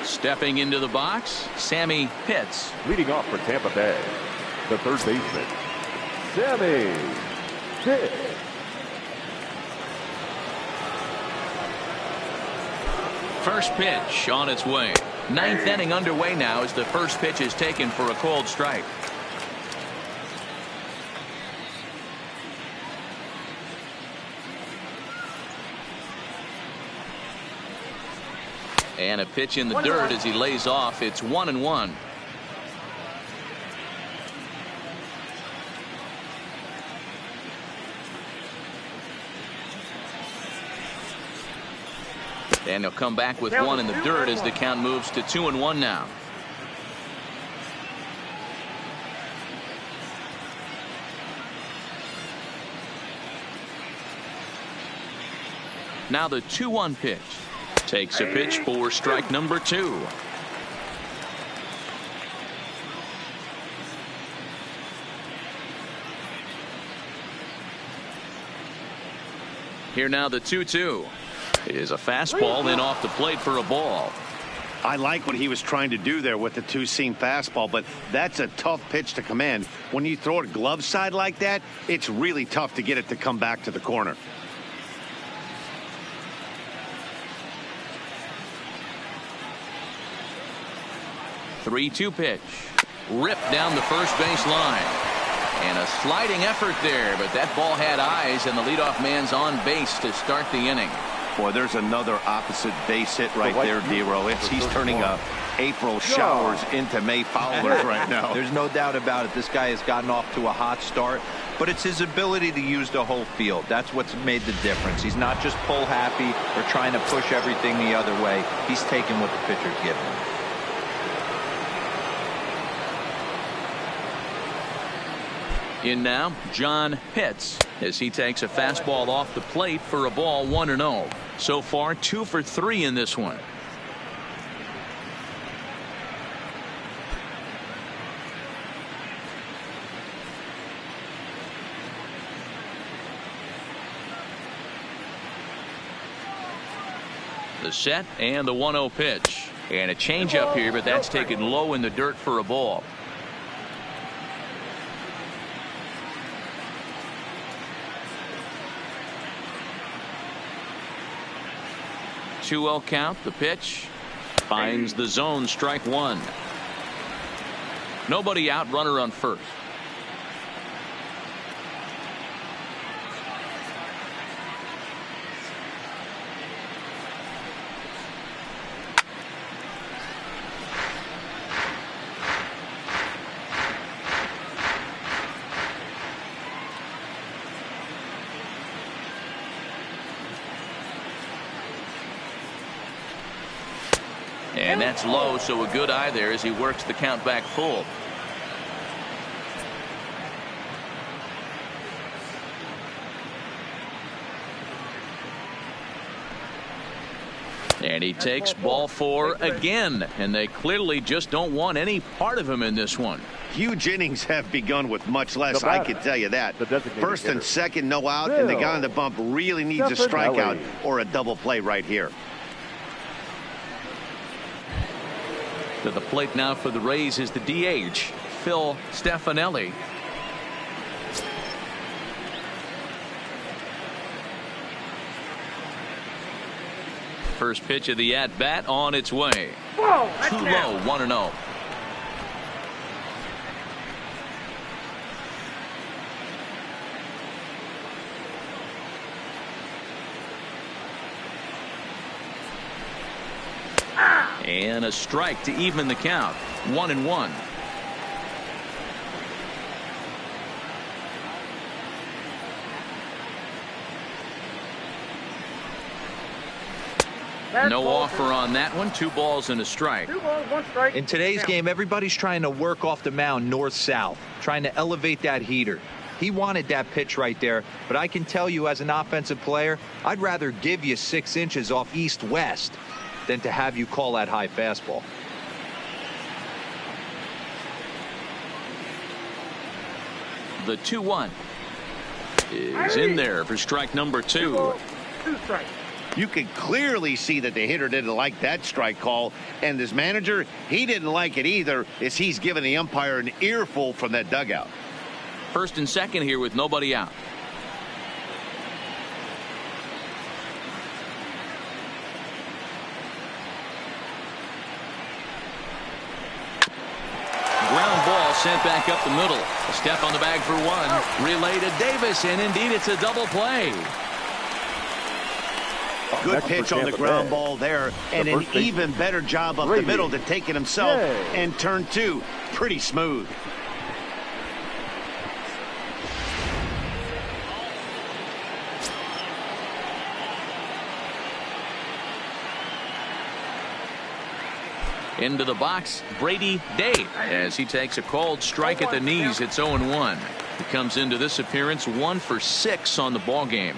Stepping into the box, Sammy Pitts. Leading off for Tampa Bay, the third baseman, Sammy Pitts. First pitch on its way. Ninth inning underway now as the first pitch is taken for a called strike. And a pitch in the dirt as he lays off. It's 1-1. And he'll come back with one in the dirt as the count moves to 2-1 now. Now the 2-1 pitch. Takes a pitch for strike number 2. Here now the 2-2 is a fastball in off the plate for a ball. I like what he was trying to do there with the two-seam fastball, but that's a tough pitch to command. When you throw it glove side like that, it's really tough to get it to come back to the corner. Three-two pitch. Ripped down the first base line. And a sliding effort there, but that ball had eyes, and the leadoff man's on base to start the inning. Boy, there's another opposite base hit right there, D-Row. He's turning April showers into May foulers right now. There's no doubt about it. This guy has gotten off to a hot start, but it's his ability to use the whole field. That's what's made the difference. He's not just pull happy or trying to push everything the other way. He's taking what the pitcher's giving him. In now, John Pitts, as he takes a fastball off the plate for a ball, 1-0. So far, 2 for 3 in this one. The set and the 1-0 pitch. And a changeup here, but that's taken low in the dirt for a ball. 2-0 count. The pitch finds the zone. Strike one. Nobody out. Runner on first. And that's low, so a good eye there as he works the count back full. And he takes ball 4 again, and they clearly just don't want any part of him in this one. Huge innings have begun with much less, I can tell you that. First and second, no out, and the guy on the bump really needs a strikeout or a double play right here. To the plate now for the Rays is the DH, Phil Stefanelli. First pitch of the at-bat on its way. Whoa, too low, 1-0. And a strike to even the count. 1-1. No offer on that one. 2 balls and a strike. 2 balls, 1 strike. In today's game, everybody's trying to work off the mound north-south, trying to elevate that heater. He wanted that pitch right there, but I can tell you as an offensive player, I'd rather give you 6 inches off east-west than to have you call that high fastball. The 2-1 is in there for strike number 2. 2 strikes. You can clearly see that the hitter didn't like that strike call, and his manager, he didn't like it either, as he's giving the umpire an earful from that dugout. First and second here with nobody out. Ground ball sent back up the middle. A step on the bag for one. Relay to Davis, and indeed it's a double play. Good pitch on the ground ball there, and an even better job up the middle to take it himself, and turn two pretty smooth. Into the box, Brady Day, as he takes a called strike at the knees. It's 0-1. He comes into this appearance 1 for 6 on the ball game.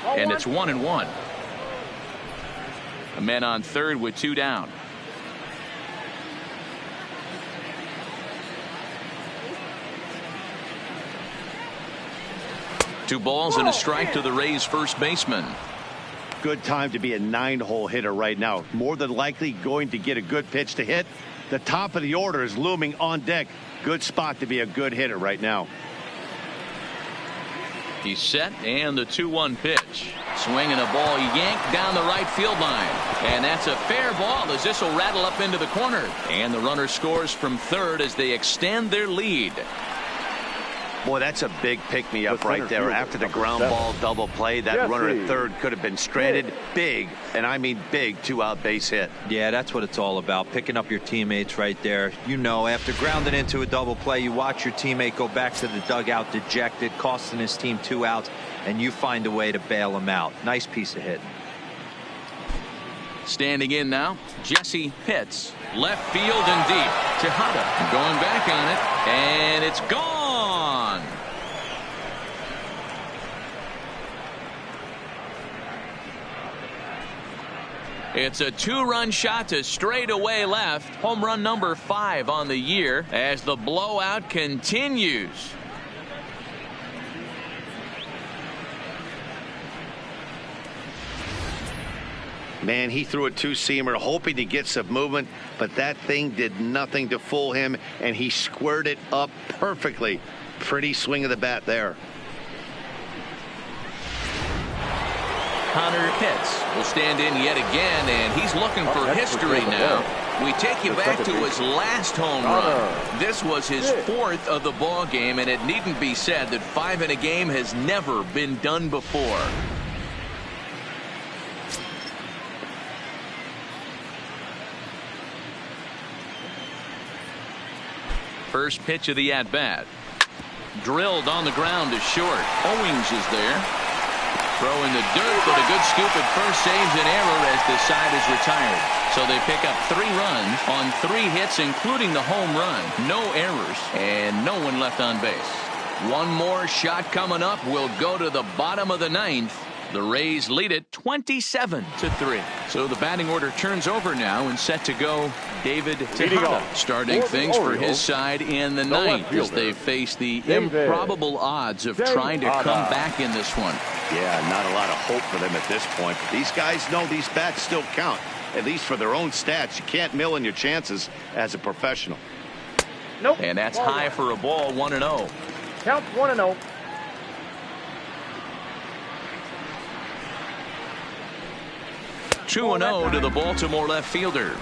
And it's 1-1. A man on third with 2 down. Two balls and a strike to the Rays first baseman. Good time to be a 9-hole hitter right now. More than likely going to get a good pitch to hit. The top of the order is looming on deck. Good spot to be a good hitter right now. He's set, and the 2-1 pitch. Swinging a ball yanked down the right field line. And that's a fair ball as this will rattle up into the corner. And the runner scores from third as they extend their lead. Boy, that's a big pick-me-up right there. After the ground ball double play, that runner at third could have been stranded. Big, and I mean big, 2-out base hit. Yeah, that's what it's all about, picking up your teammates right there. You know, after grounding into a double play, you watch your teammate go back to the dugout dejected, costing his team 2 outs, and you find a way to bail him out. Nice piece of hitting. Standing in now, Jesse Pitts. Left field and deep. Tejada going back on it, and it's gone. It's a 2-run shot to straightaway left. Home run number 5 on the year as the blowout continues. Man, he threw a 2-seamer hoping to get some movement, but that thing did nothing to fool him, and he squared it up perfectly. Pretty swing of the bat there. Connor Pitts will stand in yet again, and he's looking for history now. We take you back to his last home run. This was his 4th of the ball game, and it needn't be said that 5 in a game has never been done before. First pitch of the at-bat. Drilled on the ground to short. Owings is there. Throw in the dirt, but a good scoop at first saves an error as the side is retired. So they pick up 3 runs on 3 hits, including the home run. No errors, and no one left on base. One more shot coming up will go to the bottom of the 9th. The Rays lead it 27-3. So the batting order turns over now and set to go David Tejada, starting things for his side in the 9th as they face the improbable odds of trying to come back in this one. Yeah, not a lot of hope for them at this point. But these guys know these bats still count, at least for their own stats. You can't mill in your chances as a professional. Nope. And that's high for a ball, 1-0. Count 1-0. Two 2-0 to the Baltimore left fielder.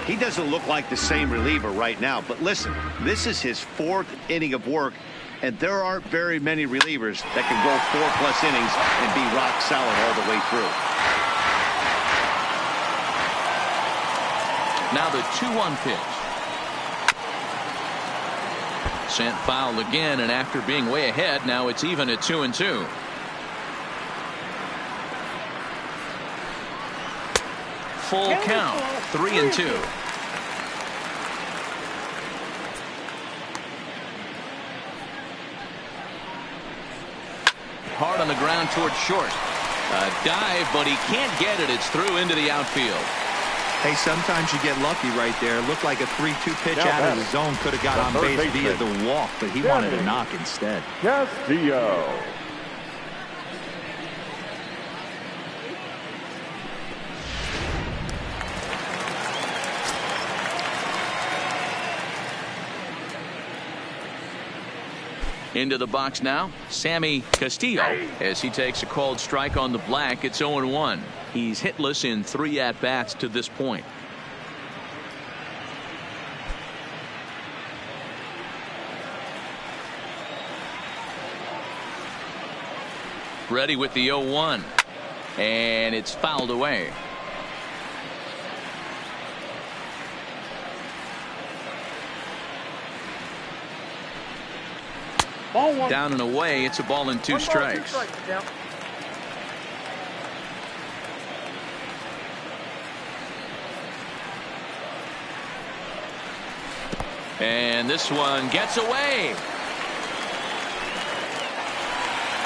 He doesn't look like the same reliever right now, but listen, this is his 4th inning of work, and there aren't very many relievers that can go 4+ innings and be rock solid all the way through. Now the 2-1 pitch. Sent foul again, and after being way ahead, now it's even at 2-2. Full count, 3-2. Hard on the ground towards short. A dive, but he can't get it. It's through into the outfield. Hey, sometimes you get lucky right there. It looked like a 3-2 pitch Now out of the zone could have got on base via the walk, but he wanted a knock instead. Castillo. Into the box now, Sammy Castillo, as he takes a called strike on the black. It's 0-1. He's hitless in 3 at-bats to this point. Ready with the 0-1, and it's fouled away. Ball 1. Down and away. It's a ball and 2 strikes. And this one gets away.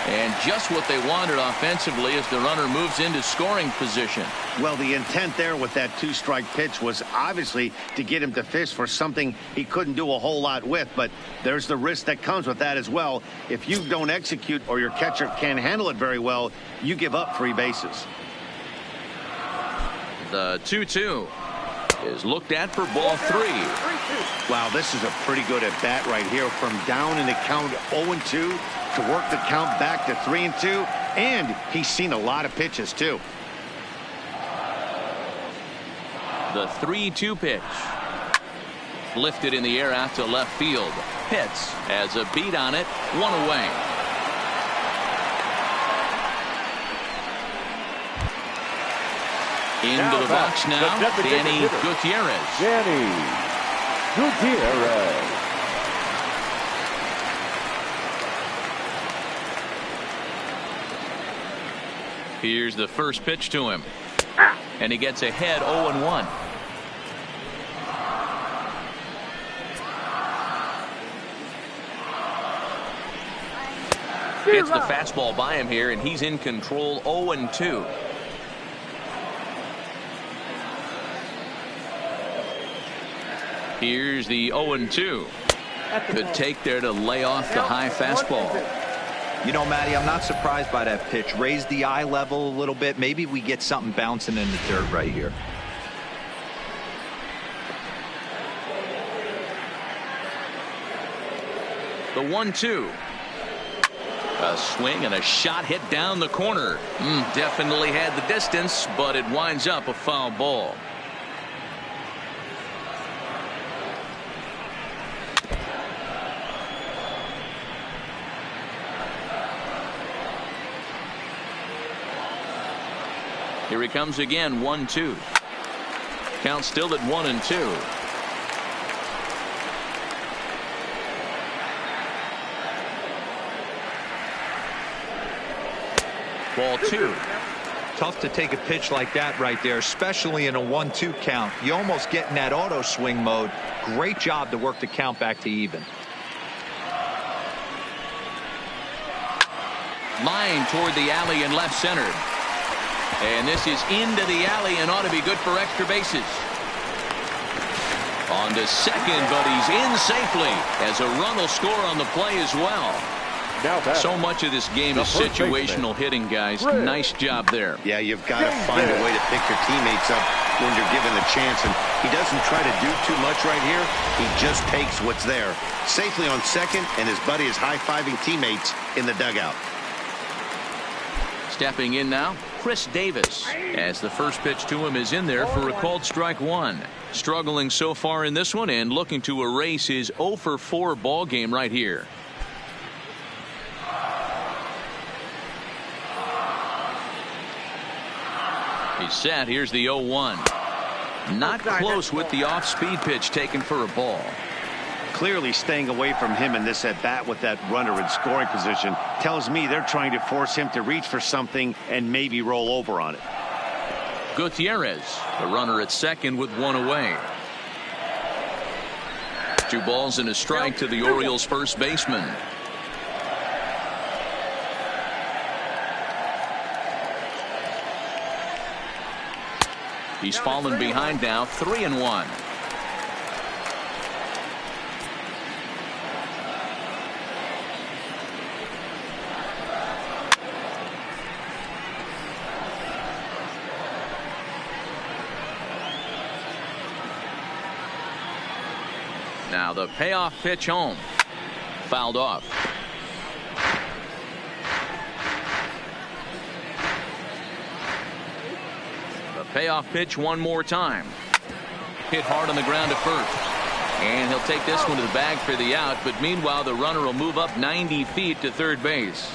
And just what they wanted offensively as the runner moves into scoring position. Well, the intent there with that 2-strike pitch was obviously to get him to fish for something he couldn't do a whole lot with, but there's the risk that comes with that as well. If you don't execute or your catcher can't handle it very well, you give up 3 bases. The 2-2 is looked at for ball 3. Wow, this is a pretty good at bat right here, from down in the count 0-2 to work the count back to 3-2, and he's seen a lot of pitches too. The 3-2 pitch lifted in the air out to left field. Pitts has a beat on it, 1 away. Into the box now, Danny Gutierrez. Danny Gutierrez. Here's the first pitch to him, and he gets ahead 0-1. Gets the fastball by him here, and he's in control. 0-2. Here's the 0-2. Good take there to lay off the high fastball. You know, Matty, I'm not surprised by that pitch. Raise the eye level a little bit. Maybe we get something bouncing in the dirt right here. The 1-2. A swing and a shot hit down the corner. Definitely had the distance, but it winds up a foul ball. Here he comes again, 1-2. Count still at 1-2. Ball 2. Tough to take a pitch like that right there, especially in a 1-2 count. You almost get in that auto swing mode. Great job to work the count back to even. Line toward the alley and left center. And this is into the alley and ought to be good for extra bases. On to second, but he's in safely as a run will score on the play as well. So much of this game is situational hitting, guys. Nice job there. Yeah, you've got to find a way to pick your teammates up when you're given the chance, and he doesn't try to do too much right here. He just takes what's there. Safely on second, and his buddy is high-fiving teammates in the dugout. Stepping in now, Chris Davis, as the first pitch to him is in there for a called strike 1. Struggling so far in this one and looking to erase his 0-for-4 ball game right here. He's set. Here's the 0-1. Not close with the off-speed pitch taken for a ball. Clearly staying away from him in this at-bat with that runner in scoring position tells me they're trying to force him to reach for something and maybe roll over on it. Gutierrez, the runner at second with 1 away. 2 balls and a strike to the Orioles first baseman. He's fallen behind now, 3-1. Now the payoff pitch home. Fouled off. The payoff pitch one more time. Hit hard on the ground at first. And he'll take this one to the bag for the out. But meanwhile, the runner will move up 90 feet to third base.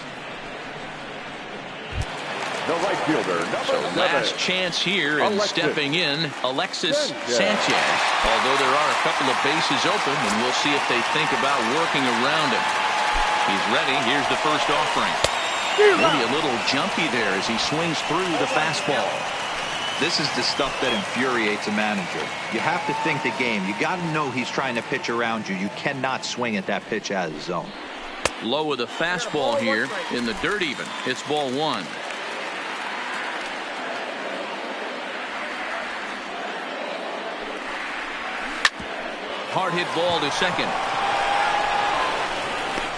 The right fielder, So last chance here, and stepping in, Alexis Sanchez. Although there are a couple of bases open, and we'll see if they think about working around him. He's ready. Here's the first offering. Maybe a little jumpy there as he swings through the fastball. This is the stuff that infuriates a manager. You have to think the game. You got to know he's trying to pitch around you. You cannot swing at that pitch out of the zone. Low with a fastball here in the dirt even. It's ball one. Hard hit ball to second.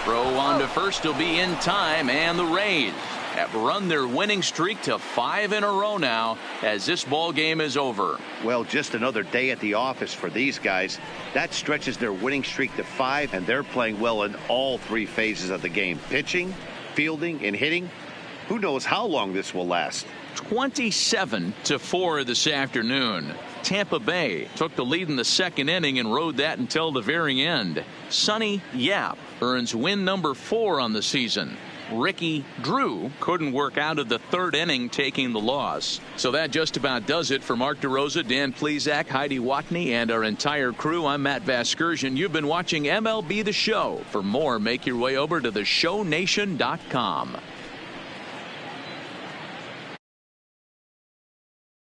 Throw on to first will be in time, and the Rays have run their winning streak to 5 in a row now as this ball game is over. Well, just another day at the office for these guys. That stretches their winning streak to 5, and they're playing well in all 3 phases of the game. Pitching, fielding, and hitting. Who knows how long this will last? 27-4 this afternoon. Tampa Bay took the lead in the second inning and rode that until the very end. Sonny Yap earns win number 4 on the season. Ricky Drew couldn't work out of the third inning, taking the loss. So that just about does it for Mark DeRosa, Dan Plesac, Heidi Watney, and our entire crew. I'm Matt Vasgersian. You've been watching MLB The Show. For more, make your way over to theshownation.com.